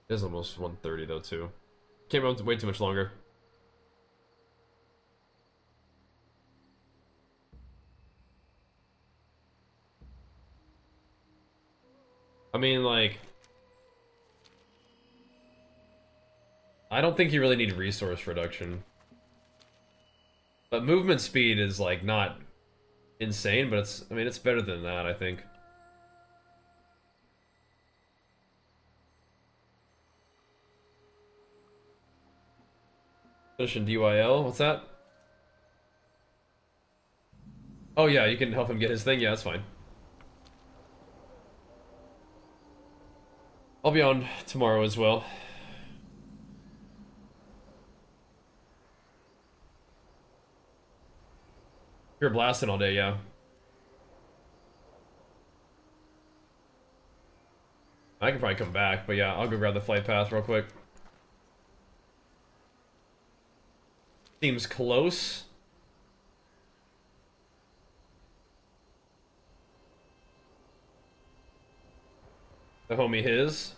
It is almost 1:30 though, too. Can't run way too much longer. I mean, like... I don't think you really need resource reduction. But movement speed is, like, not insane, but it's... I mean, it's better than that, I think. Finishing DYL? What's that? Oh yeah, you can help him get his thing? Yeah, that's fine. I'll be on tomorrow as well. You're blasting all day, yeah. I can probably come back, but yeah, I'll go grab the flight path real quick. Seems close. The homie his.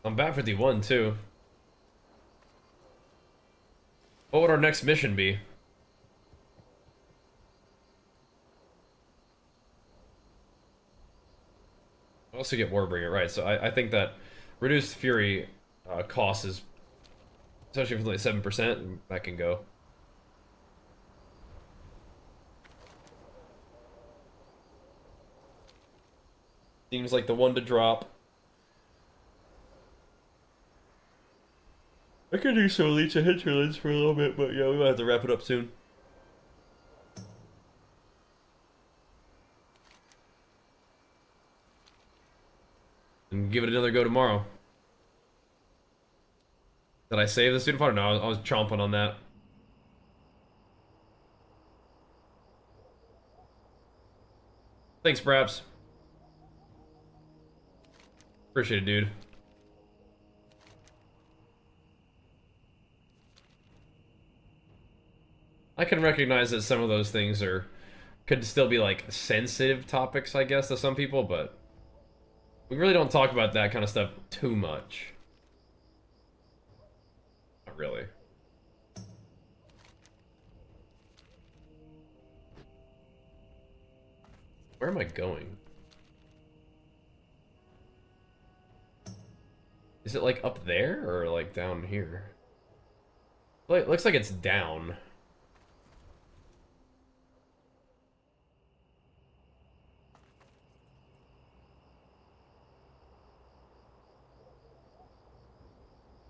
I'm back 51 too. What would our next mission be? I also get Warbringer, right? So I think that reduced fury cost is, especially if it's like 7%, that can go. Seems like the one to drop. I could do some Leech of Hinterlands for a little bit, but yeah, we might have to wrap it up soon. And give it another go tomorrow. Did I save the student fodder? No, I was chomping on that. Thanks, Braps. Appreciate it, dude. I can recognize that some of those things could still be like sensitive topics, I guess, to some people, but we really don't talk about that kind of stuff too much. Not really. Where am I going? Is it like up there or like down here? It looks like it's down.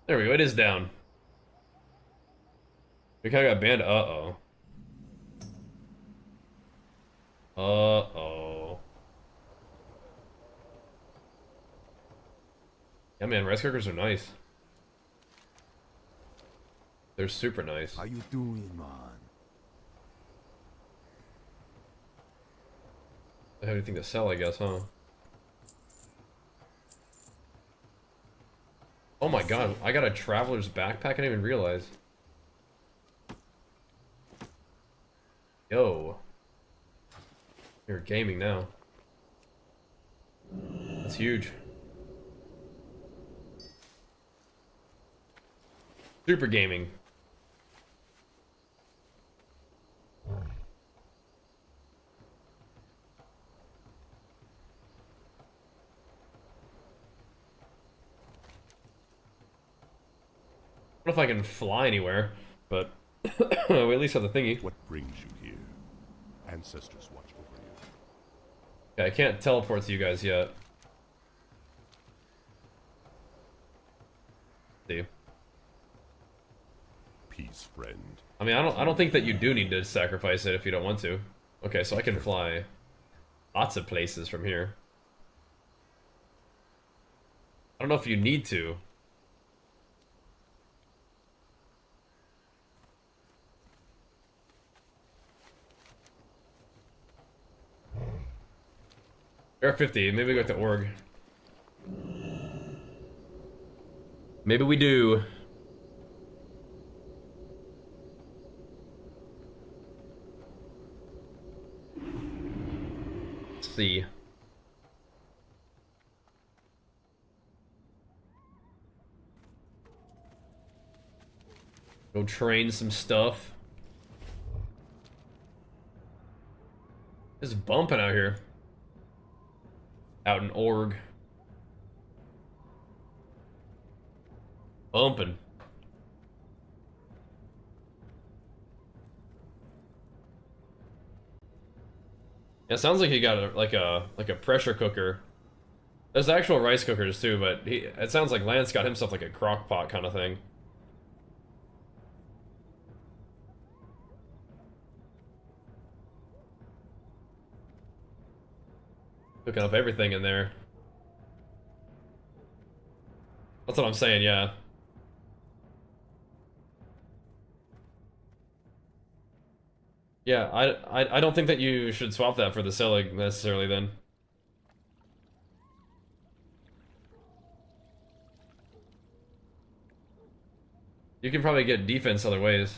There we go, it is down. We kinda got banned. Uh-oh. Uh-oh. Yeah, man, rice cookers are nice. They're super nice. How you doing, man? They have anything to sell, I guess, huh? Oh my god, I got a traveler's backpack, I didn't even realize. Yo. You're gaming now. That's huge. Super gaming. I don't know if I can fly anywhere, but we at least have the thingy. What brings you here? Ancestors watch over you. Yeah, I can't teleport to you guys yet. See. Peace, friend. I mean, I don't think that you do need to sacrifice it if you don't want to. Okay, so I can fly lots of places from here. I don't know if you need to. We're at 50. Maybe we go to org. Maybe we do. Let's see. Go train some stuff. It's bumping out here. Out in org. Bumping. Yeah, it sounds like he got a pressure cooker. There's actual rice cookers too, but it sounds like Lance got himself like a crock pot kind of thing. Cooking up everything in there. That's what I'm saying, yeah. Yeah, I don't think that you should swap that for the Selig necessarily then. You can probably get defense other ways.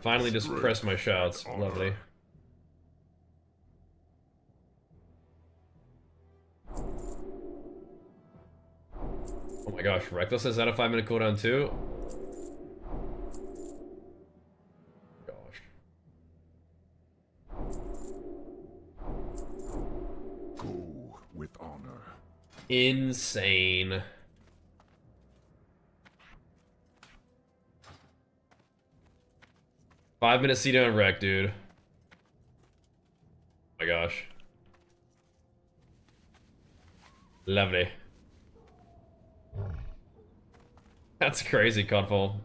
Finally just press my shots. Lovely. Oh my gosh, Reckless is at a 5-minute cooldown too? Gosh. Go with honor. Insane. Five-minute C-down wreck, dude. Oh my gosh. Lovely. That's crazy, Codfall.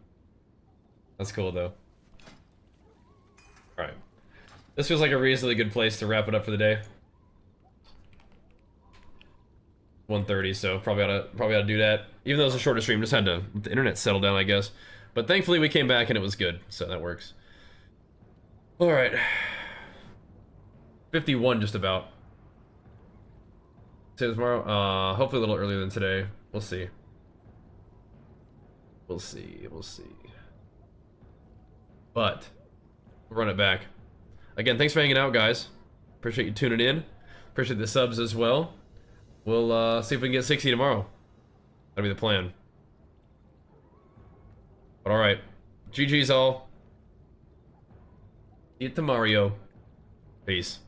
That's cool, though. Alright. This feels like a reasonably good place to wrap it up for the day. 1:30, so probably oughta do that. Even though it's a shorter stream, just had to let the internet settle down, I guess. But thankfully we came back and it was good, so that works. Alright. 51 just about. See you tomorrow? Hopefully a little earlier than today. We'll see. We'll see. But we'll run it back. Again, thanks for hanging out, guys. Appreciate you tuning in. Appreciate the subs as well. We'll see if we can get 60 tomorrow. That'll be the plan. But alright. GG's all. Eat the Mario. Peace.